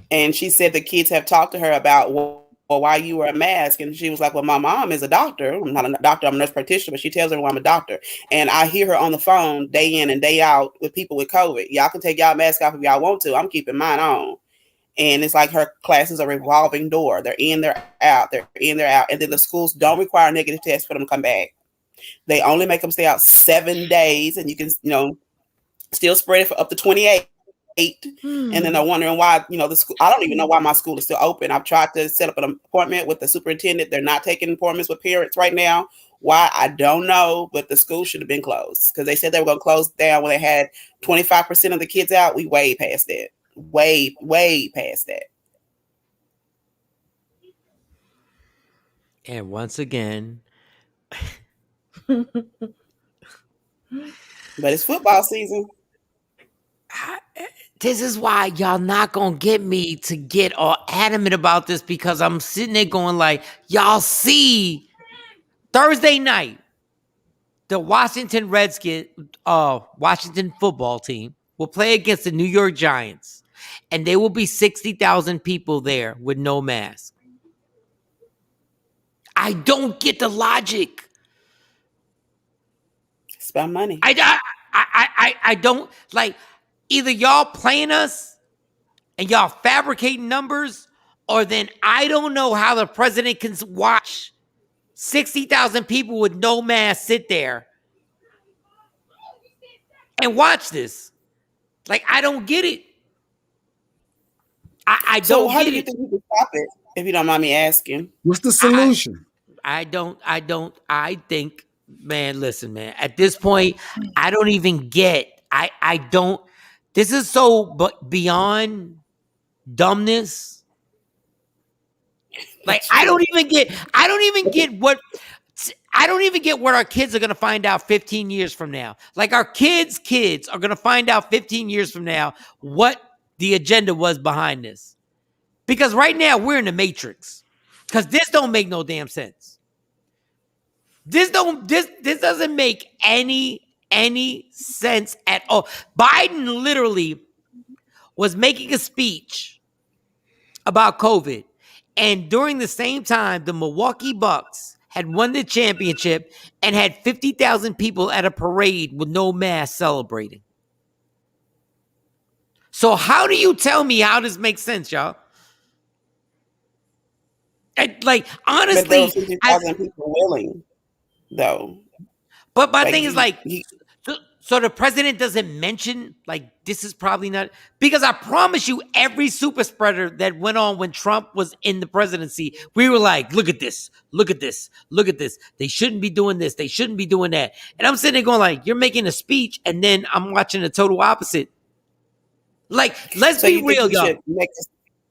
And she said the kids have talked to her about, well, why you wear a mask? And she was like, well, my mom is a doctor. I'm not a doctor, I'm a nurse practitioner, but she tells everyone I'm a doctor. And I hear her on the phone day in and day out with people with COVID. Y'all can take y'all mask off if y'all want to. I'm keeping mine on. And it's like her class is a revolving door. They're in, they're out, they're in, they're out. And then the schools don't require negative tests for them to come back. They only make them stay out 7 days, and you can, still spread it for up to 28. And then they're wondering why, the school, I don't even know why my school is still open. I've tried to set up an appointment with the superintendent. They're not taking appointments with parents right now. Why? I don't know, but the school should have been closed because they said they were going to close down when they had 25% of the kids out. We way past that. Way past that. And once again, but it's football season. This is why y'all not gonna get me to get all adamant about this, because I'm sitting there going like, y'all see Thursday night, the Washington Washington football team will play against the New York Giants, and there will be 60,000 people there with no mask. I don't get the logic. Spend money. I don't like. Either y'all playing us and y'all fabricating numbers, or then I don't know how the president can watch 60,000 people with no mask sit there and watch this. Like, I don't get it. I don't So how get do you it. think you can stop it, if you don't mind me asking? What's the solution? I think, man, listen, man, at this point, I don't even get, I don't, this is so beyond dumbness. Like, I don't even get what our kids are going to find out 15 years from now. Like, our kids are going to find out 15 years from now what the agenda was behind this. Because right now we're in the matrix. Because this don't make no damn sense. This doesn't make any sense at all. Biden literally was making a speech about COVID, and during the same time, the Milwaukee Bucks had won the championship and had 50,000 people at a parade with no mask celebrating. So how do you tell me how this makes sense, y'all? Like, honestly, but there were 50,000 people willing, though. But my thing is, like, so the president doesn't mention, like, this is probably not, because I promise you, every super spreader that went on when Trump was in the presidency, we were like, look at this, look at this, look at this. They shouldn't be doing this. They shouldn't be doing that. And I'm sitting there going like, you're making a speech, and then I'm watching the total opposite. Like, let's be real, y'all. Should make a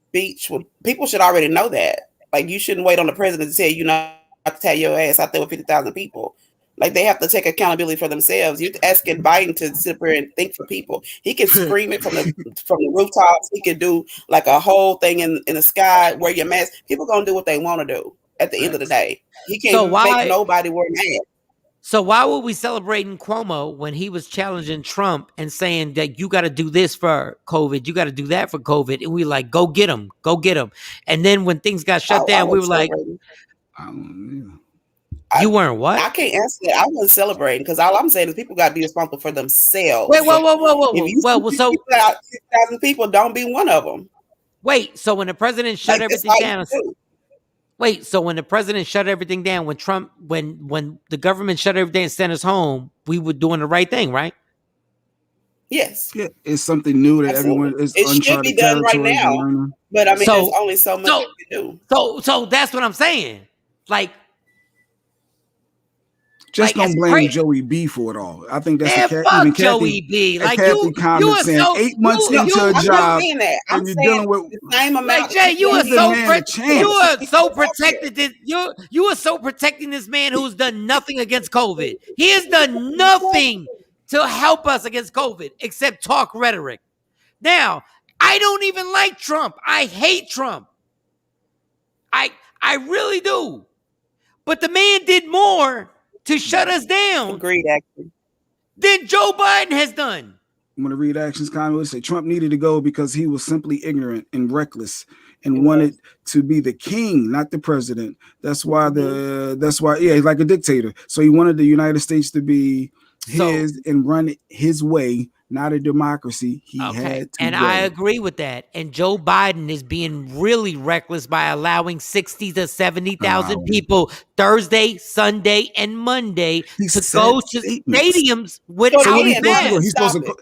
speech. Well, people should already know that. Like, you shouldn't wait on the president to tell you not to tell your ass out there with 50,000 people. Like, they have to take accountability for themselves. You're asking Biden to sit there and think for people. He can scream it from the rooftops. He can do like a whole thing in the sky, wear your mask. People gonna do what they want to do at the end of the day. He can't make nobody wear a mask. So why were we celebrating Cuomo when he was challenging Trump and saying that you got to do this for COVID, you got to do that for COVID, and we like, go get him. And then when things got shut down, we were like, you weren't what? I can't answer that. I wasn't celebrating because all I'm saying is people got to be responsible for themselves. Wait, whoa. If you so 6,000 people, don't be one of them. Wait, so when the president shut everything down. Wait, so when the president shut everything down, when Trump, when the government shut everything and sent us home, we were doing the right thing, right? Yes. Yeah, it's something new that everyone is it should be done right now. But I mean, there's only so much you can do. So that's what I'm saying. Like, just don't blame Joey B for it all. I think that's fuck Joey B. Like, you are so 8 months into a job, and you're dealing with the same amount. Like, Jay, you are so protected. You are so protecting this man who's done nothing against COVID. He has done nothing to help us against COVID except talk rhetoric. Now, I don't even like Trump. I hate Trump. I really do. But the man did more to shut us down than Joe Biden has done. I'm going to read Actions comment. Say Trump needed to go because he was simply ignorant and reckless and wanted to be the king, not the president. That's why he's like a dictator. So he wanted the United States to be his and run it his way, not a democracy. He had to and go. I agree with that. And Joe Biden is being really reckless by allowing 60 to 70,000 people Thursday, Sunday, and Monday to go to stadiums without masks. He's supposed to.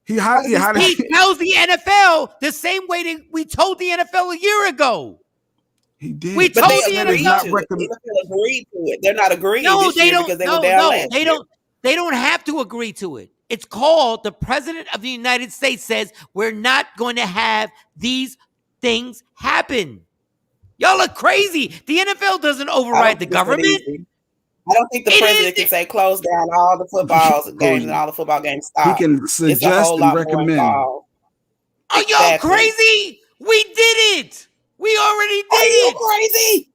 He tells the NFL the same way that we told the NFL a year ago. He did. We But told they the agreed NFL. to it. The NFL agreed to it. They're not agreeing No, this they year don't. because they were down last year. They don't have to agree to it. It's called the President of the United States says we're not going to have these things happen. Y'all are crazy. The NFL doesn't override the government. I don't think the president can say close down all the football games and all the football games stop. He can suggest and recommend. Are y'all crazy? We did it. We already did it. Crazy.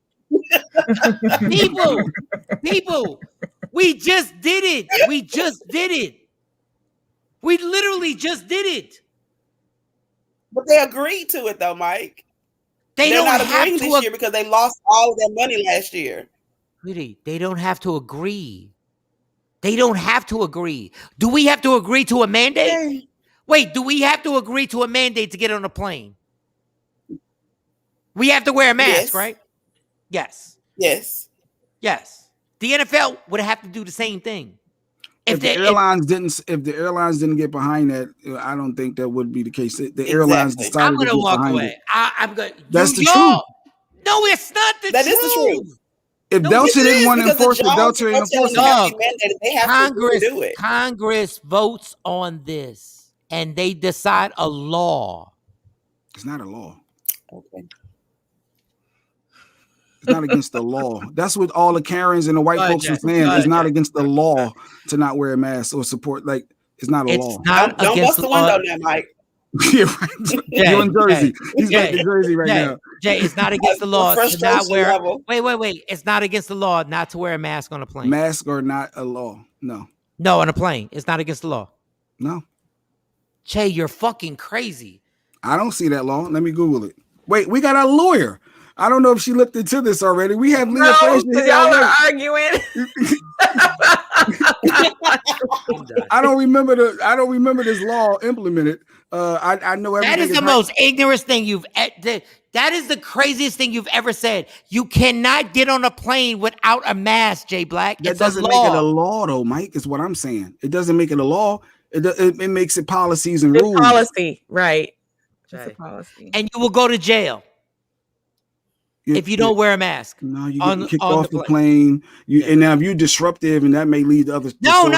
People, we just did it. We just did it. We literally just did it. But they agreed to it though, Mike. They're not agreeing this year because they lost all of their money last year. Really, they don't have to agree. They don't have to agree. Do we have to agree to a mandate? Yeah. Wait, do we have to agree to a mandate to get on a plane? We have to wear a mask, right? Yes. Yes. Yes. The NFL would have to do the same thing. If the airlines didn't get behind that, I don't think that would be the case. The airlines decided I'm gonna to get walk behind away. it. I'm going. That's the truth. No, it's not the truth. That is the truth. If Delta didn't want to enforce it, Delta ain't enforcing it. They have to do it. Congress votes on this, and they decide a law. It's not a law. Okay. It's not against the law. That's what all the Karens and the white folks are saying. It's not against the law to not wear a mask or support. Like, it's not a law. Don't bust the window now, Mike. Yeah, right. You're in Jersey. He's back in Jersey right now. Jay, it's not against the law to not wear. Level. Wait. It's not against the law not to wear a mask on a plane. Masks are not a law. No, on a plane. It's not against the law. No. Jay, you're fucking crazy. I don't see that law. Let me Google it. Wait, we got a lawyer. I don't know if she looked into this already. We have Leah Frazier. Y'all are arguing. I don't remember this law implemented. I know everything. That is the most ignorant thing that is the craziest thing you've ever said. You cannot get on a plane without a mask, Jay Black. That doesn't make it a law, though, Mike. Is what I'm saying. It doesn't make it a law. It makes it policies and rules. Policy, right? It's a policy. And you will go to jail. If you don't wear a mask. No, you get kicked off the plane. And now if you're disruptive, and that may lead to other. No.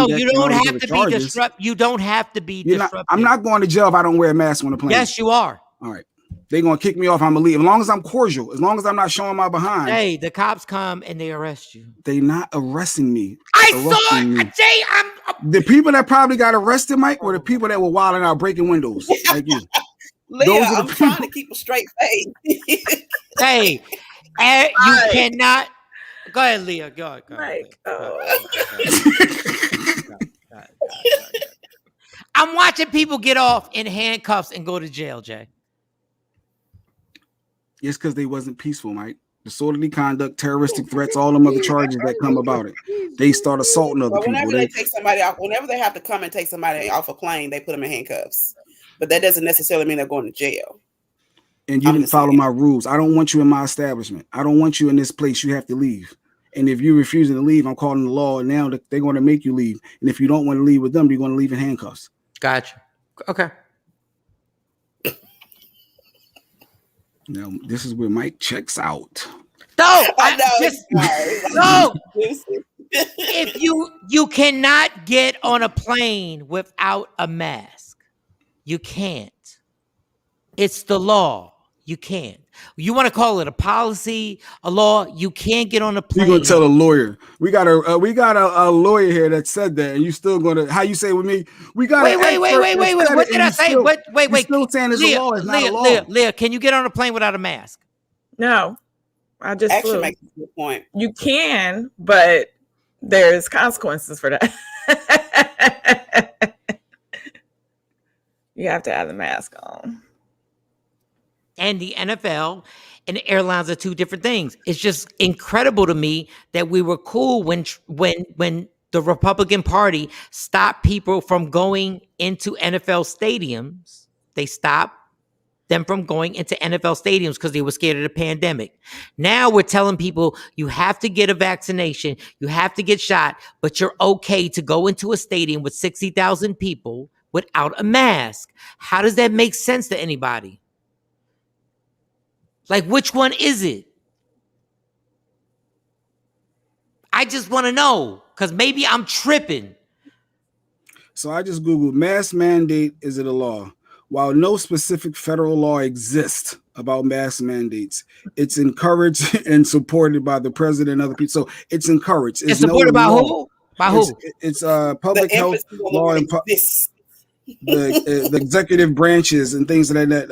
You don't have to be disruptive. You don't have to be disruptive. I'm not going to jail if I don't wear a mask on the plane. Yes, you are. All right. They're going to kick me off. I'm going to leave. As long as I'm cordial, as long as I'm not showing my behind. Hey, the cops come and they arrest you. They're not arresting me. I saw it. Jay, the people that probably got arrested, Mike, were the people that were wilding out breaking windows. Like you. Leah, I'm trying to keep a straight face. Hey, you cannot. Go ahead, Leah. Go ahead. Mike, I'm watching people get off in handcuffs and go to jail, Jay. It's because they wasn't peaceful, Mike. Disorderly conduct, terroristic threats, all them other charges that come about it. They start assaulting other people. Whenever they take somebody off, whenever they have to come and take somebody off a plane, they put them in handcuffs. But that doesn't necessarily mean they're going to jail. And you didn't follow my rules. I don't want you in my establishment. I don't want you in this place. You have to leave. And if you're refusing to leave, I'm calling the law. And now they're going to make you leave. And if you don't want to leave with them, you're going to leave in handcuffs. Gotcha. Okay. Now, this is where Mike checks out. No, no. If you cannot get on a plane without a mask. You can't. It's the law. You can't. You want to call it a policy, a law? You can't get on a plane. You're gonna tell a lawyer. We got a lawyer here that said that, and you still gonna how you say with me? We got wait. What did I say? Wait. Still saying it's a law. It's not a law. Leah, can you get on a plane without a mask? No, I just actually flew. makes a good point. You can, but there's consequences for that. You have to have the mask on. And the NFL and the airlines are two different things. It's just incredible to me that we were cool when the Republican Party stopped people from going into NFL stadiums. They stopped them from going into NFL stadiums because they were scared of the pandemic. Now we're telling people you have to get a vaccination, you have to get shot, but you're okay to go into a stadium with 60,000 people without a mask. How does that make sense to anybody? Like, which one is it? I just want to know, because maybe I'm tripping. So I just Googled mask mandate, is it a law? While no specific federal law exists about mask mandates, it's encouraged and supported by the president and other people. So it's encouraged. It's supported by who? By who? It's public health law and the executive branches and things like that.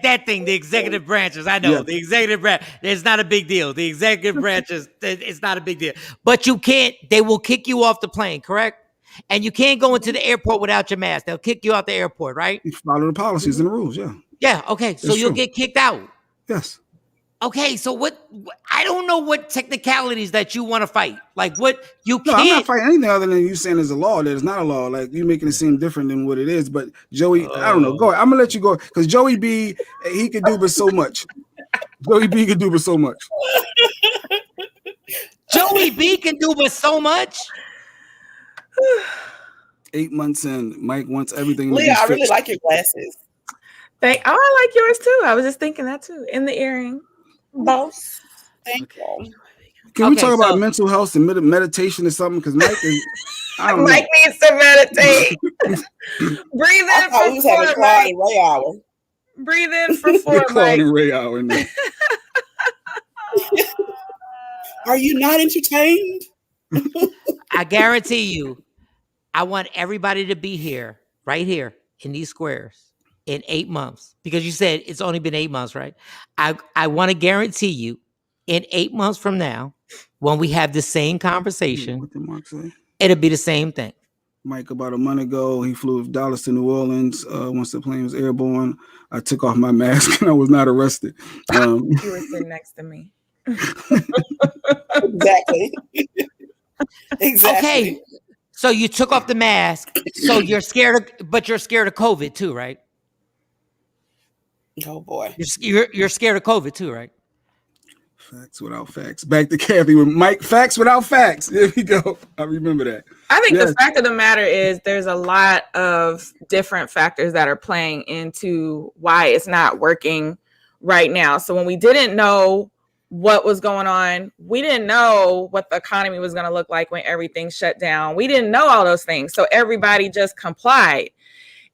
That thing, the executive branches. I know the executive branch. It's not a big deal. The executive branches, it's not a big deal. But you can't. They will kick you off the plane, correct? And you can't go into the airport without your mask. They'll kick you out the airport, right? You follow the policies and the rules, yeah. Yeah, okay. So you'll get kicked out. Yes. Okay, so what? I don't know what technicalities that you want to fight. Like what you can't. No, I'm not fighting anything other than you saying there's a law. There's not a law. Like you making it seem different than what it is. But Joey, I don't know. Go ahead. I'm gonna let you go because Joey B, he could do but so much. Joey B can do but so much. Joey B can do but so much. 8 months in, Mike wants everything. Leah, I really like your glasses. I like yours too. I was just thinking that too. In the earring, boss. Thank you. Can we talk about mental health and meditation or something? Because Mike is, Mike needs to meditate. Breathe in for 4, Mike. Ray hour. Breathe in for 4, Mike. Ray hour. Are you not entertained? I guarantee you, I want everybody to be here, right here in these squares in 8 months, because you said it's only been 8 months, right? I want to guarantee you in 8 months from now, when we have the same conversation, what did Mark say? It'll be the same thing. Mike, about a month ago, he flew with Dallas to New Orleans. Once the plane was airborne, I took off my mask and I was not arrested. You were sitting next to me. Exactly. Okay. So you took off the mask. So you're scared but you're scared of COVID too, right? Oh boy. You're scared of COVID too, right? Facts without facts. Back to Kathy with Mike. Facts without facts. There we go. I remember that. I think the fact of the matter is there's a lot of different factors that are playing into why it's not working right now. So when we didn't know what was going on, we didn't know what the economy was going to look like when everything shut down. We didn't know all those things. So everybody just complied.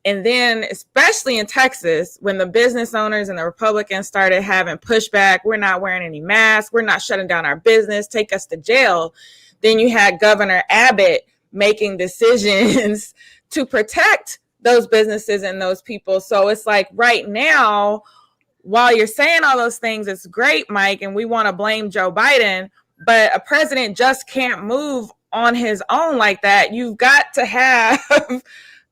And then, especially in Texas, when the business owners and the Republicans started having pushback, we're not wearing any masks, we're not shutting down our business, take us to jail. Then you had Governor Abbott making decisions to protect those businesses and those people. So it's like right now, while you're saying all those things, it's great, Mike, and we want to blame Joe Biden, but a president just can't move on his own like that. You've got to have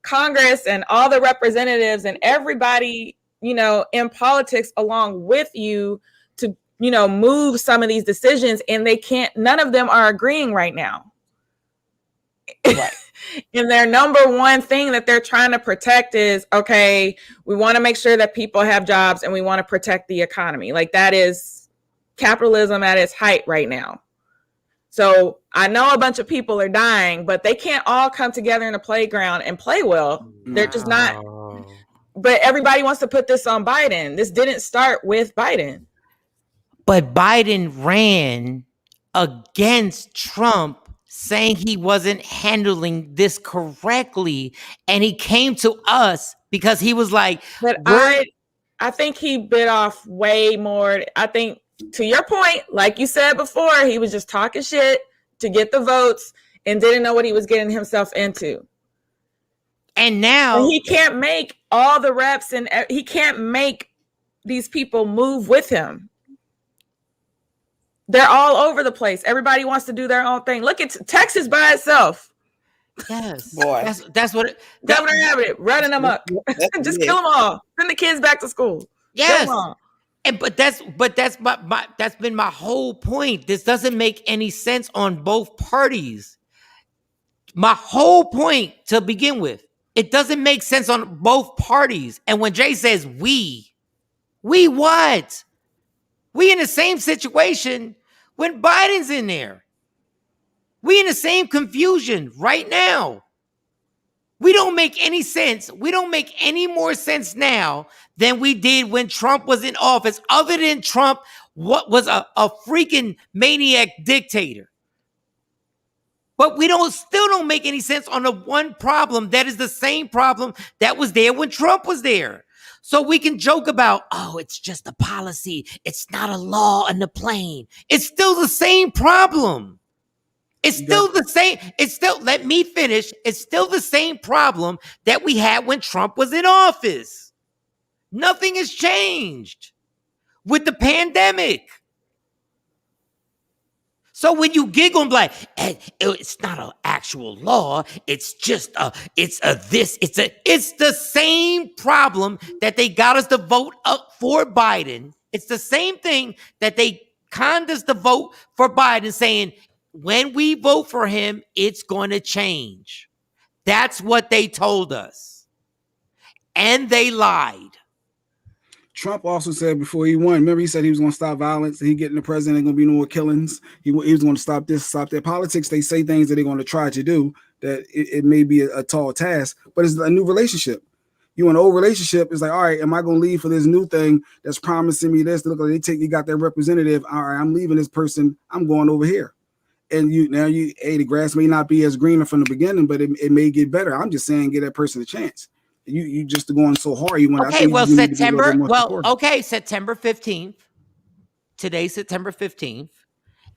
Congress and all the representatives and everybody, in politics along with you to, move some of these decisions, and they can't, none of them are agreeing right now. Right. And their number one thing that they're trying to protect is, okay, we want to make sure that people have jobs and we want to protect the economy. Like that is capitalism at its height right now. So I know a bunch of people are dying, but they can't all come together in a playground and play well. They're just not. But everybody wants to put this on Biden. This didn't start with Biden. But Biden ran against Trump, saying he wasn't handling this correctly. And he came to us because he was like, but I think he bit off way more. I think, to your point, like you said before, he was just talking shit to get the votes and didn't know what he was getting himself into. And now he can't make all the reps and he can't make these people move with him. They're all over the place. Everybody wants to do their own thing. Look at Texas by itself. Yes, boy. That's what Governor Abbott running them up. Just kill them all. Send the kids back to school. Yes. But that's that's been my whole point. This doesn't make any sense on both parties. My whole point to begin with, it doesn't make sense on both parties. And when Jay says we what? We in the same situation when Biden's in there. We in the same confusion right now. We don't make any sense. We don't make any more sense now than we did when Trump was in office, other than Trump what was a freaking maniac dictator. But we still don't make any sense on the one problem that is the same problem that was there when Trump was there. So we can joke about, oh, it's just a policy. It's not a law on the plane. It's still the same problem. It's still the same. It's still, let me finish. It's still the same problem that we had when Trump was in office. Nothing has changed with the pandemic. So when you giggle and be like, it's not an actual law, it's just it's the same problem that they got us to vote up for Biden. It's the same thing that they conned us to vote for Biden, saying when we vote for him, it's going to change. That's what they told us. And they lied. Trump also said before he won, remember he said he was going to stop violence. He getting the president, ain't going to be no more killings. He was going to stop this, stop that. Politics, they say things that they're going to try to do that it may be a tall task, but it's a new relationship. You in an old relationship, it's like, all right, am I going to leave for this new thing that's promising me this? Look, you got that representative. All right, I'm leaving this person. I'm going over here. And the grass may not be as greener from the beginning, but it may get better. I'm just saying, give that person a chance. You just going so hard. September 15th. Today's September 15th.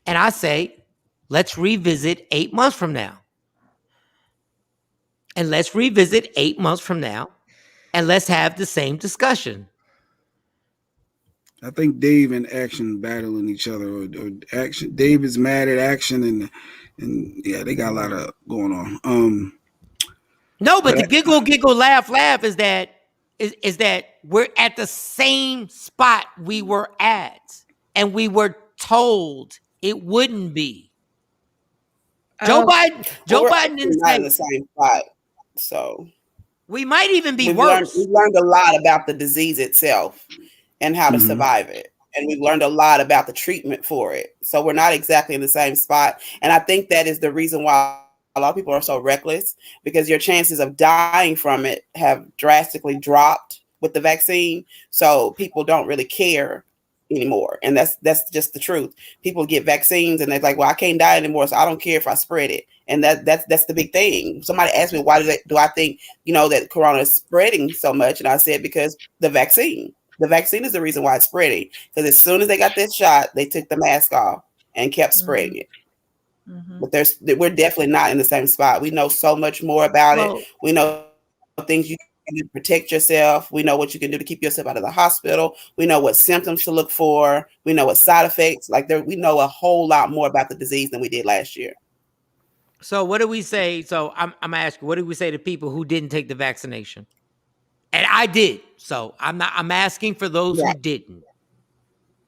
And I say, let's revisit 8 months from now. And let's revisit 8 months from now. And let's have the same discussion. I think Dave and Action battling each other, or Action. Dave is mad at Action, and yeah, they got a lot of going on. No, but the giggle, laugh is that we're at the same spot we were at, and we were told it wouldn't be. Joe Biden didn't say in the same spot, so we might even be worse. We've learned a lot about the disease itself and how to survive it. And we've learned a lot about the treatment for it. So we're not exactly in the same spot. And I think that is the reason why a lot of people are so reckless, because your chances of dying from it have drastically dropped with the vaccine. So people don't really care anymore. And that's just the truth. People get vaccines and they're like, well, I can't die anymore, so I don't care if I spread it. And that's the big thing. Somebody asked me, why do I think, that corona is spreading so much? And I said, because the vaccine is the reason why it's spreading. Because as soon as they got this shot, they took the mask off and kept spreading it. Mm-hmm. But we're definitely not in the same spot. We know so much more about it. We know things you can do to protect yourself. We know what you can do to keep yourself out of the hospital. We know what symptoms to look for. We know what side effects. We know a whole lot more about the disease than we did last year. So what do we say? So I'm asking, what do we say to people who didn't take the vaccination? And I did. So I'm asking for those who didn't.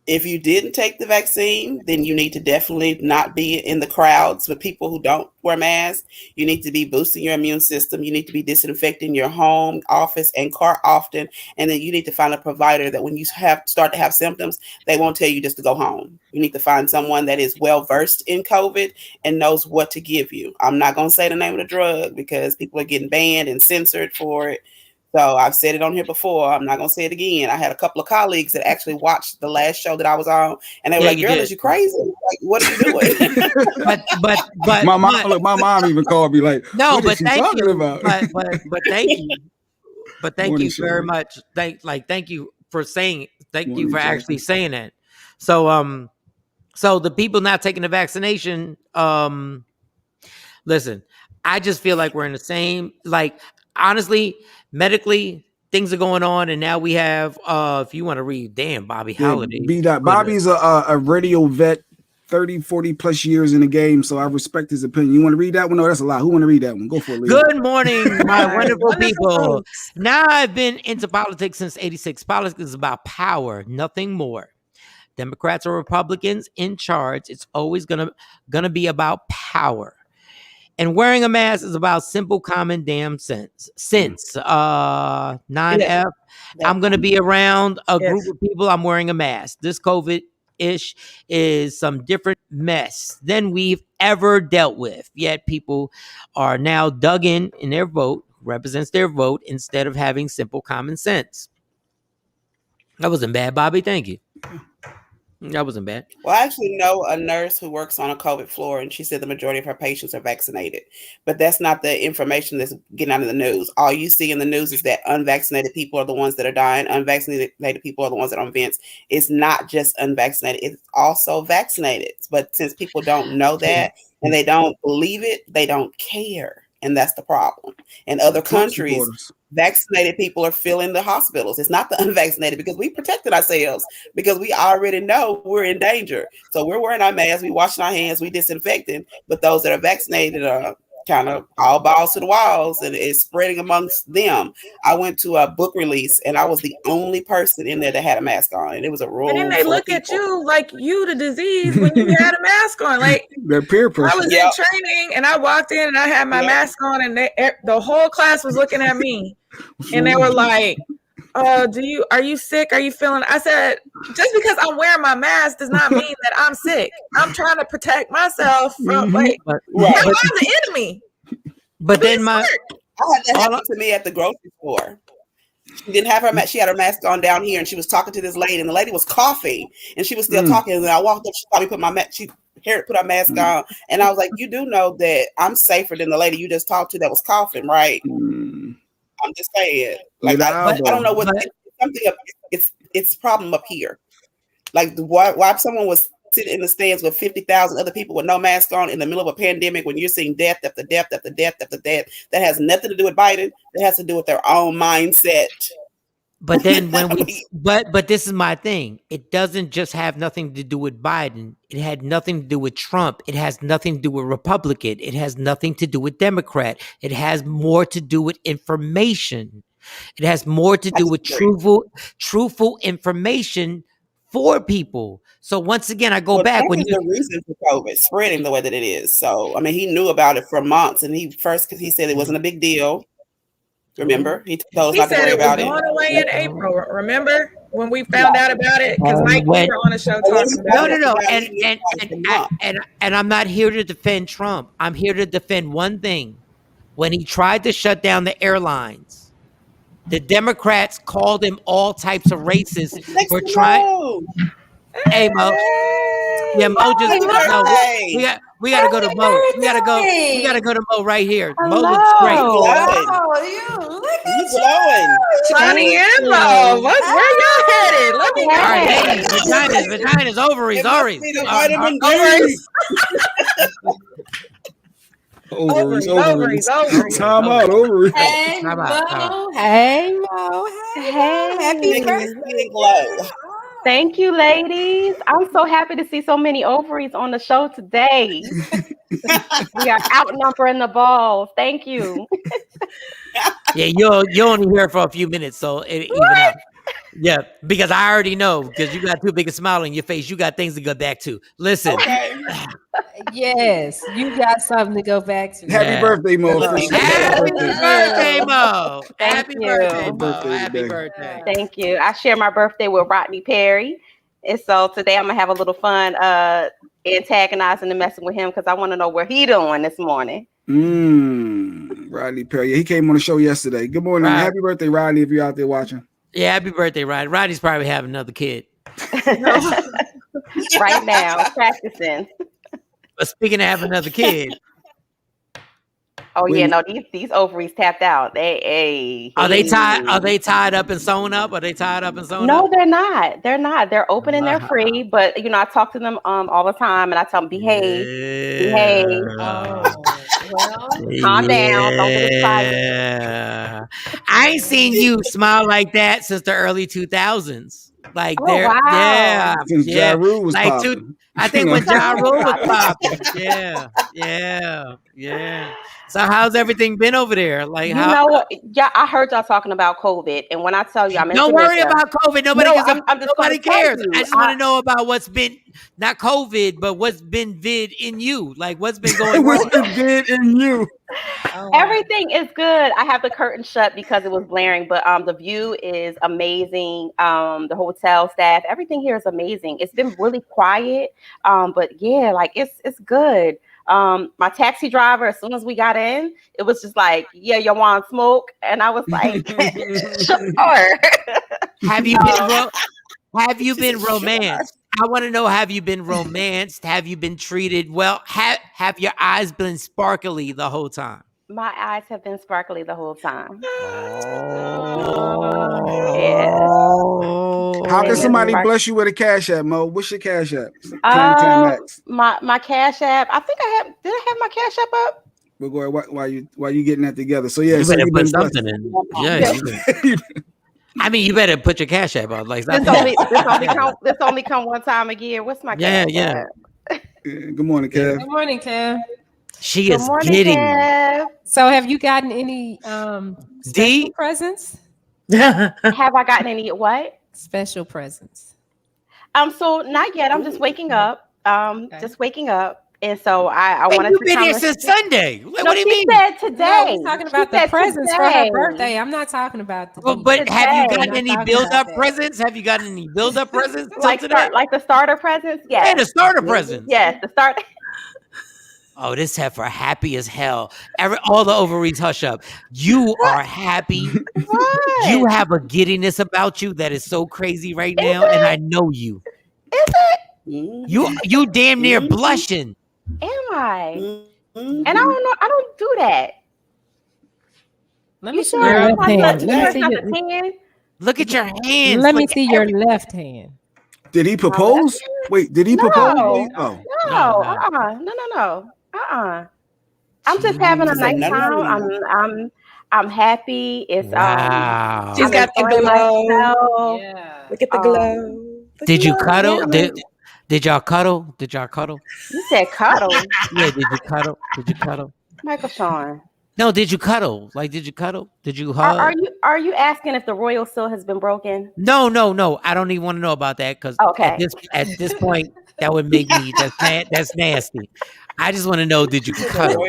If you didn't take the vaccine, then you need to definitely not be in the crowds with people who don't wear masks. You need to be boosting your immune system. You need to be disinfecting your home, office, and car often. And then you need to find a provider that when you start to have symptoms, they won't tell you just to go home. You need to find someone that is well-versed in COVID and knows what to give you. I'm not going to say the name of the drug because people are getting banned and censored for it. So I've said it on here before. I'm not going to say it again. I had a couple of colleagues that actually watched the last show that I was on, and they were like, girl, is you crazy? Like, what are you doing? but my mom even called me like, no, what but is she thank talking you. about? But thank you. But thank you very much. Thank you for saying, thank you for actually saying that. So, so the people not taking the vaccination, listen, I just feel like we're in the same, honestly, medically, things are going on, and now we have, if you want to read, Bobby Holiday. Bobby's a radio vet 30, 40 plus years in the game, so I respect his opinion. You want to read that one? No, that's a lot. Who want to read that one? Go for it, Leo. Good morning, my wonderful people. Now I've been into politics since 86. Politics is about power, nothing more. Democrats or Republicans in charge, it's always gonna be about power. And wearing a mask is about simple, common damn sense. 9F, I'm going to be around a group of people. I'm wearing a mask. This COVID-ish is some different mess than we've ever dealt with. Yet people are now dug in their vote, represents their vote, instead of having simple common sense. That wasn't bad, Bobby. Thank you. That wasn't bad. Well, I actually know a nurse who works on a COVID floor, and she said the majority of her patients are vaccinated. But that's not the information that's getting out of the news. All you see in the news is that unvaccinated people are the ones that are dying. Unvaccinated people are the ones that are on vents. It's not just unvaccinated. It's also vaccinated. But since people don't know that and they don't believe it, they don't care. And that's the problem. In other countries, vaccinated people are filling the hospitals. It's not the unvaccinated, because we protected ourselves, because we already know we're in danger. So we're wearing our masks, we washing our hands, we disinfecting. But those that are vaccinated are kind of all balls to the walls, and it's spreading amongst them. I went to a book release, and I was the only person in there that had a mask on, and it was a room. And then they look at you like you the disease when you had a mask on. Like that peer pressure. I was in training, and I walked in, and I had my mask on, and the whole class was looking at me, and they were like, "Are you sick? Are you feeling?" I said, "Just because I'm wearing my mask does not mean that I'm sick. I'm trying to protect myself from I'm the enemy." But then I had that happen to me at the grocery store. She didn't have her mask. She had her mask on down here, and she was talking to this lady, and the lady was coughing, and she was still talking. And then I walked up. She probably put my mask. She put her mask on, and I was like, "You do know that I'm safer than the lady you just talked to that was coughing, right?" I'm just saying. Like I don't know what it's problem up here. Like why someone was sitting in the stands with 50,000 other people with no mask on in the middle of a pandemic, when you're seeing death after death after death after death, that has nothing to do with Biden. That has to do with their own mindset. But then but this is my thing. It doesn't just have nothing to do with Biden. It had nothing to do with Trump. It has nothing to do with Republican. It has nothing to do with Democrat. It has more to do with information. It has more to do with truthful information for people. So once again, I go back when the reason for COVID spreading the way that it is. So I mean, he knew about it for months, and he said it wasn't a big deal. Remember, he told us not to worry about it. He said it was going away in April. Remember when we found out about it? Because Mike, we were on a show talking about it. No. And I'm not here to defend Trump. I'm here to defend one thing. When he tried to shut down the airlines, the Democrats called him all types of racists for trying. Hey, Mo. Yeah, Mo just we gotta go to Mo. We gotta go to Mo right here. Mo looks great. He's glowing. Johnny and Mo. Where y'all headed? Let me All right, vaginas, ovaries. Ovaries. Time out, ovaries. Hey, Mo. Hey. Happy birthday. Thank you, ladies. I'm so happy to see so many ovaries on the show today. We are outnumbering the balls. Thank you. Yeah, you're only here for a few minutes, so it even out. Yeah, because I already know, because you got too big a smile on your face. You got things to go back to. Listen. Okay. Yes, you got something to go back to. Happy birthday, Mo. Happy birthday, Mo. Happy birthday, Mo. Happy birthday. Thank you. I share my birthday with Rodney Perry. And so today I'm going to have a little fun antagonizing and messing with him, because I want to know where he doing this morning. Rodney Perry. He came on the show yesterday. Good morning. Happy birthday, Rodney, if you're out there watching. Yeah, happy birthday, Rodney. Rodney's probably having another kid. Right now, practicing. But speaking of having another kid. Oh yeah, no, these ovaries tapped out. Are they tied up and sewn up? Are they tied up and sewn up? No, they're not. They're not. They're open and they're free. But I talk to them all the time, and I tell them behave. Well, calm down. Don't get excited. I ain't seen you smile like that since the early 2000s. Like wow. Yeah. Since Ja Rule was like popping. I think when Ja Rule was popping. Yeah. So how's everything been over there? Like, You how? know what? Yeah, I heard y'all talking about COVID, and when I tell you, I'm Don't into worry it. about COVID. Nobody No, gives a I'm just nobody gonna tell cares. you. I just want to know about what's been not COVID, but what's been vid in you. Like, what's been going What's on? been vid in you? Everything is good. I have the curtain shut because it was blaring, but the view is amazing. The hotel staff, everything here is amazing. It's been really quiet, but yeah, like it's good. My taxi driver, as soon as we got in, it was just like, "Yeah, you want smoke?" And I was like, "Sure." Have you been have you been romanced? I want to know, have you been romanced? Have you been treated well? Have your eyes been sparkly the whole time? My eyes have been sparkly the whole time. How can They've been somebody sparkly. bless you with a cash app, Mo? What's your cash app? Tam X. My Cash App. I think I have. Did I have my Cash App up? We'll go while you getting that together. So yeah, You so better you've put been blessed. something in. Yeah. I mean, you better put your cash app out. Like, This only come one time a year. What's my Cash App? Good morning, Kev. Good morning, Kev. She Good is morning, giddy. Kev. So, have you gotten any special presents? Have I gotten any what? Special presents. So not yet. I'm just waking up. Just waking up. And so I wanted You've to been come here and since see- Sunday. No, What do you she mean? said today. No, we're talking She about the said presents for today. her birthday. I'm not talking about the But have you Today. gotten Not any talking build about up that. presents? Have you gotten any build up presents? till like today? like the starter presents? Yes. Yeah, the starter presents. Yes, the start. Oh, this heifer happy as hell. All the ovaries hush up. You are happy. What? You have a giddiness about you that is so crazy right now, and I know you. Is it? You damn near blushing. Am I? And I don't know. I don't do that. Let You me see sure? your I'm left hand. sure it's not the 10? Look at your hands. Let me Look see your left hand. Did he propose? Wait, did he propose? No. Oh. No. I'm just having a nice time. I'm happy. It's Wow. She's I'm got the enjoying glow. myself. Yeah. Look at the glow. Did you cuddle? Yeah. Did y'all cuddle? Did y'all cuddle? You said cuddle. Yeah, did you cuddle? Did you cuddle? Michael Sean. No, did you cuddle? Like, did you cuddle? Did you hug? Are you asking if the royal seal has been broken? No. I don't even want to know about that because Okay. at this point, that would make me that's nasty. I just want to know, did you cuddle?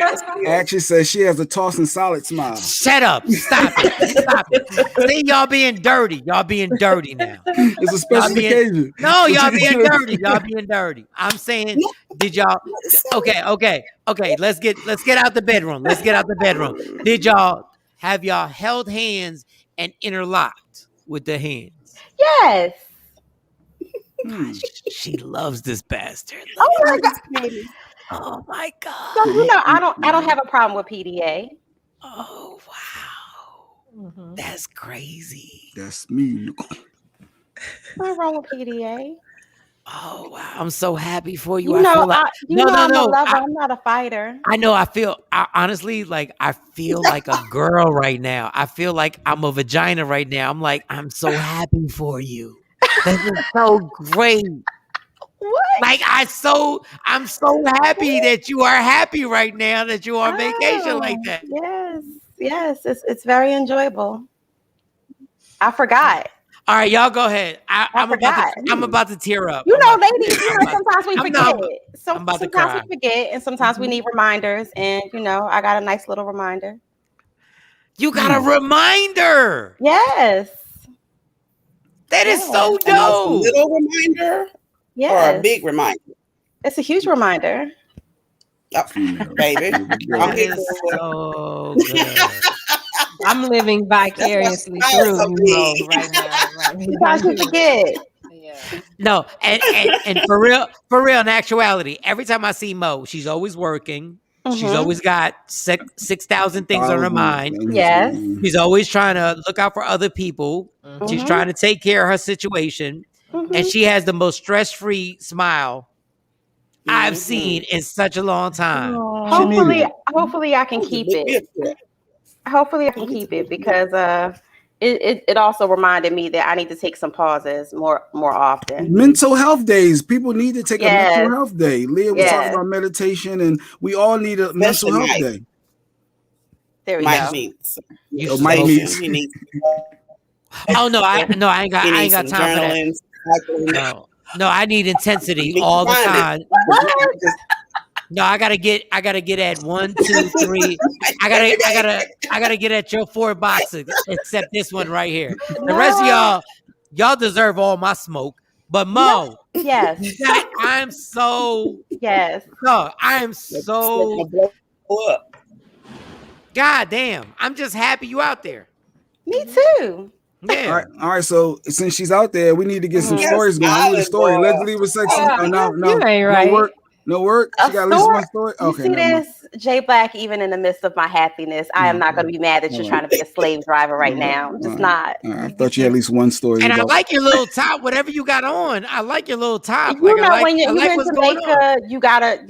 Actually says she has a tossing solid smile. Shut up. Stop it. See, y'all being dirty. Y'all being dirty now. It's a special occasion. No, y'all being dirty. Y'all being dirty. I'm saying, did y'all okay. Let's get out the bedroom. Did y'all have y'all held hands and interlocked with the hands? Yes. She loves this bastard. Oh my God. Oh my God. So you know I don't have a problem with PDA. Oh wow. That's crazy. That's me. What's wrong with PDA? Oh wow. I'm so happy for you. You I know, feel like I'm a lover. I'm not a fighter. I know. Honestly, like, I feel like a girl right now. I feel like I'm a vagina right now. I'm like, I'm so happy for you. This is so great. What? Like, I'm so happy that you are happy right now, that you are on vacation like that. Yes. It's very enjoyable. I forgot. All right, y'all go ahead. I'm about to tear up. You know, ladies, sometimes we forget. Sometimes we forget, and sometimes we need reminders. And I got a nice little reminder. You got a reminder. Yes. That is so dope. A little reminder or a big reminder? It's a huge reminder. Oh, baby. That is so good. I'm living vicariously through you right now. Sometimes you forget. No, and for real, in actuality, every time I see Mo, she's always working. She's always got 6,000 things on her mind. Yes. She's always trying to look out for other people. She's trying to take care of her situation. And she has the most stress-free smile I've seen in such a long time. Hopefully I can keep it. Hopefully I can keep it because it also reminded me that I need to take some pauses more often. Mental health days. People need to take a Yes. mental health day. Leah was talking about meditation, and we all need a mental health Mike. day. There we Mike go. needs. Mike needs. He needs. Oh no, I ain't got He I ain't needs got some time for that. journaling. No, I need intensity need to all the find time. it. No, I gotta get at 1, 2, 3. I gotta get at your 4 boxes, except this one right here. The rest of y'all deserve all my smoke. But Mo, yes, I'm so yes. no, I am so God damn. I'm just happy you out there. Me too. Yeah. All right. So since she's out there, we need to get some stories going. I need a story. Let's leave with sexy. No, you ain't right. No work. She got at least one story. Okay. You see this, Jay Black? Even in the midst of my happiness, I am not going to be mad that you're trying to be a slave driver right now. I'm just not. I thought you had at least one story. And I like your little top, whatever you got on. I like your little top. You know, when you're in Jamaica, you gotta,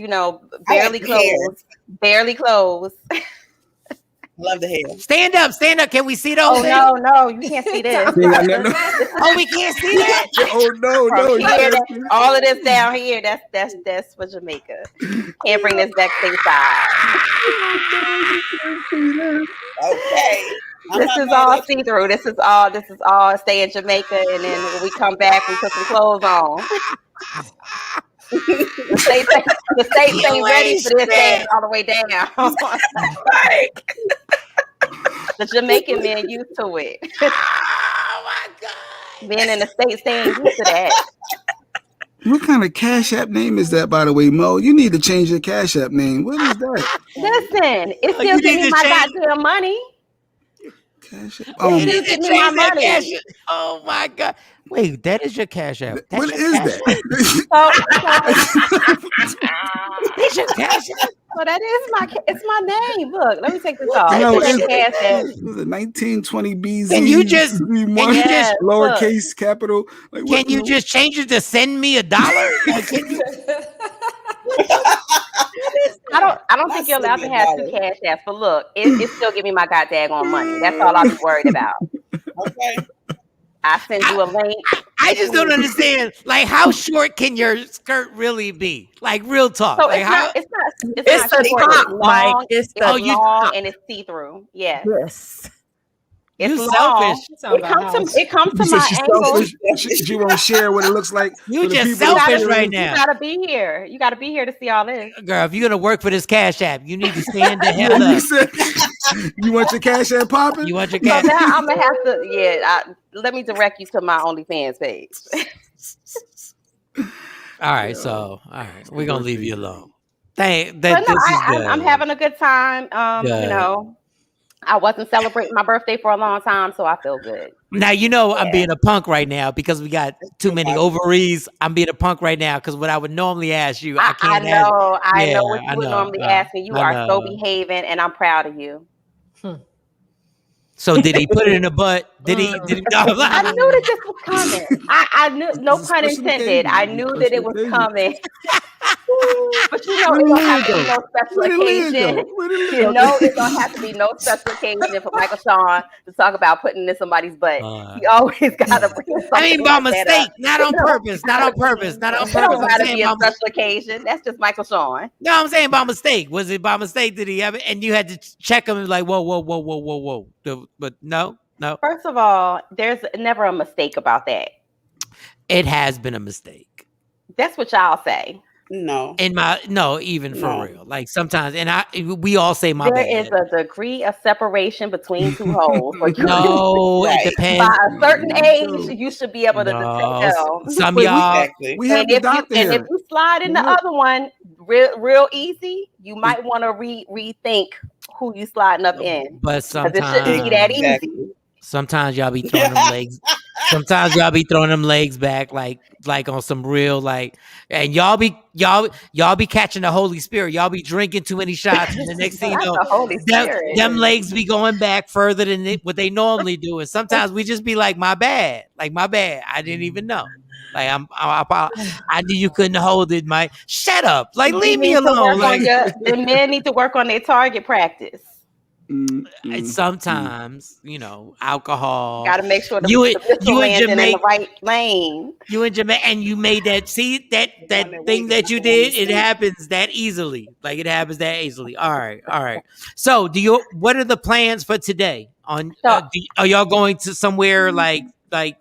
barely close. Barely close. Love the hair. Stand up. Can we see those? Oh no, you can't see this. Oh, we can't see that. Oh no. All of this down here. That's for Jamaica. Can't bring this back stateside. Okay. This is all see through. This is all stay in Jamaica, and then when we come back, we put some clothes on. The state ain't ready for this thing all the way down. The Jamaican men used to it. Oh my God. Men in the States, they ain't used to that. What kind of Cash App name is that, by the way, Mo? You need to change your Cash App name. What is that? Listen, it still give me my goddamn money. Cash App. It still give me my money. Oh my God. Wait, that is your Cash App. What is that? That's your Cash App. So that is it's my name. Look, let me take this off. No, It's it's Cash App. was it 1920 BZ? Can you just lowercase capital? Like, can you just change it to send me $1? Like, can you? I don't think you're allowed to have 2 Cash Apps, but look, it still give me my goddamn money. That's all I'm worried about. Okay. I send you a link. I just don't understand. Like, how short can your skirt really be? Like, real talk. So like, it's not It's short, the top, it's Mike. long, It's long and it's see-through. Yes. It's you long. selfish. It comes to You said my she's ankles. selfish. She won't share what it looks like. You for the just people selfish that- right now. You gotta be here. You gotta be here to see all this. Girl, if you're gonna work for this Cash App, you need to stand the hell You up. said you want your Cash App popping? You want your So Cash now App? I'm gonna have to. Let me direct you to my OnlyFans page. All right, we're gonna leave you alone. But no, I'm having a good time. Good. I wasn't celebrating my birthday for a long time, so I feel good. Now I'm being a punk right now because we got too many ovaries. I'm being a punk right now because what I would normally ask you, I can't. I know what you would normally ask me. You are so behaving, and I'm proud of you. So did he put it in the butt? Did he? I knew that this was coming. I knew, no pun intended. I knew that it was coming. But it don't have to be no special occasion. It don't have to be no special occasion for Michael Shawn to talk about putting in somebody's butt. He always gotta bring something. I mean, by like that mistake, up. not on purpose, not on purpose, not on It don't purpose. gotta be a special occasion. That's just Michael Shawn. No, I'm saying by mistake. Was it by mistake? Did he have it? And you had to check him and like, whoa. But no. First of all, there's never a mistake about that. It has been a mistake. That's what y'all say. No. Even for real. Like sometimes, and we all say my bad. There is a degree of separation between two holes. No, it depends. By a certain age, you should be able to tell. Some y'all. We have the doctor here. And if you slide in the other one real easy, you might want to rethink who you sliding up in. But sometimes it shouldn't be that easy. Sometimes y'all be throwing them legs. Sometimes y'all be throwing them legs back like on some real and y'all be catching the Holy Spirit. Y'all be drinking too many shots, and the next thing you know, them legs be going back further than what they normally do. And sometimes we just be like, my bad. I didn't even know. Like I knew you couldn't hold it, Mike. Shut up. Like leave me alone. The men need to work on their target practice. sometimes, alcohol. Got to make sure the You missile in landing in the Jamaica. right lane. You in Jamaica, and you made that. See that thing that you did. It happens that easily. Like it happens that easily. All right. So, what are the plans for today? Are y'all going to somewhere like? So is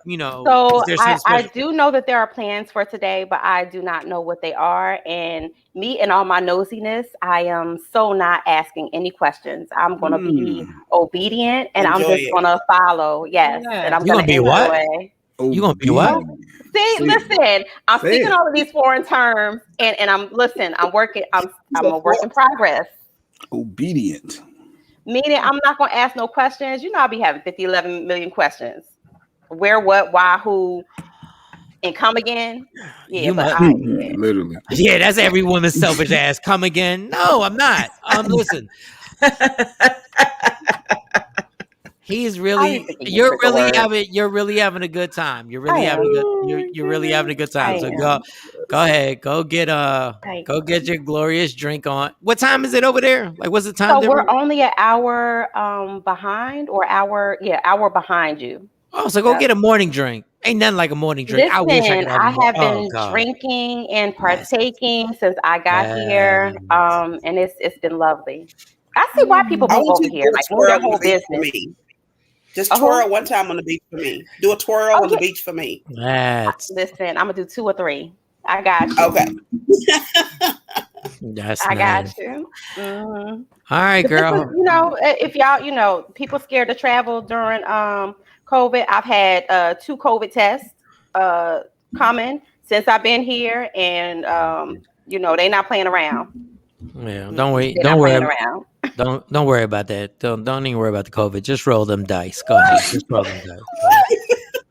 there something I special? do know that there are plans for today, but I do not know what they are. And me and all my nosiness, I am so not asking any questions. I'm going to be obedient and I'm just going to follow. Yes. And I'm going to enjoy. What? You going to be what? See, listen, I'm speaking all of these foreign terms and I'm working. I'm a work in progress. Obedient. Meaning I'm not going to ask no questions. I'll be having 11 million questions. Where, what, why, who, and come again? Yeah, Literally. Yeah, that's every woman's selfish ass. Come again? No, I'm not. Listen. He's really. You're really having a good time. You're really having a good time. So go ahead. Go get your glorious drink on. What time is it over there? Like, what's the time? So we're only an hour behind, or hour behind you. Oh, so go get a morning drink. Ain't nothing like a morning drink. Listen, I wish I could have been drinking and partaking since I got here, and it's been lovely. I see why people move over here, like move their whole business. Just twirl one time on the beach for me. Do a twirl on the beach for me. Listen, I'm gonna do 2 or 3. I got you. Okay. I got you. Mm-hmm. All right, girl. If y'all, people scared to travel during COVID. I've had 2 COVID tests coming since I've been here, and they not playing around. Yeah, don't worry. Don't worry about that. Don't even worry about the COVID. Just roll them dice. Go ahead. Just roll them dice.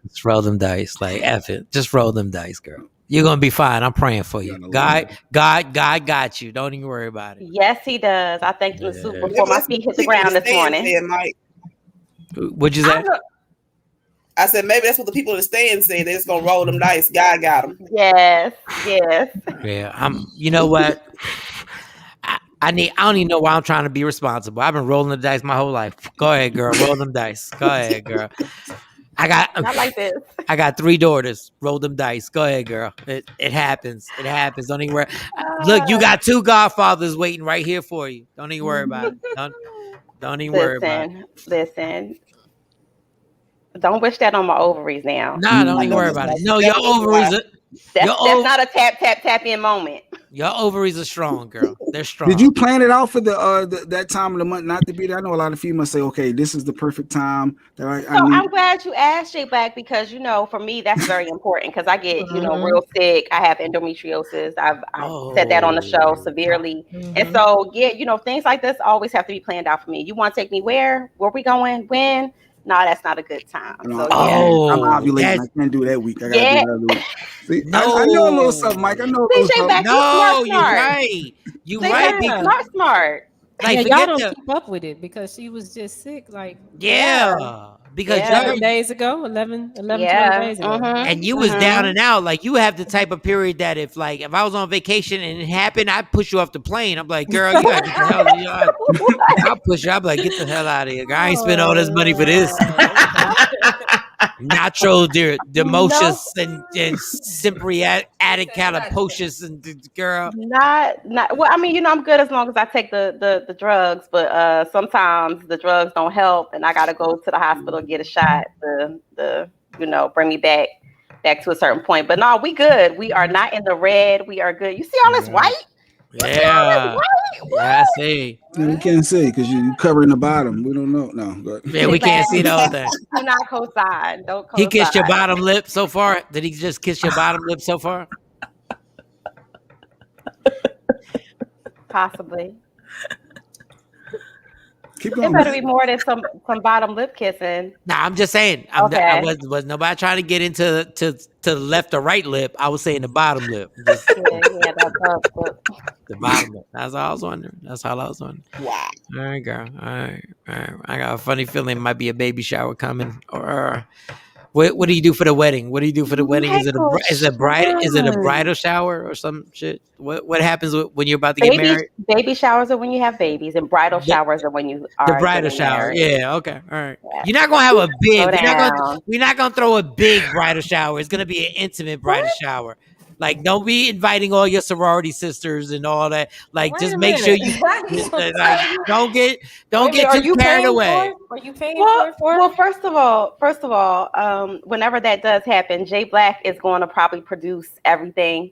Just roll them dice. Like F it. Just roll them dice, girl. You're gonna be fine. I'm praying for you. God got you. Don't even worry about it. Yes, He does. I thanked Him before my feet hit the ground this morning. What'd you say? I said maybe that's what the people in the stand say. They're just gonna roll them dice. God got them. Yes. Yeah. You know what? I don't even know why I'm trying to be responsible. I've been rolling the dice my whole life. Go ahead, girl. Roll them dice. Go ahead, girl. I like this. I got 3 daughters. Roll them dice. Go ahead, girl. It happens. It happens. Don't even worry. Look, you got 2 godfathers waiting right here for you. Don't even worry about it. Don't even worry about it. Listen. Don't wish that on my ovaries now. Nah, don't even worry about it. No, your ovaries are... That's not a tap in moment. Your ovaries are strong, girl. They're strong. Did you plan it out for that time of the month not to be there? I know a lot of females say, "Okay, this is the perfect time." I'm glad you asked, Jay Black, because for me that's very important because I get real sick. I have endometriosis. I've said that on the show severely, and so things like this always have to be planned out for me. You want to take me where? Where we going? When? No, that's not a good time. So, I'm ovulating. I can't do that week. I gotta do that other week. See, no. I know a little something, Mike. I know a little something. No, you're right. You're right. Smart. Like, y'all don't keep up with it because she was just sick. Like, because 11 days ago, 11 20 days ago. And you was down and out. Like, you have the type of period that if I was on vacation and it happened, I'd push you off the plane. I'm like, girl, you gotta get the hell out. I'll push you. I'm like, get the hell out of here. I ain't spend all this money for this. Nacho Democious and Cipriatic Calipocious and girl. Not well, I mean, I'm good as long as I take the drugs, but sometimes the drugs don't help and I gotta go to the hospital and get a shot to bring me back to a certain point. But no, we good. We are not in the red. We are good. You see all this white? Yeah. I see. We can't see because you covering the bottom. We don't know. No. But. Yeah, we can't see the whole thing. Do not co-sign. Don't co-sign. He kissed your bottom lip so far? Did he just kiss your bottom lip so far? Possibly. Keep going. It better be more than some bottom lip kissing. Nah, I'm just saying. I was nobody trying to get into the left or right lip. I was saying the bottom lip. Just, the bottom lip. That's all I was wondering. Wow. All right, girl. All right. I got a funny feeling it might be a baby shower coming, or What do you do for the wedding? What do you do for the wedding? Is it a Michael bridal shower or some shit? What happens when you're about to get married? Baby showers are when you have babies, and bridal showers are when you are The bridal getting shower. married. Yeah. Okay. All right. Yeah. You're not gonna have a big. Slow We're not gonna throw a big bridal shower. It's gonna be an intimate bridal shower. Like, don't be inviting all your sorority sisters and all that. Like, just make sure you like, don't get too carried away. Are you paying for it? Well, first of all, whenever that does happen, Jay Black is going to probably produce everything.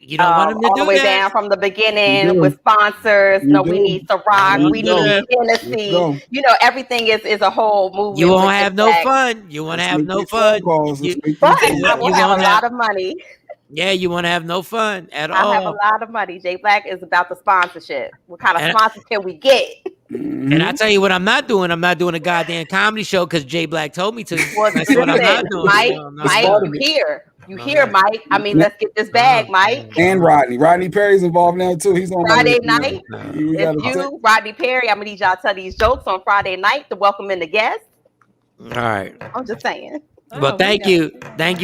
You don't want him to all do the way that. down from the beginning with sponsors. We need Ciroc, we need Hennessy. You know, everything is a whole movement. You won't have no fun. You want to have no fun. But I will have a lot of money. Yeah, you want to have no fun at all. I have a lot of money. Jay Black is about the sponsorship. What kind of sponsors can we get? And I tell you what I'm not doing. I'm not doing a goddamn comedy show because Jay Black told me to. Well, That's what I'm not doing. Mike, you hear, Mike? I mean, let's get this bag, Mike. And Rodney Perry's involved now too. He's on Friday night. If you, Rodney Perry, I'm gonna need y'all to tell these jokes on Friday night to welcome in the guests. All right. I'm just saying. Well, thank you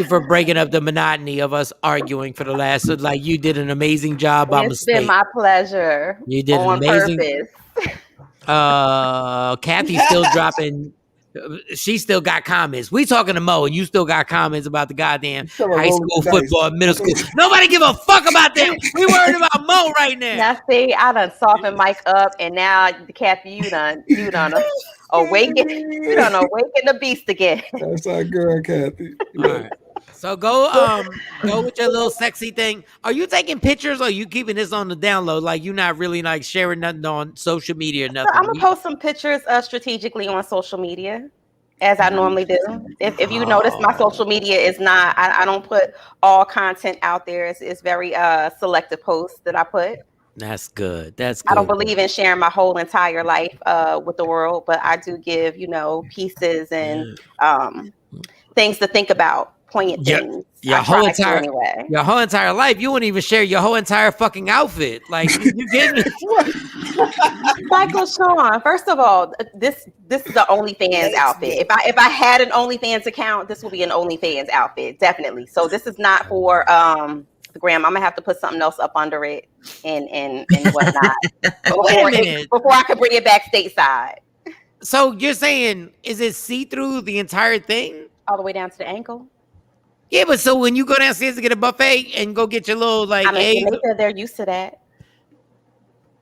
for breaking up the monotony of us arguing for the last. So, like, you did an amazing job by It's mistake. been my pleasure. You did on an amazing. Purpose. Kathy's still dropping. She still got comments. We talking to Mo, and you still got comments about the goddamn high school football, middle school. Nobody give a fuck about them. We worried about Mo right now. Now, see, I done softened Mike up, and now Kathy, you done awaken the beast again. That's our girl, Kathy. All right. So go with your little sexy thing. Are you taking pictures or are you keeping this on the download? Like, you're not really like sharing nothing on social media or nothing. I'm gonna post some pictures strategically on social media, as I normally do. If you notice, my social media is not. I don't put all content out there. It's very selective posts that I put. That's good. That's good. I don't believe in sharing my whole entire life with the world, but I do give pieces and things to think about. Poignant things. Your whole entire life, you wouldn't even share your whole entire fucking outfit. Like, you get me? Michael Shawn, first of all, this is the OnlyFans outfit. If I had an OnlyFans account, this would be an OnlyFans outfit, definitely. So this is not for the gram. I'm gonna have to put something else up under it and whatnot before I can bring it back stateside. So you're saying, is it see-through the entire thing? All the way down to the ankle? Yeah, but so when you go downstairs to get a buffet and go get your little eggs, they're used to that.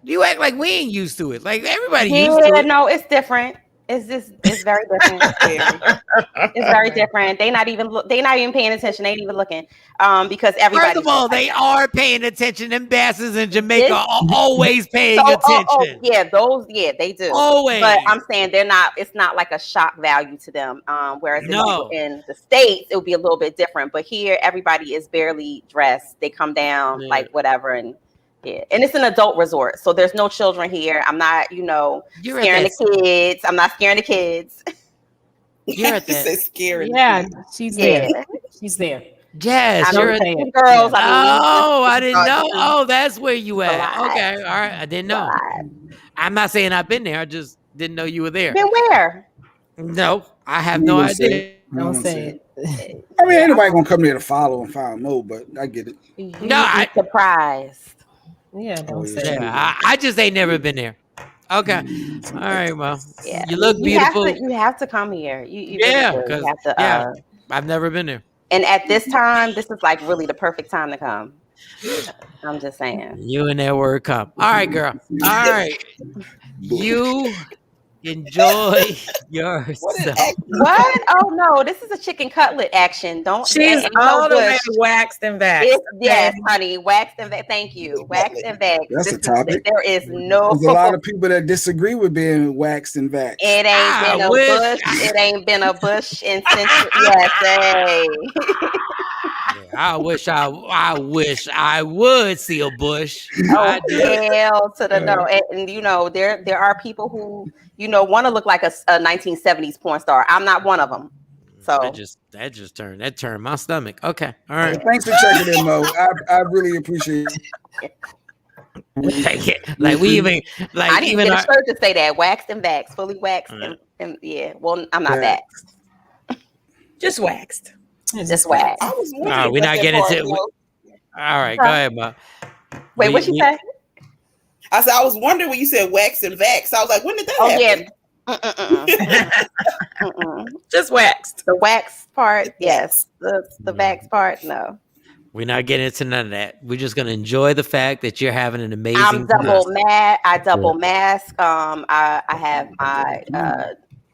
You act like we ain't used to it. Like, everybody used to it. No, it's different. It's very different. It's very different. They not even paying attention. They ain't even looking. Because everybody. First of all, they are paying attention. Ambassadors in Jamaica are always paying attention. They do. Always. But I'm saying they're not. It's not like a shock value to them. Whereas in the States, it would be a little bit different. But here, everybody is barely dressed. They come down like whatever and. Yeah, and it's an adult resort, so there's no children here. I'm not, scaring the kids. I'm not scaring the kids. You're at that. Scary. Yeah, she's there. She's there. Yes, you're girls. I didn't know. Oh, that's where you at. Okay, all right. I didn't know. I'm not saying I've been there. I just didn't know you were there. Been where? No, I have no idea. Don't say it. I mean, anybody gonna come there to follow and find Mo, but I get it. I'm surprised. Yeah, don't say it. I just ain't never been there. Okay. All right, well, you look beautiful. You have to come here. You because have to, I've never been there. And at this time, this is like really the perfect time to come. I'm just saying. You and that word come. All right, girl. All right. You enjoy yourself. What? Oh no, this is a chicken cutlet action. Don't. She's all the way waxed and vaxxed. Yes, honey, waxed and vaxxed. Thank you, waxed and vaxxed. That's a topic. There is no. There's a lot of people that disagree with being waxed and vaxxed. It ain't been a bush. It ain't been a bush in centuries. Yes, hey. I wish I would see a bush. Oh, hell to the no. And there are people who want to look like a 1970s porn star. I'm not one of them. So that just turned my stomach. Okay, all right. Thanks for checking in, Mo. I really appreciate it. Like we even like I didn't even get a shirt to say that waxed and vaxxed, fully waxed, and yeah. Well, I'm not vaxxed. Just waxed. Just waxed. I was All right, we're not getting into it. All right, go ahead, Ma. Wait, what she say? I said I was wondering when you said wax and vax. I was like, when did that happen? Yeah. Just waxed. The wax part, yes. The vax part, no. We're not getting into none of that. We're just gonna enjoy the fact that you're having an amazing I'm double time. I double mask. I have my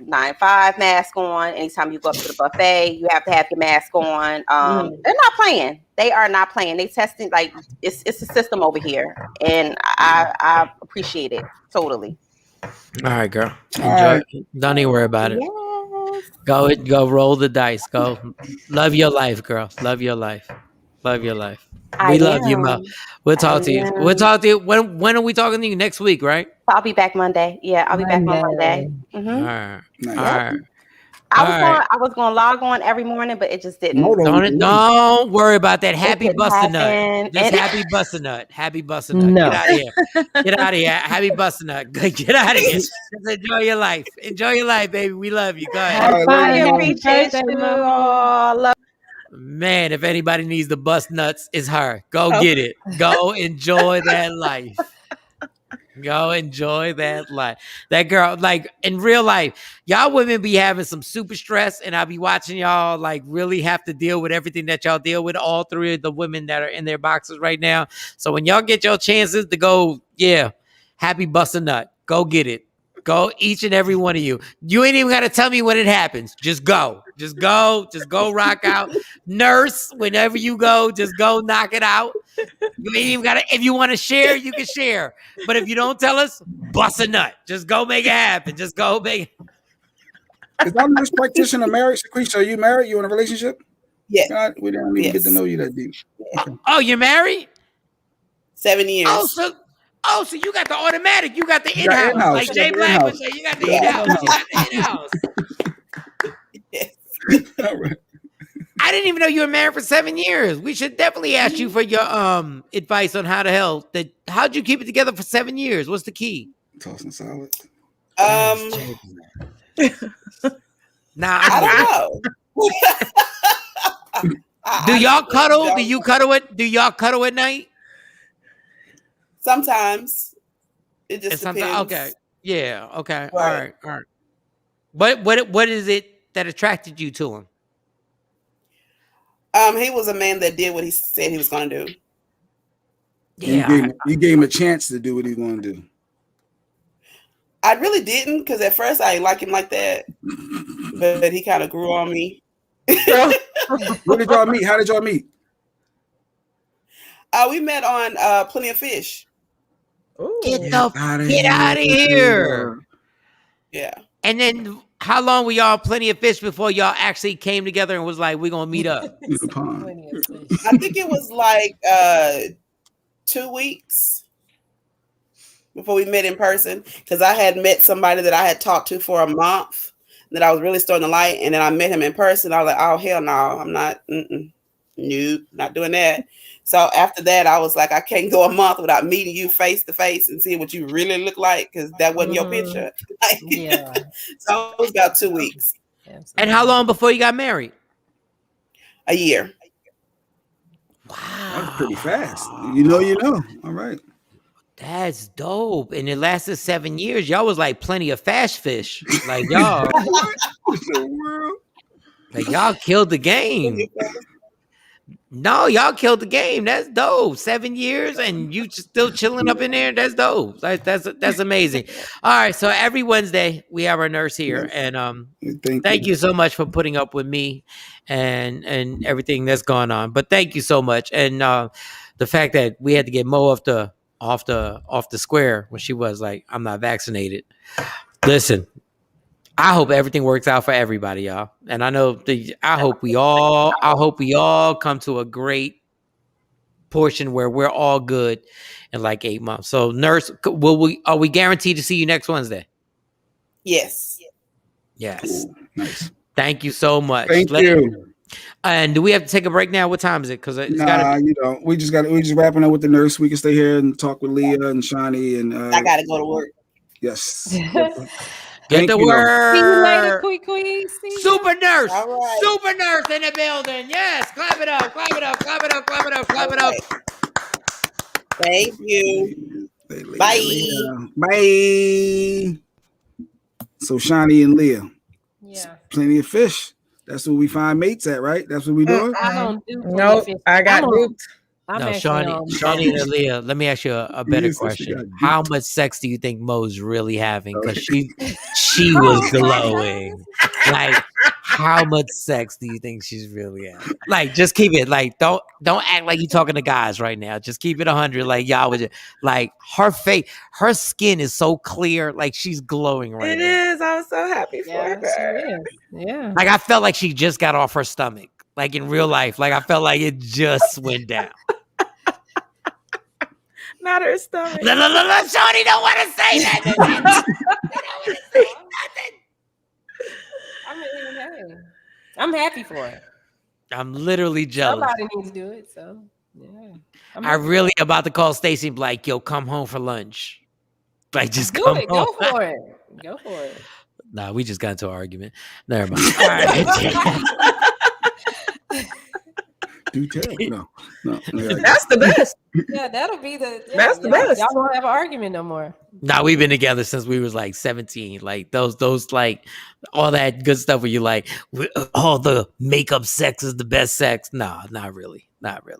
9-5 mask on. Anytime you go up to the buffet, you have to have your mask on. They're not playing. They are not playing. They testing like it's a system over here, and I appreciate it totally. All right, girl. Enjoy. Don't even worry about it. Yes. Go roll the dice. Go love your life, girl. Love your life. Love your life. We love you, Mo. We'll talk to you. We'll talk to you. When are we talking to you? Next week, right? I'll be back Monday. Yeah, I'll be back on Monday. All right. Nice. All right. I was going to log on every morning, but it just didn't. Don't worry about that. Happy didn't busting nut. happen. Just happy busting nut. Happy busting nut. No. Get out of here. Get out of here. Happy busting nut. Get out of here. Just enjoy your life. Enjoy your life, baby. We love you. Go ahead. I appreciate you all. Man, if anybody needs the bust nuts, it's her. Go get it. Go enjoy that life. Go enjoy that life. That girl, like in real life, y'all women be having some super stress, and I'll be watching y'all like really have to deal with everything that y'all deal with. All three of the women that are in their boxes right now. So when y'all get your chances to go, happy bust a nut. Go get it. Go, each and every one of you. You ain't even got to tell me when it happens. Just go. Just go. Just go rock out. Nurse, whenever you go, just go knock it out. You ain't even got to, if you want to share, you can share. But if you don't tell us, bust a nut. Just go make it happen. Just go make it. Is that nurse practitioner married? Shaquisha, are you married? You in a relationship? Yeah. God, we didn't even get to know you that deep. Okay. Oh, you're married? 7 years. So you got the automatic. You got the in-house. Like Jay Black would say, you got the in-house. You got the in-house. Yes. All right. I didn't even know you were married for 7 years. We should definitely ask you for your advice on how'd you keep it together for 7 years? What's the key? Tossing salad. Nah, I don't know. Do y'all cuddle? Do you cuddle it? Do y'all cuddle at night? Sometimes. It just depends. Okay. Yeah. Okay. Right. All right. What is it that attracted you to him? He was a man that did what he said he was going to do. Yeah. You gave him a chance to do what he's going to do. I really didn't, because at first I didn't like him like that. But he kind of grew on me. Where did y'all meet? How did y'all meet? We met on Plenty of Fish. Get out of here. Yeah. And then how long were y'all Plenty of Fish before y'all actually came together and was like, we're going to meet up? I think it was like 2 weeks before we met in person, because I had met somebody that I had talked to for a month that I was really starting to like, and then I met him in person. I was like, oh, hell no, I'm not, nope, not doing that. So after that, I was like, I can't go a month without meeting you face to face and seeing what you really look like, because that wasn't your picture. Yeah. So it was about 2 weeks. And how long before you got married? A year. Wow. That's pretty fast. You know. All right. That's dope. And it lasted 7 years. Y'all was like Plenty of Fast Fish. Like y'all. Like y'all killed the game. No, y'all killed the game. That's dope. 7 years and you still chilling up in there. That's dope. That's amazing. All right. So every Wednesday we have our nurse here. And thank you so much for putting up with me and everything that's going on. But thank you so much. And the fact that we had to get Mo off the square when she was like, I'm not vaccinated. Listen, I hope everything works out for everybody, y'all. And I hope we all come to a great portion where we're all good in like 8 months. So nurse, are we guaranteed to see you next Wednesday? Yes. Yes. Cool. Nice. Thank you so much. Thank you. And do we have to take a break now? What time is it? Because you don't. We just wrapping up with the nurse. We can stay here and talk with Leah and Shawnee and I gotta go to work. Yes. Get the See you later, word. Quee. Super nurse. All right. Super nurse in the building. Yes. Clap it up. Clap it up. Clap it up. Clap it up. Clap it up. Thank you. Bye. Bye. So Shawnee and Leah. Yeah. Plenty of fish. That's where we find mates at, right? That's what we doing? I don't do Nope, I got duped. No, Shawnee and Aaliyah, let me ask you a better question. How much sex do you think Mo's really having? Because she was glowing. Like, how much sex do you think she's really having? Like, just keep it. Like, don't act like you're talking to guys right now. Just keep it 100. Like y'all would. Like her face, her skin is so clear. Like she's glowing right It now. is. I'm so happy for her. She is. Yeah. Like I felt like she just got off her stomach. Like in real life. Like I felt like it just went down. Not her stomach. No, Shorty don't want to say that. I mean, hey, I'm happy for her. I'm literally jealous. Somebody needs to do it, so yeah. I really about to call Stacy and be like, yo, come home for lunch. Like, just do come it. home. Go for it. Go for it. Nah, we just got into an argument. Never mind. All right. Do tell. No. That's the best. Yeah, that'll be the. Yeah, That's the best. Y'all won't have an argument no more. Nah, we've been together since we was like 17. Like those like all that good stuff where you like all the makeup sex is the best sex. Nah, not really. Because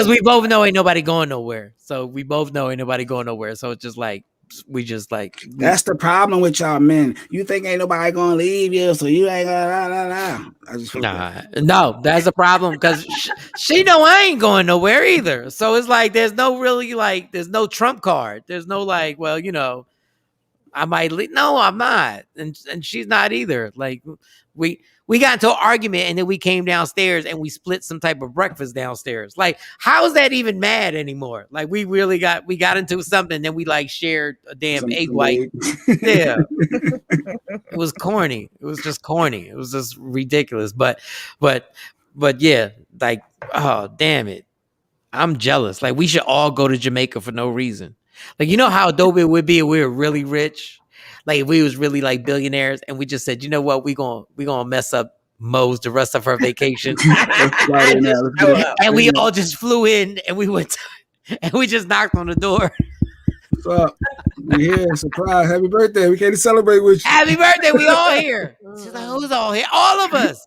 we both know ain't nobody going nowhere. So we both know ain't nobody going nowhere. So it's just like that's the problem with y'all men. You think ain't nobody gonna leave you, so you ain't gonna I just no, that's a problem because she know I ain't going nowhere either. So it's like there's no trump card. There's no like, well, you know, I might leave. No, I'm not, and she's not either. Like we got into an argument and then we came downstairs and we split some type of breakfast downstairs. Like, how is that even mad anymore? Like, we got into something and then we like shared a damn egg white. Yeah. It was corny. It was just corny. It was just ridiculous. But yeah, like, oh, damn it. I'm jealous. Like, we should all go to Jamaica for no reason. Like, you know how dope it would be if we were really rich? Like if we was really like billionaires and we just said, you know what, we gonna mess up Mo's the rest of her vacation. And we all just flew in and we went and we just knocked on the door. What's up? We here, surprise, happy birthday. We came to celebrate with you. Happy birthday, we all here. She's like, who's all here? All of us.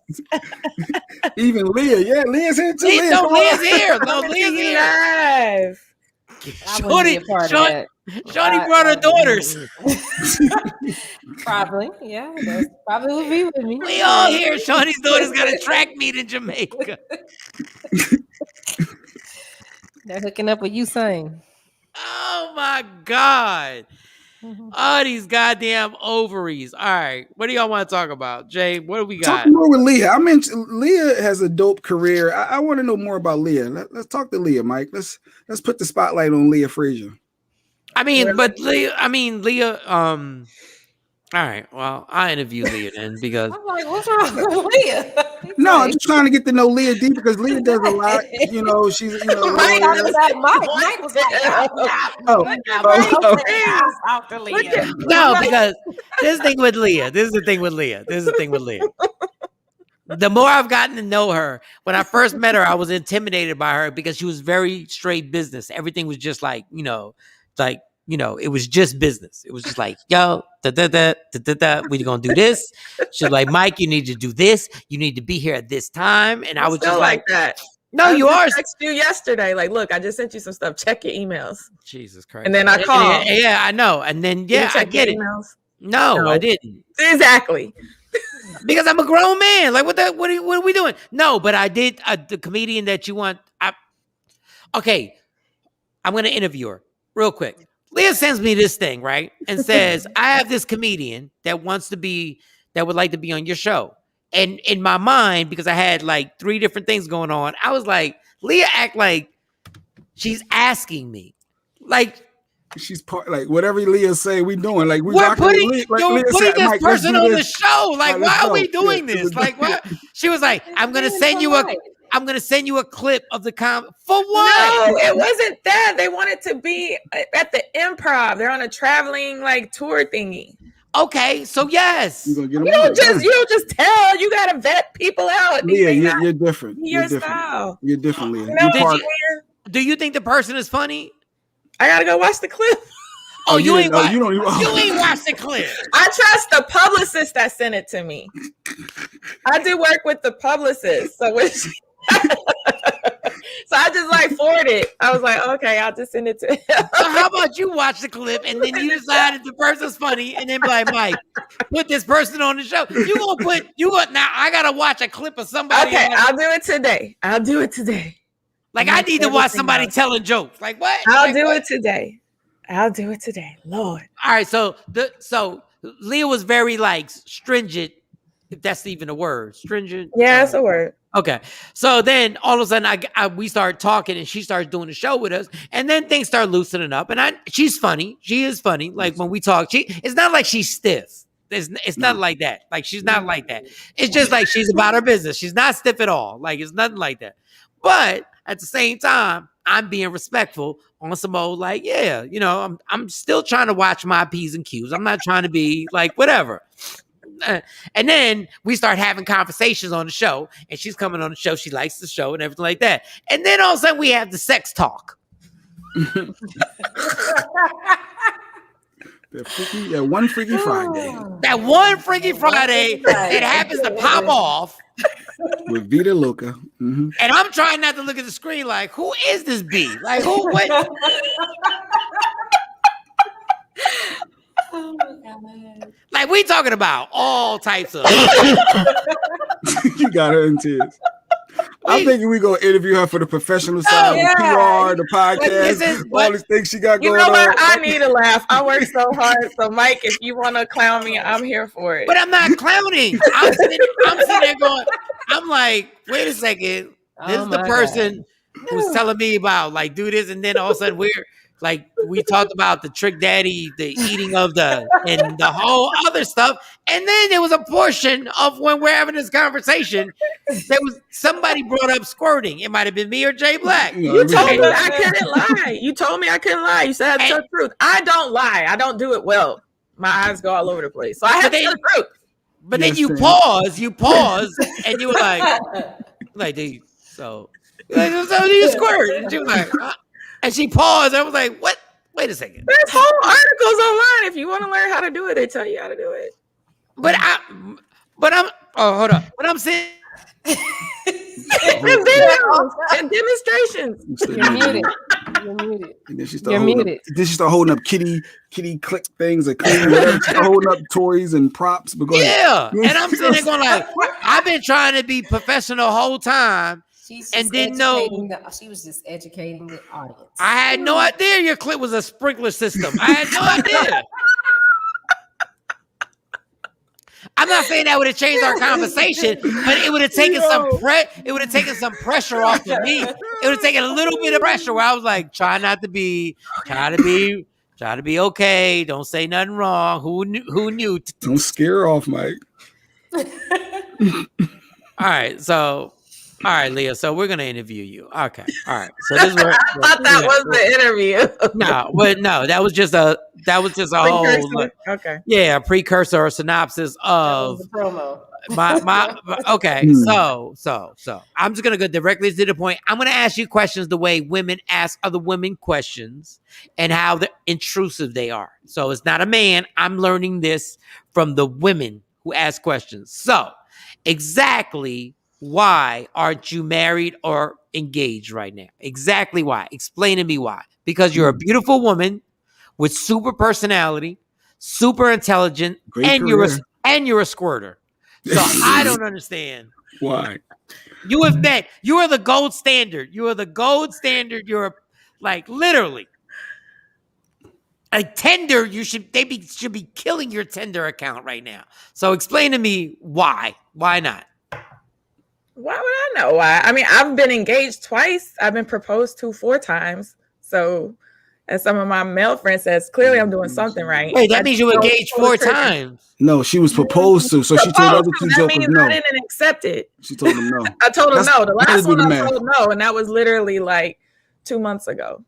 Even Leah. Yeah, Leah's here too. Leah's here. No, Leah's here. Shorty brought her daughters. Probably, yeah. That's probably would be with me. We all here. Shorty's daughters got a track meet in Jamaica. They're hooking up with you, saying. Oh my God. Oh, these goddamn ovaries. All right. What do y'all want to talk about? Jay, what do we got? Talk more with Leah. I mean, Leah has a dope career. I want to know more about Leah. Let's talk to Leah, Mike. Let's put the spotlight on Leah Frazier. I mean, but Leah, all right, well, I interviewed Leah then because I'm like, what's wrong with Leah? No, I'm just trying to get to know Leah deep because Leah does a lot. You know, she's Mike was like, no, because this is the thing with Leah. The more I've gotten to know her, when I first met her, I was intimidated by her because she was very straight business. Everything was just like, it was just business. It was just like, yo, we're going to do this. She's like, Mike, you need to do this. You need to be here at this time. And I was just like that. No, you are. I texted you yesterday. Like, look, I just sent you some stuff. Check your emails. Jesus Christ. And then I called. Yeah, I know. And then, I get it. Emails? No, I didn't. Exactly. Because I'm a grown man. Like, what are we doing? No, but I did. The comedian that you want. Okay, I'm going to interview her real quick. Leah sends me this thing, right? And says, I have this comedian that would like to be on your show. And in my mind, because I had like 3 different things going on, I was like, Leah act like she's asking me. Like, she's part, like whatever Leah say, we doing. Like we're putting this person on the show. Like, why are we doing this? Like, what? She was like, I'm gonna send you a I'm gonna send you a clip of the for what? No, it wasn't that. They wanted to be at the Improv. They're on a traveling like tour thingy. Okay, so yes. You don't just tell. You gotta vet people out. Yeah, you're different. Your You're different. style. You're different, Leah. You know You're do you think the person is funny? I gotta go watch the clip. Oh, you ain't watched the clip. I trust the publicist that sent it to me. I do work with the publicist, so so I just like forwarded it. I was like, okay, I'll just send it to him. So how about you watch the clip and then you decide if the person's funny and then be like, Mike, put this person on the show. Now I gotta watch a clip of somebody. Okay, I'll do it today. Like I need to watch somebody telling jokes. Like what? I'll do it today. Lord. All right, so Leah was very like stringent, if that's even a word. Stringent. Yeah, it's a word. Okay, so then all of a sudden we started talking and she starts doing the show with us, and then things start loosening up. And she's funny. She is funny. Like when we talk, it's not like she's stiff. It's not like that. Like she's not like that. It's just like she's about her business. She's not stiff at all. Like it's nothing like that. But at the same time, I'm being respectful on some old like, yeah, I'm still trying to watch my P's and Q's. I'm not trying to be like whatever. And then we start having conversations on the show, and she's coming on the show. She likes the show and everything like that. And then all of a sudden we have the sex talk. One Freaky Friday. That one Freaky Friday, it happens to pop off. With Vita Luca. Mm-hmm. And I'm trying not to look at the screen like, who is this B? Like, who? What? Oh my God. Like, we talking about all types of. You got her in tears. I'm thinking we gonna interview her for the professional side, the PR, the podcast, all these things she got going on. You know what? I need a laugh. I work so hard. So, Mike, if you want to clown me, I'm here for it. But I'm not clowning. I'm sitting there going, I'm like, wait a second. This is the person who's telling me about like do this, and then all of a sudden we talked about the Trick Daddy, the eating of and the whole other stuff. And then there was a portion of when we're having this conversation, there was somebody brought up squirting. It might have been me or Jay Black. You told me I couldn't lie. You told me I couldn't lie. You said I had to tell the truth. I don't lie. I don't do it well. My eyes go all over the place. So I have to tell the truth. But then you pause, and you were like, dude, so do you squirt? And she was like, and she paused. I was like, what? Wait a second. There's whole articles online. If you want to learn how to do it, they tell you how to do it. But hold on. But I'm saying and videos and demonstrations. You're muted. And then she started holding up kitty click things or whatever. She holding up toys and props. But and I'm sitting there going like, I've been trying to be professional the whole time. And didn't know she was just educating the audience. I had no idea your clip was a sprinkler system. I had no idea. I'm not saying that would have changed our conversation, but it would have taken some pressure off of me. It would have taken a little bit of pressure where I was like, try to be okay. Don't say nothing wrong. Who knew? Don't scare her off, Mike. All right, Leah. So we're gonna interview you. Okay. All right. So this is where I thought that was the interview. No, that was just a whole a precursor or synopsis of the promo. My okay. So I'm just gonna go directly to the point. I'm gonna ask you questions the way women ask other women questions and how intrusive they are. So it's not a man. I'm learning this from the women who ask questions. So exactly. Why aren't you married or engaged right now? Exactly why. Explain to me why. Because you're a beautiful woman with super personality, super intelligent, and you're a squirter. So I don't understand why. You have met. You are the gold standard. You are the gold standard. You're like literally a Tinder. They should be killing your Tinder account right now. So explain to me why. Why not? Why would I know why? I mean, I've been engaged twice. I've been proposed to 4 times. So, as some of my male friends says, clearly I'm doing something right. Wait, that means you engaged 4 times. No, she was proposed to, so she told the other two that jokers means no. I didn't accept it. She told them no. I told him no. The I had last to do one the I math. told no, and that was literally like 2 months ago.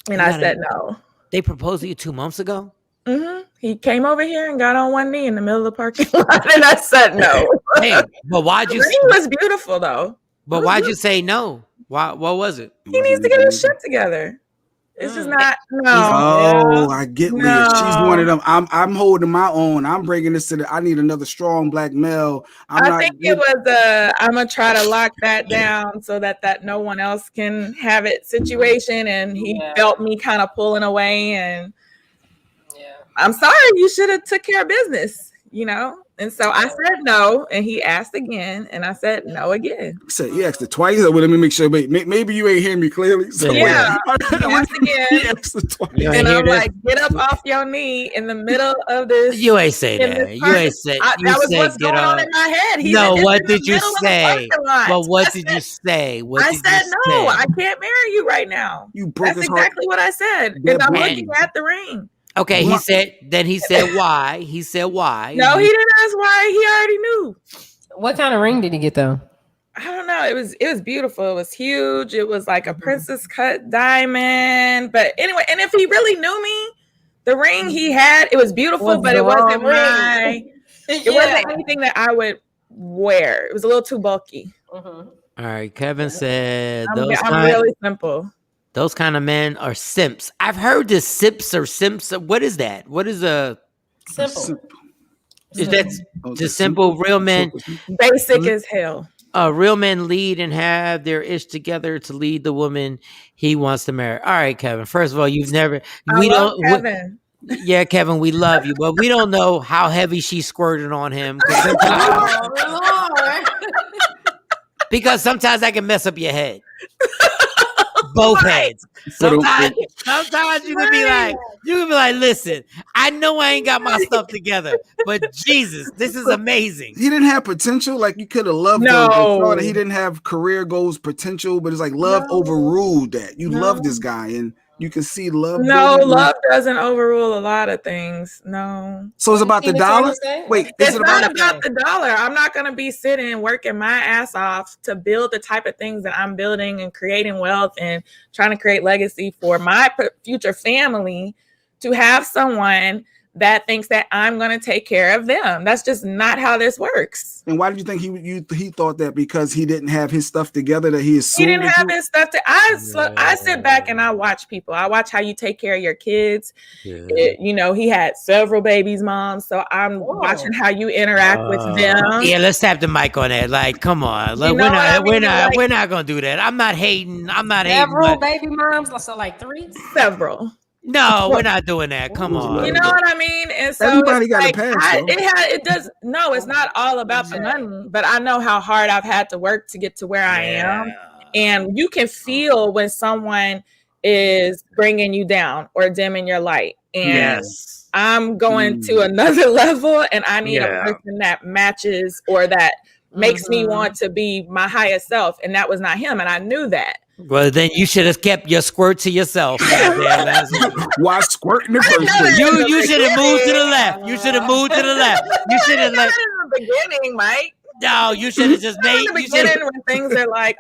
And I said no. They proposed to you 2 months ago? Mm-hmm. He came over here and got on one knee in the middle of the parking lot, and I said no. Hey, but why'd you? The ring was beautiful though. But why'd you say no? Why? What was it? He needs to get his shit together. It's just not. No. Oh, I get Leah. She's one of them. I'm holding my own. I'm bringing this to I need another strong black male. I think it was I'm gonna try to lock that down so that no one else can have it situation. And he felt me kind of pulling away, and I'm sorry, you should have took care of business, And so I said no, and he asked again, and I said no again. He said, you asked it twice. Well, let me make sure. Maybe you ain't hearing me clearly. So yeah, he asked again. He asked it twice. And I'm like, get up off your knee in the middle of this. You ain't say that. You ain't say. That was what's going on in my head. No, what did you say? But what did you say? I said no. I can't marry you right now. You broke That's exactly what I said. And I'm looking at the ring. Okay, he said why. He said why. No, he didn't ask why. He already knew. What kind of ring did he get though? I don't know. It was beautiful. It was huge. It was like a princess cut diamond. But anyway, and if he really knew me, the ring he had, it was beautiful, but it wasn't it wasn't anything that I would wear. It was a little too bulky. All right, Kevin said I'm really simple. Those kind of men are simps. I've heard this simps or simps. What is that? What is a simple? Is that just simple? Real men, basic as hell. Real men lead and have their ish together to lead the woman he wants to marry. All right, Kevin. First of all, Kevin. Yeah, Kevin, we love you, but we don't know how heavy she squirted on him. Because sometimes I can mess up your head. Both heads. Sometimes you can be like, listen, I know I ain't got my stuff together, but Jesus, this is amazing. He didn't have potential. Like you could have loved him. He didn't have career goals potential, but it's like love overruled that. You love this guy, and you can see love. No, love doesn't overrule a lot of things. No. So it's about the dollar? Wait, it's not about the dollar. I'm not going to be sitting working my ass off to build the type of things that I'm building and creating wealth and trying to create legacy for my future family to have someone that thinks that I'm going to take care of them. That's just not how this works. And why did you think he thought that? Because he didn't have his stuff together, that he assumed he didn't have his stuff I sit back and I watch people. I watch how you take care of your kids. Yeah. He had several babies, mom. So I'm watching how you interact with them. Yeah, let's tap the mic on that. Like, come on. Look, we're not gonna do that. I'm not hating. Several baby moms, so like 3? Several. No, we're not doing that. Come on. You know what I mean? And so everybody got a pass. It's not all about the money, but I know how hard I've had to work to get to where I am. And you can feel when someone is bringing you down or dimming your light. And I'm going to another level, and I need a person that matches or that makes me want to be my highest self. And that was not him. And I knew that. Well, then you should have kept your squirt to yourself. Why squirt in the first place? You should have moved to the left. You should have moved to the left. You should have in the beginning, Mike. No, you should have just made. In the beginning, when things are like,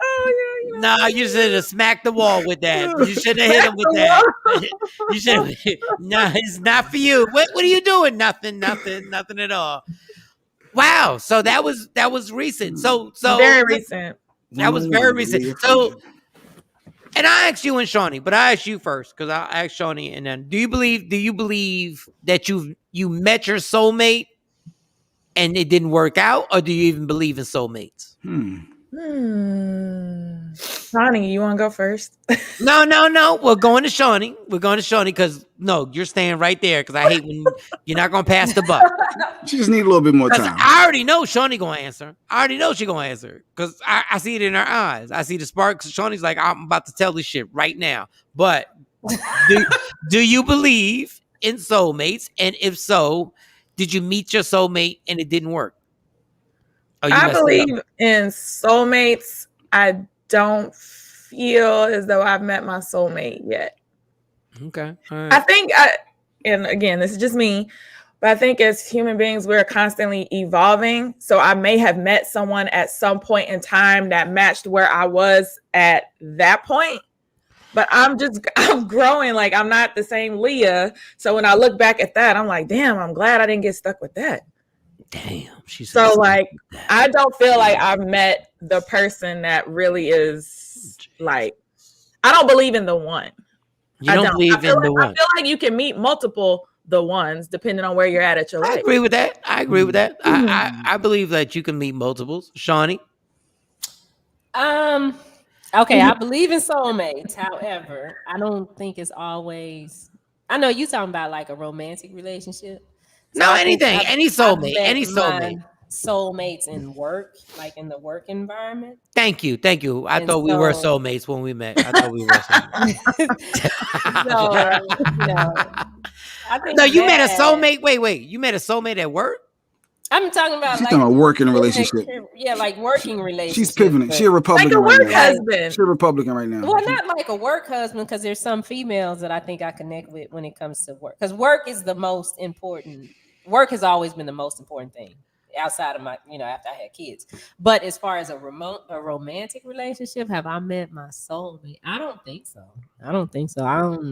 No, you should have smacked the wall with that. You should have hit him with that. You should. No, it's not for you. What are you doing? Nothing at all. Wow. So that was recent. So very recent. That was very recent. So. And I asked you and Shawnee, but I asked you first because I asked Shawnee. And then, do you believe that you met your soulmate and it didn't work out, or do you even believe in soulmates? Shawnee, you want to go first? No. We're going to Shawnee. Because you're staying right there because I hate when you're not going to pass the buck. She just need a little bit more time. I already know Shawnee going to answer. I already know she's going to answer because I see it in her eyes. I see the spark. Shawnee's like, I'm about to tell this shit right now. But do you believe in soulmates? And if so, did you meet your soulmate and it didn't work? I believe in soulmates. I don't feel as though I've met my soulmate yet. Okay. All right. I think, and again, this is just me, but I think as human beings, we're constantly evolving. So I may have met someone at some point in time that matched where I was at that point. But I'm growing. Like, I'm not the same Leah. So when I look back at that, I'm like, damn, I'm glad I didn't get stuck with that. Damn. So like, I don't feel like I've met the person that really is like, I don't believe in the one. You don't believe in the one. I feel like you can meet multiple the ones depending on where you're at your life. I agree with that. I believe that you can meet multiples. Shawnee? Okay, I believe in soulmates. However, I don't think it's always. I know you talking about like a romantic relationship. So No, I think anything, any soulmate, met any my soulmate. Soulmates in work, like in the work environment. Thank you. I And thought we were so- soulmates when we met. I thought we were soulmates. I think No, you met a that- soulmate. Wait. You met a soulmate at work? I'm talking about She's like talking about working relationship. Yeah, like working relationship. She's pivoting. She a Republican like a work right now. husband. She a Republican right now. Well, not like a work husband, because there's some females that I think I connect with when it comes to work. Because work is the most important. Work has always been the most important thing outside of my, after I had kids. But as far as a romantic relationship, have I met my soulmate? I don't think so. I don't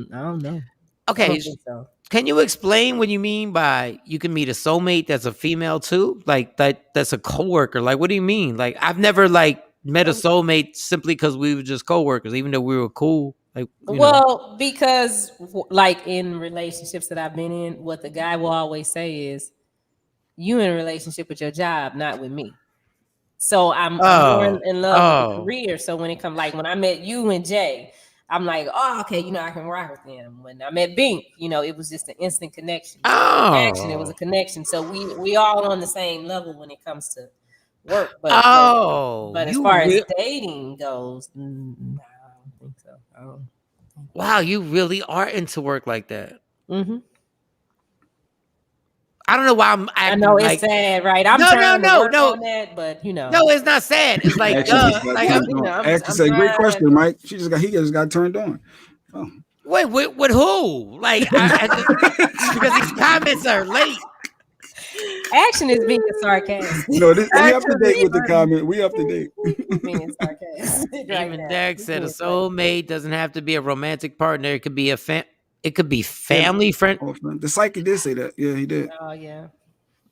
know. Okay. I don't think so. Can you explain what you mean by you can meet a soulmate that's a female too? Like that's a coworker. Like, what do you mean? Like, I've never met a soulmate simply because we were just coworkers, even though we were cool. Like, because like in relationships that I've been in, what the guy will always say is, you in a relationship with your job, not with me. So I'm more in love with the career. So when it comes, like when I met you and Jay, I'm like, oh, okay, I can rock with them. When I met Bink, it was just an instant connection. Action, it was a connection. So we all on the same level when it comes to work. But as far as dating goes, no, I don't think so. Wow, you really are into work like that. Mm-hmm. I don't know why I'm acting. I know it's sad, right? I'm trying to work on that, but no, it's not sad. It's like, Actually said, great question, Mike. He just got turned on. Oh. Wait, with who? Like, because these comments are late. Action is being sarcastic. No, we up to date with the comment. We up to date. Being sarcastic. Even Dex said a soulmate doesn't have to be a romantic partner. It could be it could be family friend. The psychic did say that. Yeah, he did. Oh yeah.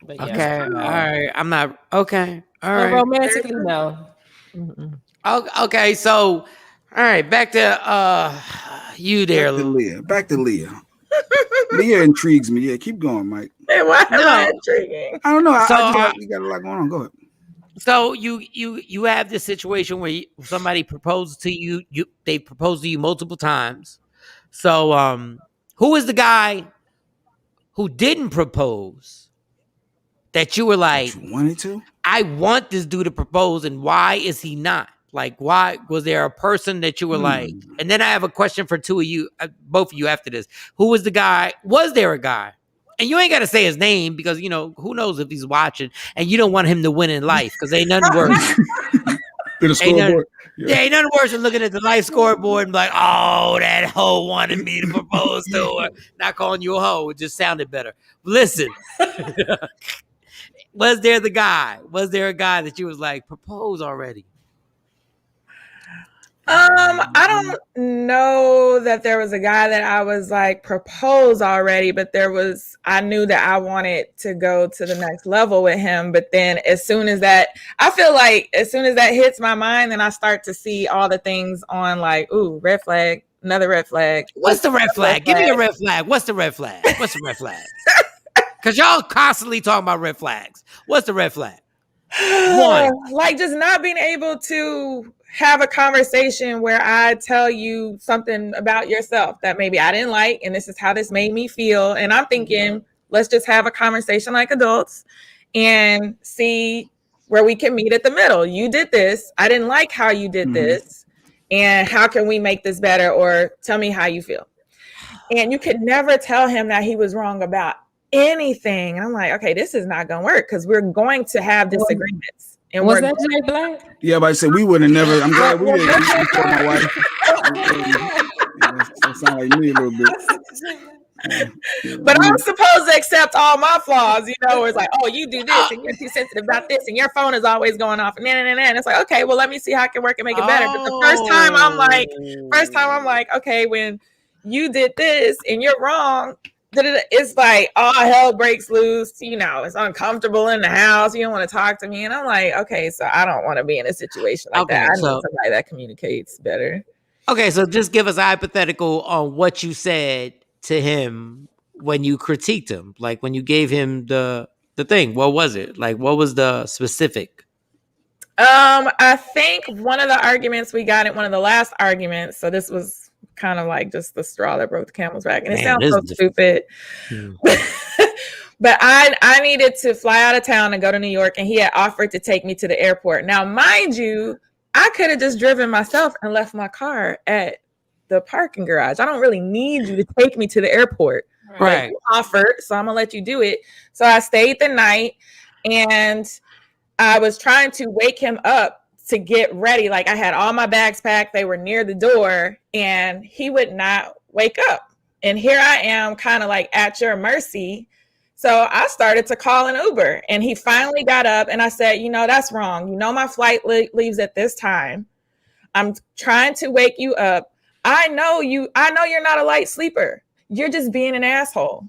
But okay. All right. I'm not okay. All right. Romantically, no. Mm-mm. Okay. So, all right. Back to you there, Leah. Back to Leah. Leah intrigues me. Yeah, keep going, Mike. Hey, why am I intriguing? I don't know. You got a lot going on. Go ahead. So you have this situation where somebody proposes to you. They propose to you multiple times. So who is the guy who didn't propose that you were like, you wanted to? I want this dude to propose, and why is he not? Like, why was there a person that you were like? And then I have a question for two of you, both of you after this. Who was the guy? Was there a guy? And you ain't got to say his name because, who knows if he's watching, and you don't want him to win in life because ain't nothing worse. The scoreboard. Ain't nothing worse than looking at the life scoreboard and be like, oh, that hoe wanted me to propose to her. Not calling you a hoe. It just sounded better. Listen. Was there the guy? Was there a guy that you was like, propose already? I don't know that there was a guy that I was like propose already, but I knew that I wanted to go to the next level with him. But then as soon as that hits my mind, then I start to see all the things on like, ooh, red flag, another red flag. What's the red flag? Give me a red flag. What's the red flag? What's the red flag? Because y'all constantly talking about red flags. What's the red flag? One. Like just not being able to have a conversation where I tell you something about yourself that maybe I didn't like, and this is how this made me feel. And I'm thinking, let's just have a conversation like adults and see where we can meet at the middle. You did this. I didn't like how you did this. And how can we make this better? Or tell me how you feel. And you could never tell him that he was wrong about anything. And I'm like, okay, this is not going to work because we're going to have disagreements. And was that Jay Black? Yeah, but I said we would have never. I'm glad we didn't tell my wife. sound like me a little bit. But I'm supposed to accept all my flaws, you know, where it's like, oh, you do this and you're too sensitive about this and your phone is always going off and and it's like, okay, well, let me see how I can work and make it better. But the first time I'm like, okay, when you did this and you're wrong, it's like all hell breaks loose, you know, it's uncomfortable in the house. You don't want to talk to me. And I'm like, okay, so I don't want to be in a situation like that. I need somebody that communicates better. Okay, so just give us a hypothetical on what you said to him when you critiqued him, like when you gave him the thing. What was it? Like, what was the specific? I think one of the arguments we got at one of the last arguments, so this was kind of like just the straw that broke the camel's back, and it sounds so stupid. But I needed to fly out of town and go to New York, and he had offered to take me to the airport. Now, mind you, I could have just driven myself and left my car at the parking garage. I don't really need you to take me to the airport. Right. You offered, so I'm gonna let you do it. So I stayed the night, and I was trying to wake him up to get ready. Like I had all my bags packed. They were near the door, and he would not wake up. And here I am kind of like at your mercy. So I started to call an Uber, and he finally got up, and I said, you know, that's wrong. You know, my flight leaves at this time. I'm trying to wake you up. I know you're not a light sleeper. You're just being an asshole.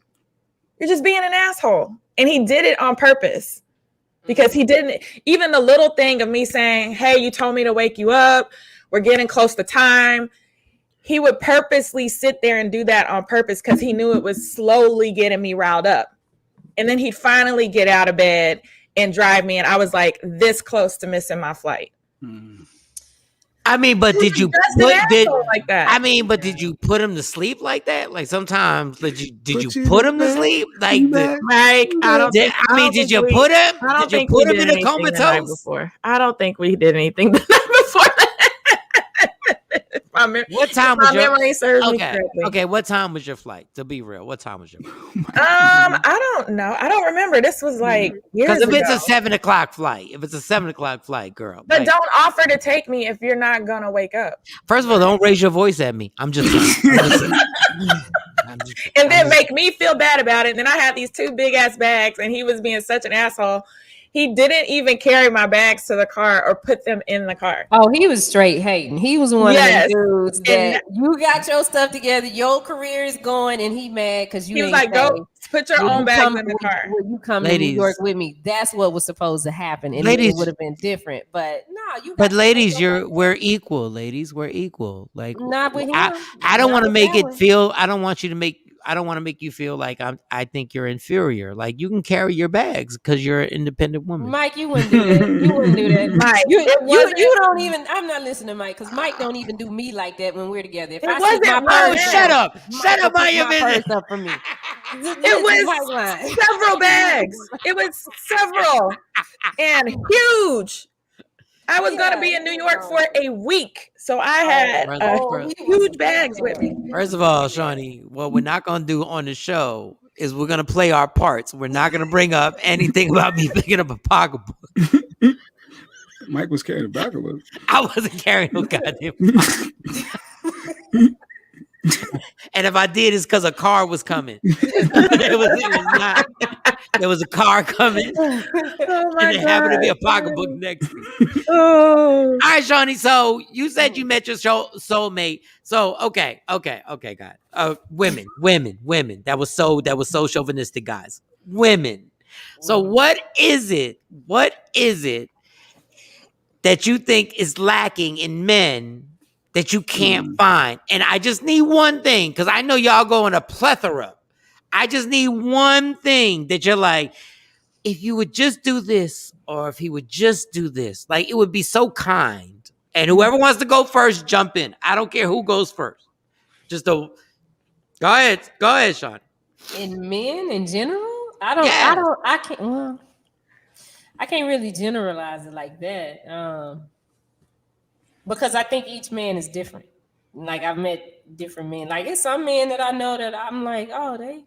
You're just being an asshole. And he did it on purpose because he didn't, even the little thing of me saying, hey, you told me to wake you up. We're getting close to time. He would purposely sit there and do that on purpose because he knew it was slowly getting me riled up. And then he'd finally get out of bed and drive me. And I was like this close to missing my flight. I mean, but did you like that? I mean, but did you put him to sleep like that? Like sometimes, did you put him to sleep? Like, Mike, I don't. Did you put him? I don't think put we him did in a comatose before. I don't think we did anything the night before. What time was your memory serves me correctly. Okay, what time was your flight? To be real, what time was your flight? I don't know. I don't remember. This was like years ago. Because if it's a 7 o'clock flight, girl. But like, don't offer to take me if you're not gonna wake up. First of all, don't raise your voice at me. I'm just and then make me feel bad about it. And then I had these 2 big ass bags, and he was being such an asshole. He didn't even carry my bags to the car or put them in the car. Oh, he was straight hating. He was one of the dudes that you got your stuff together, your career is going, and he mad because you. He was like, "Go put your own bags in the car." Will you come to New York with me? That's what was supposed to happen, and it would have been different. But no, you. But ladies, we're equal. Ladies, we're equal. Like, not with him. I don't want to make it feel. I don't want to make you feel like I think you're inferior. Like you can carry your bags because you're an independent woman. Mike, you wouldn't do that. You wouldn't do that. Mike, you don't even. I'm not listening to Mike because Mike don't even do me like that when we're together. If I wasn't my purse, shut up, Maya. Purse up for me. It was several bags. It was several and huge. I was going to be in New York for a week, so I had huge bags with me. First of all, Shawnee, what we're not going to do on the show is we're going to play our parts. We're not going to bring up anything about me picking up a pocketbook. Mike was carrying a pocketbook. I wasn't carrying no goddamn And if I did, it's because a car was coming. It was not. There was a car coming. Oh my and there happened to be a pocketbook next to me. Oh. All right, Shawnee. So you said you met your soulmate. So okay, God. Women. That was so chauvinistic, guys. Women. So what is it that you think is lacking in men that you can't find? And I just need one thing, because I know y'all go in a plethora. I just need one thing that you're like, if you would just do this, or if he would just do this, like it would be so kind. And whoever wants to go first, jump in. I don't care who goes first. Just go ahead, Sean. In men in general, I can't really generalize it like that. Because I think each man is different. Like I've met different men. Like it's some men that I know that I'm like, oh, they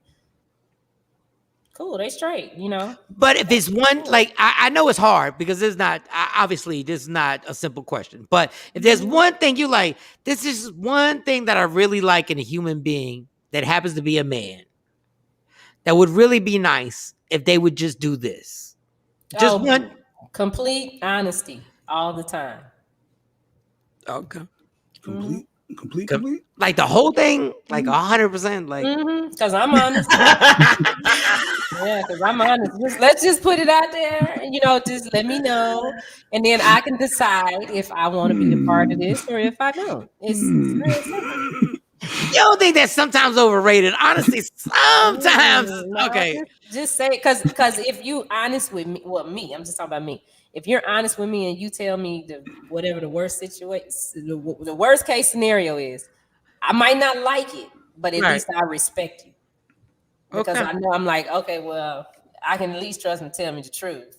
cool. They straight, you know. But if it's one, like I know it's hard because it's not obviously this is not a simple question. But if there's one thing you like, this is one thing that I really like in a human being that happens to be a man that would really be nice if they would just do this. Just one complete honesty all the time. Okay. Complete. Like the whole thing, like 100%. Like, because I'm honest. Yeah, because I'm honest. Let's just put it out there, and just let me know, and then I can decide if I want to be a part of this or if I don't. It's real simple. You don't think that's sometimes overrated? Honestly, sometimes. Okay. Just say because if you honest with me, I'm just talking about me. If you're honest with me and you tell me whatever the worst situation, the worst case scenario is, I might not like it, but at least I respect you because I know I'm like, okay, well, I can at least trust him to tell me the truth,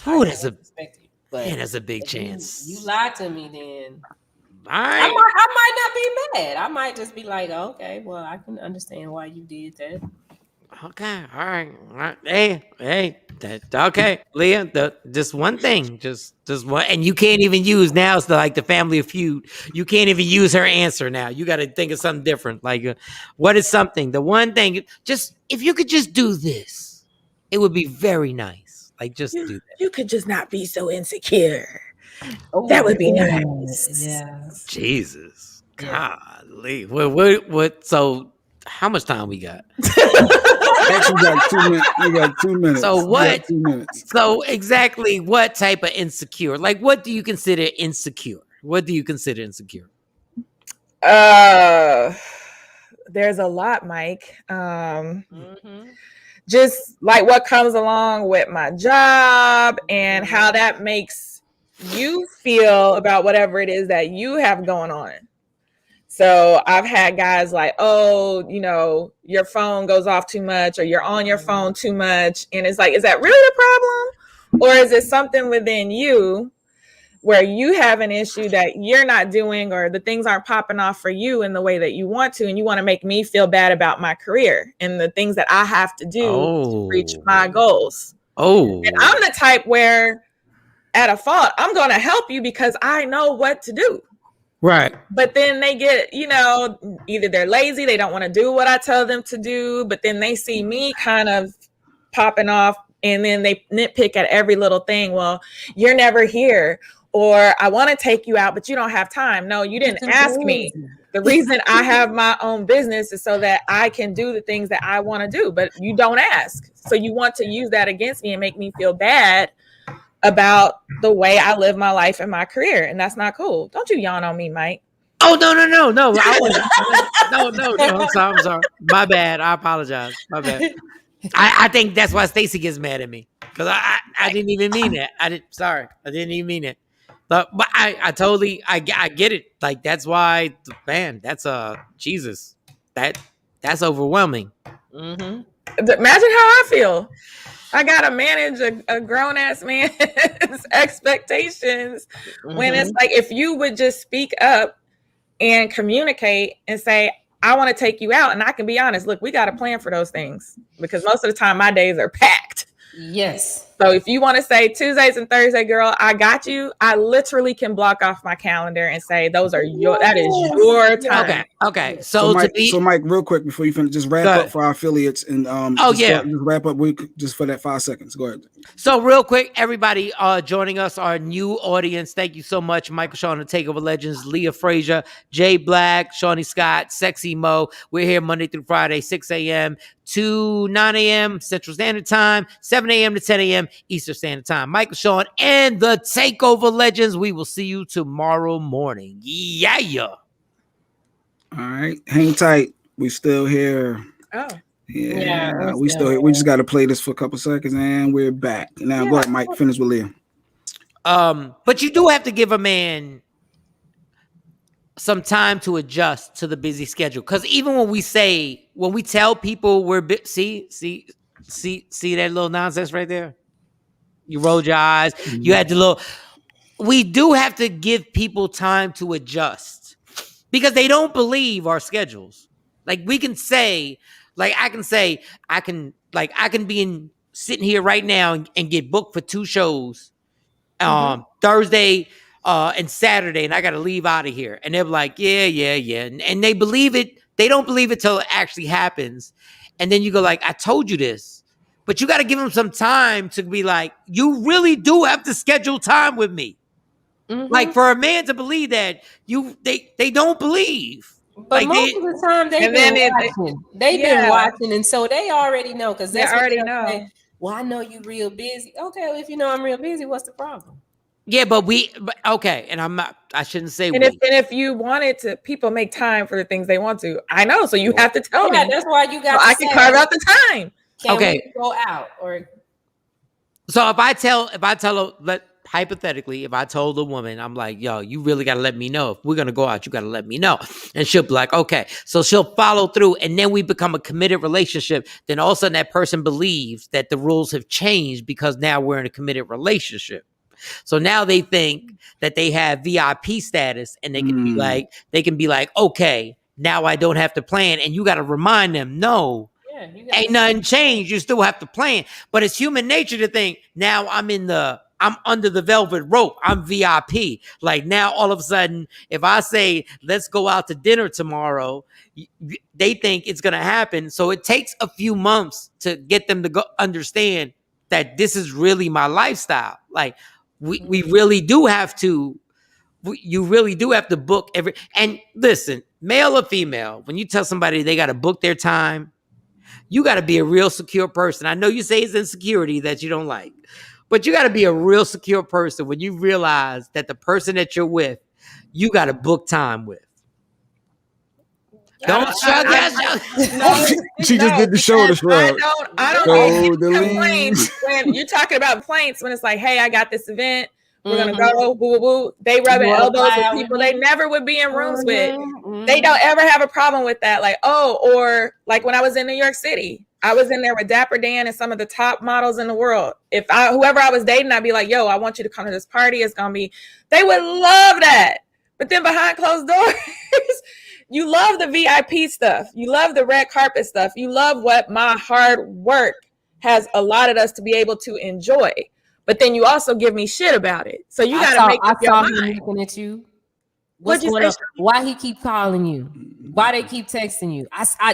Oh, that's respect you. But that's a big chance. You lie to me, then I might not be mad. I might just be like, okay, well, I can understand why you did that. Okay, all right. Hey, okay, Leah. Just one thing, just one, and you can't even use now. It's like the Family Feud. You can't even use her answer now. You got to think of something different. Like, what is something? The one thing, just if you could just do this, it would be very nice. Like, just do that. You could just not be so insecure. That would be nice. Yeah. Jesus, golly. What? So, how much time we got? Actually, got 2 minutes. You got 2 minutes. So what? 2 minutes. So exactly what type of insecure? Like, what do you consider insecure? What do you consider insecure? There's a lot, Mike. Just like what comes along with my job and how that makes you feel about whatever it is that you have going on. So I've had guys like, oh, your phone goes off too much or you're on your phone too much. And it's like, is that really the problem? Or is it something within you where you have an issue that you're not doing or the things aren't popping off for you in the way that you want to, and you want to make me feel bad about my career and the things that I have to do to reach my goals. And I'm the type where at a fault, I'm going to help you because I know what to do. Right. But then they get, either they're lazy, they don't want to do what I tell them to do, but then they see me kind of popping off and then they nitpick at every little thing. Well, you're never here, or I want to take you out, but you don't have time. No, you didn't ask me. The reason I have my own business is so that I can do the things that I want to do, but you don't ask. So you want to use that against me and make me feel bad about the way I live my life and my career. And that's not cool. Don't you yawn on me, Mike. Oh, no. No. I'm sorry. My bad. I apologize. My bad. I think that's why Stacy gets mad at me. Because I didn't even mean that. I didn't even mean it. But I totally get it. Like, that's why, man, that's Jesus. That's overwhelming. Mm-hmm. Imagine how I feel. I gotta manage a grown-ass man's expectations when it's like, if you would just speak up and communicate and say, I want to take you out, and I can be honest, look, we got a plan for those things because most of the time my days are packed. Yes. So if you want to say Tuesdays and Thursday, girl, I got you. I literally can block off my calendar and say that is your time. Okay. So Mike, real quick before you finish, just wrap up for our affiliates and just wrap up just for that 5 seconds. Go ahead. So real quick, everybody joining us, our new audience, thank you so much. Michael Shawn the Takeover Legends, Leah Frazier, Jay Black, Shawnee Scott, Sexy Mo. We're here Monday through Friday, 6 a.m. to 9 a.m. Central Standard Time, 7 a.m. to 10 a.m. Eastern Standard Time. Michael Shawn and the Takeover Legends. We will see you tomorrow morning. Yeah. All right. Hang tight. We still here. Oh. Yeah, we still here. We just got to play this for a couple seconds and we're back. Now go ahead, Mike. Finish with Leah. But you do have to give a man some time to adjust to the busy schedule. Because even when we tell people we're see that little nonsense right there? You rolled your eyes. You had we do have to give people time to adjust because they don't believe our schedules. Like we can say, like I can say, I can be sitting here right now and get booked for 2 shows, Thursday and Saturday, and I got to leave out of here. And they're like, yeah, and they believe it. They don't believe it till it actually happens, and then you go like, I told you this, but you got to give them some time to be like, you really do have to schedule time with me. Like for a man to believe that, they don't believe. But like most of the time they've been watching. They've been watching, and so they already know, because that's what already they'll know. say, well, I know you real busy. Okay, well, if you know I'm real busy, what's the problem? Yeah, but okay, and I'm not. I shouldn't say and if you wanted to, people make time for the things they want to. I know, so you have to tell me. That's why you got. So I can carve out the time. Can we go out or? So if I tell her, hypothetically, if I told a woman, I'm like, yo, you really got to let me know. If we're going to go out, you got to let me know. And she'll be like, okay. So she'll follow through, and then we become a committed relationship. Then all of a sudden that person believes that the rules have changed because now we're in a committed relationship. So now they think that they have VIP status, and they can be like, okay, now I don't have to plan. And you got to remind them, no, ain't nothing changed. You still have to plan. But it's human nature to think, now I'm under the velvet rope. I'm VIP. Like now, all of a sudden, if I say, let's go out to dinner tomorrow, they think it's going to happen. So it takes a few months to get them to understand that this is really my lifestyle. Like we really do have to, you really do have to book every, and listen, male or female, when you tell somebody they got to book their time, you got to be a real secure person. I know you say it's insecurity that you don't like, but you got to be a real secure person when you realize that the person that you're with, you got to book time with. Don't shrug that. She just did the shoulder shrug. I don't get complaints when you're talking about complaints when it's like, hey, I got this event. We're gonna go, woo, woo, woo. They rubbing elbows with people they never would be in rooms with. They don't ever have a problem with that. Like, or like when I was in New York City, I was in there with Dapper Dan and some of the top models in the world. If whoever I was dating, I'd be like, yo, I want you to come to this party. It's gonna be, they would love that. But then behind closed doors, you love the VIP stuff. You love the red carpet stuff. You love what my hard work has allotted us to be able to enjoy. But then you also give me shit about it. So you got to make up your mind. Him looking at you. What's going on? Why he keep calling you? Why they keep texting you?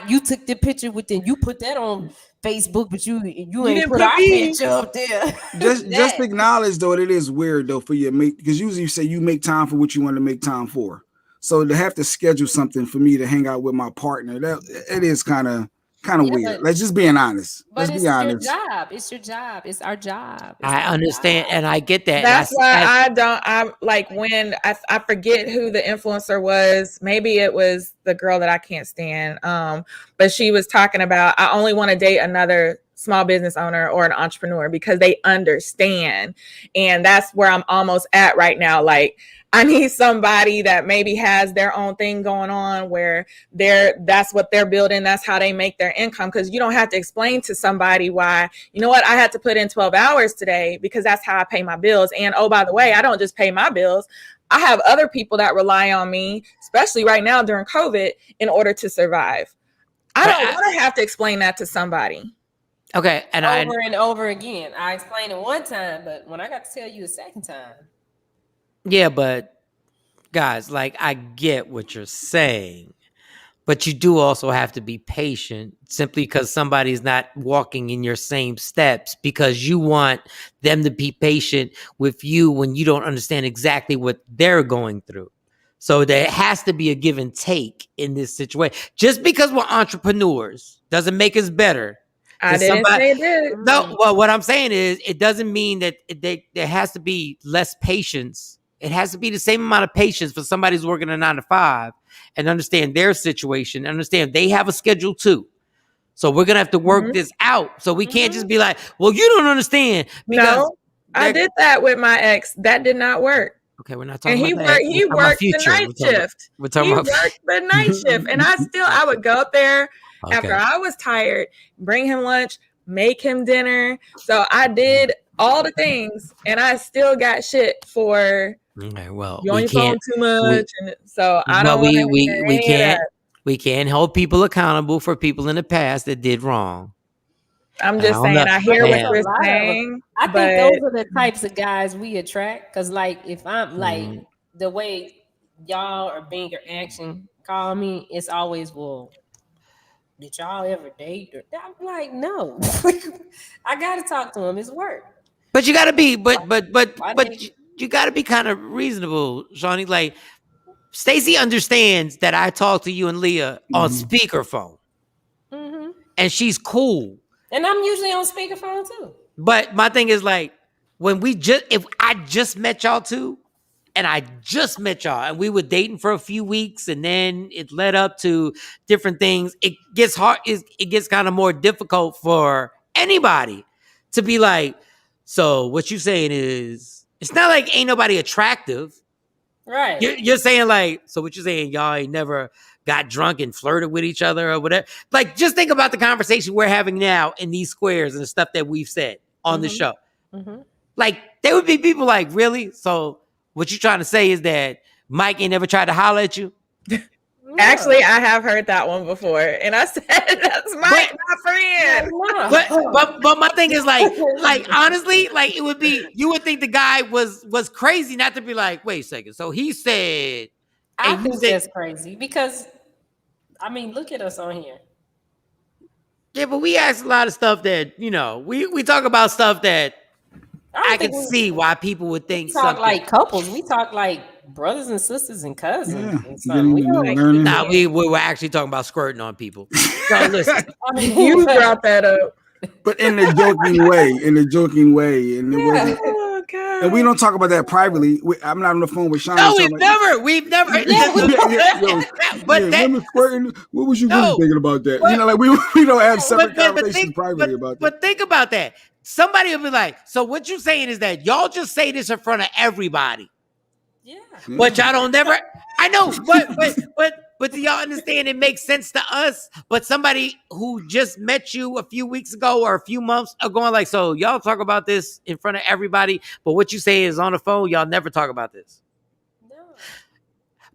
You took the picture with them. You put that on Facebook, but you ain't put our picture up there. Just acknowledge though it is weird though for you, because usually you say you make time for what you want to make time for. So to have to schedule something for me to hang out with my partner, that it is kind of weird. Let's just being honest. But it's your job. It's your job. It's our job. I understand, and I get that. That's why I'm like, when I forget who the influencer was. Maybe it was the girl that I can't stand. But she was talking about, I only want to date another small business owner or an entrepreneur because they understand. And that's where I'm almost at right now. Like, I need somebody that maybe has their own thing going on where that's what they're building. That's how they make their income. Because you don't have to explain to somebody why, you know what, I had to put in 12 hours today because that's how I pay my bills. And oh, by the way, I don't just pay my bills. I have other people that rely on me, especially right now during COVID, in order to survive. I don't want to have to explain that to somebody. Okay. And over and over again. I explained it one time, but when I got to tell you a second time. Yeah, but guys, like, I get what you're saying, but you do also have to be patient simply because somebody's not walking in your same steps, because you want them to be patient with you when you don't understand exactly what they're going through. So there has to be a give and take in this situation. Just because we're entrepreneurs doesn't make us better. I didn't say it did. No, well, what I'm saying is it doesn't mean that there has to be less patience. It has to be the same amount of patience for somebody who's working a 9 to 5 and understand their situation, understand they have a schedule too. So we're going to have to work this out. So we can't just be like, well, you don't understand. No, I did that with my ex. That did not work. Okay, we're not talking about that. He worked the night shift. He worked the night shift. And I would go up there after I was tired, bring him lunch, make him dinner. So I did all the things and I still got shit for okay, well, you on your phone too much. And so I don't we We can't hold people accountable for people in the past that did wrong. I'm just saying, I hear what you're saying. I think those are the types of guys we attract. Because, like, if I'm like the way y'all or being your action call me, it's always, well, did y'all ever date? I'm like, no. I gotta talk to him. It's work. But you gotta be, but you gotta be kind of reasonable, Shawnee. Like, Stacey understands that I talk to you and Leah on speakerphone, and she's cool. And I'm usually on speakerphone too. But my thing is, like, if I just met y'all two, and I just met y'all, and we were dating for a few weeks, and then it led up to different things, it gets hard. It gets kind of more difficult for anybody to be like, so what you saying is, it's not like ain't nobody attractive. Right. You're saying, like, so what you're saying, y'all ain't never got drunk and flirted with each other or whatever. Like, just think about the conversation we're having now in these squares and the stuff that we've said on the show. Like, there would be people like, really? So what you're trying to say is that Mike ain't never tried to holler at you? Actually, I have heard that one before, and I said that's Mike, my friend. But my thing is, like honestly, like, it would be, you would think the guy was crazy not to be like, wait a second. So he said, I think that's crazy because, I mean, look at us on here. Yeah, but we ask a lot of stuff that, you know, we talk about stuff that I can see why people would think talk something. Like couples. We talk like brothers and sisters and cousins. Yeah. We were actually talking about squirting on people. So listen, you brought that up, but in a joking way, and it wasn't. And we don't talk about that privately. I'm not on the phone with Shawn. No, we've never. Women squirting. What was you really thinking about that? You know, like we don't have separate conversations privately about that. But think about that. Somebody will be like, so what you're saying is that y'all just say this in front of everybody. Yeah. But y'all don't never. I know, but do y'all understand it makes sense to us? But somebody who just met you a few weeks ago or a few months ago, like, so y'all talk about this in front of everybody, but what you say is on the phone, y'all never talk about this. No.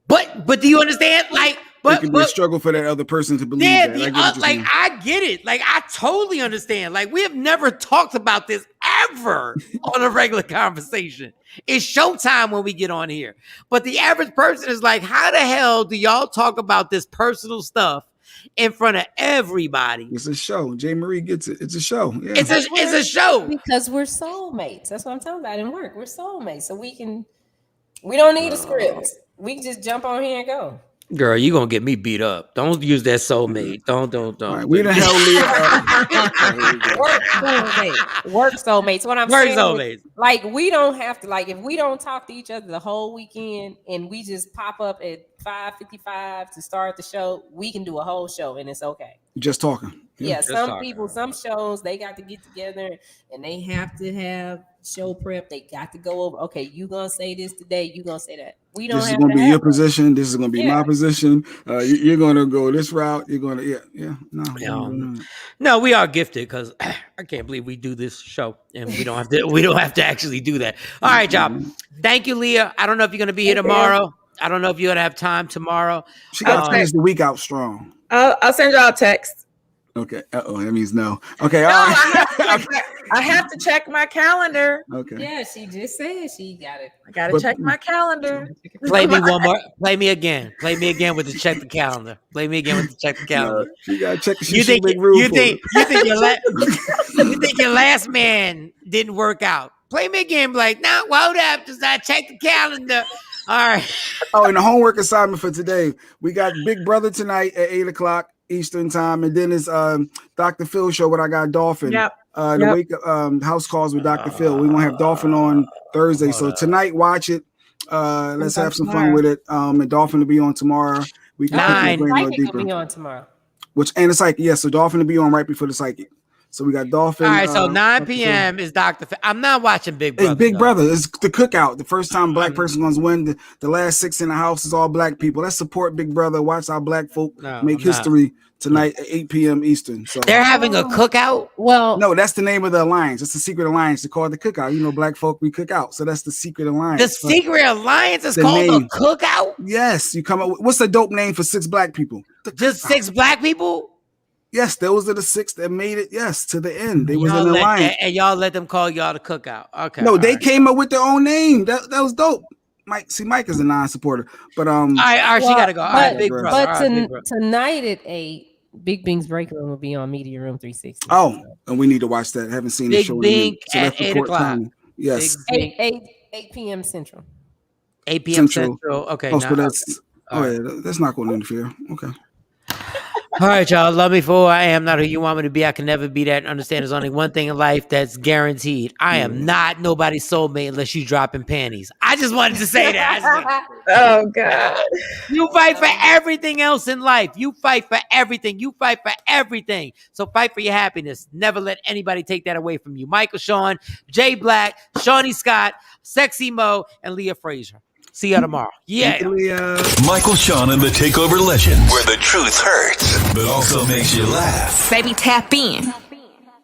But do you understand? Like, it could be a struggle for that other person to believe that. I get it. Like, I totally understand. Like, we have never talked about this ever on a regular conversation. It's showtime when we get on here. But the average person is like, how the hell do y'all talk about this personal stuff in front of everybody? It's a show. J. Marie gets it. It's a show. Yeah. It's a show. Because we're soulmates. That's what I'm talking about in work. We're soulmates. So we don't need a script. We can just jump on here and go. Girl, you gonna get me beat up. Don't use that soulmate. Don't. Right, we done held Work soulmates. What I'm saying is, like, we don't have to, like, if we don't talk to each other the whole weekend and we just pop up at 5:55 to start the show, we can do a whole show and it's okay. Just talking. Yeah, some people, some shows, they got to get together and they have to have show prep. They got to go over, okay, you gonna say this today, you gonna say that. We don't. This is gonna be your position. This is gonna be my position. You're gonna go this route. You're gonna, No, we are gifted because I can't believe we do this show and we don't have to actually do that. All right, y'all. Thank you, Leah. I don't know if you're gonna be here tomorrow. I don't know if you're gonna have time tomorrow. She got to finish the week out strong. I'll send y'all a text. Okay. That means no. Okay. No, I have to check my calendar. Okay. Yeah, she just said she got it. I gotta check my calendar. Play me one more. Play me again. Play me again with the check the calendar. Play me again with the check the calendar. You gotta check. You think your last man didn't work out? Play me again. Like, nah, what happened? I check the calendar. All right. Oh, and the homework assignment for today, we got Big Brother tonight at 8:00 Eastern time, and then it's Dr. Phil show with I got Dolphin. The week house calls with Dr. Phil. We're gonna have Dolphin on Thursday. So tonight, watch it. Let's have some fun with it. And Dolphin will be on tomorrow. We can Psychic will be on tomorrow. And the Psychic, yeah. So Dolphin will be on right before the Psychic. So we got Dolphin. All right, so 9 p.m. is Dr. Phil. I'm not watching Big Brother. It's Big Brother. It's the cookout. The first time black person going to win. The last 6 in the house is all black people. Let's support Big Brother. Watch our black folk make history tonight at 8 p.m. Eastern. So they're having a cookout? Well, no, that's the name of the alliance. It's the secret alliance. They call it the cookout. You know, black folk, we cook out. So that's the secret alliance. The secret alliance is called a cookout? Yes. You come up with, what's a dope name for 6 black people? Just 6 black people? Yes, those are the 6 that made it. Yes, to the end. They was in Y'all the let line. that- and y'all let them call y'all the cookout. Okay. No, all they right. came up with their own name. That was dope. Mike is a non-supporter, but All right, she gotta go. All right, big brother. But All right, big brother. tonight at 8, Big Bing's break room will be on Media Room 360. Oh, and we need to watch that. Haven't seen the Big show in a Bing minute. So at that's 8 report o'clock. time. Yes. 8 p.m. Central. 8 p.m. Central. Okay. Oh, now, so that's okay. yeah, that's not going to interfere. Okay. All right, y'all. Love me for who I am, not who you want me to be. I can never be that. Understand there's only one thing in life that's guaranteed. I am not nobody's soulmate unless you dropping panties. I just wanted to say that. Oh, God. You fight for everything else in life. You fight for everything. You fight for everything. So fight for your happiness. Never let anybody take that away from you. Michael Shawn, Jay Black, Shawnee Scott, Sexy Mo, and Leah Frazier. See you tomorrow. Yeah. Michael Shawn and the Takeover Legend, where the truth hurts, but also makes you laugh. Baby, tap in.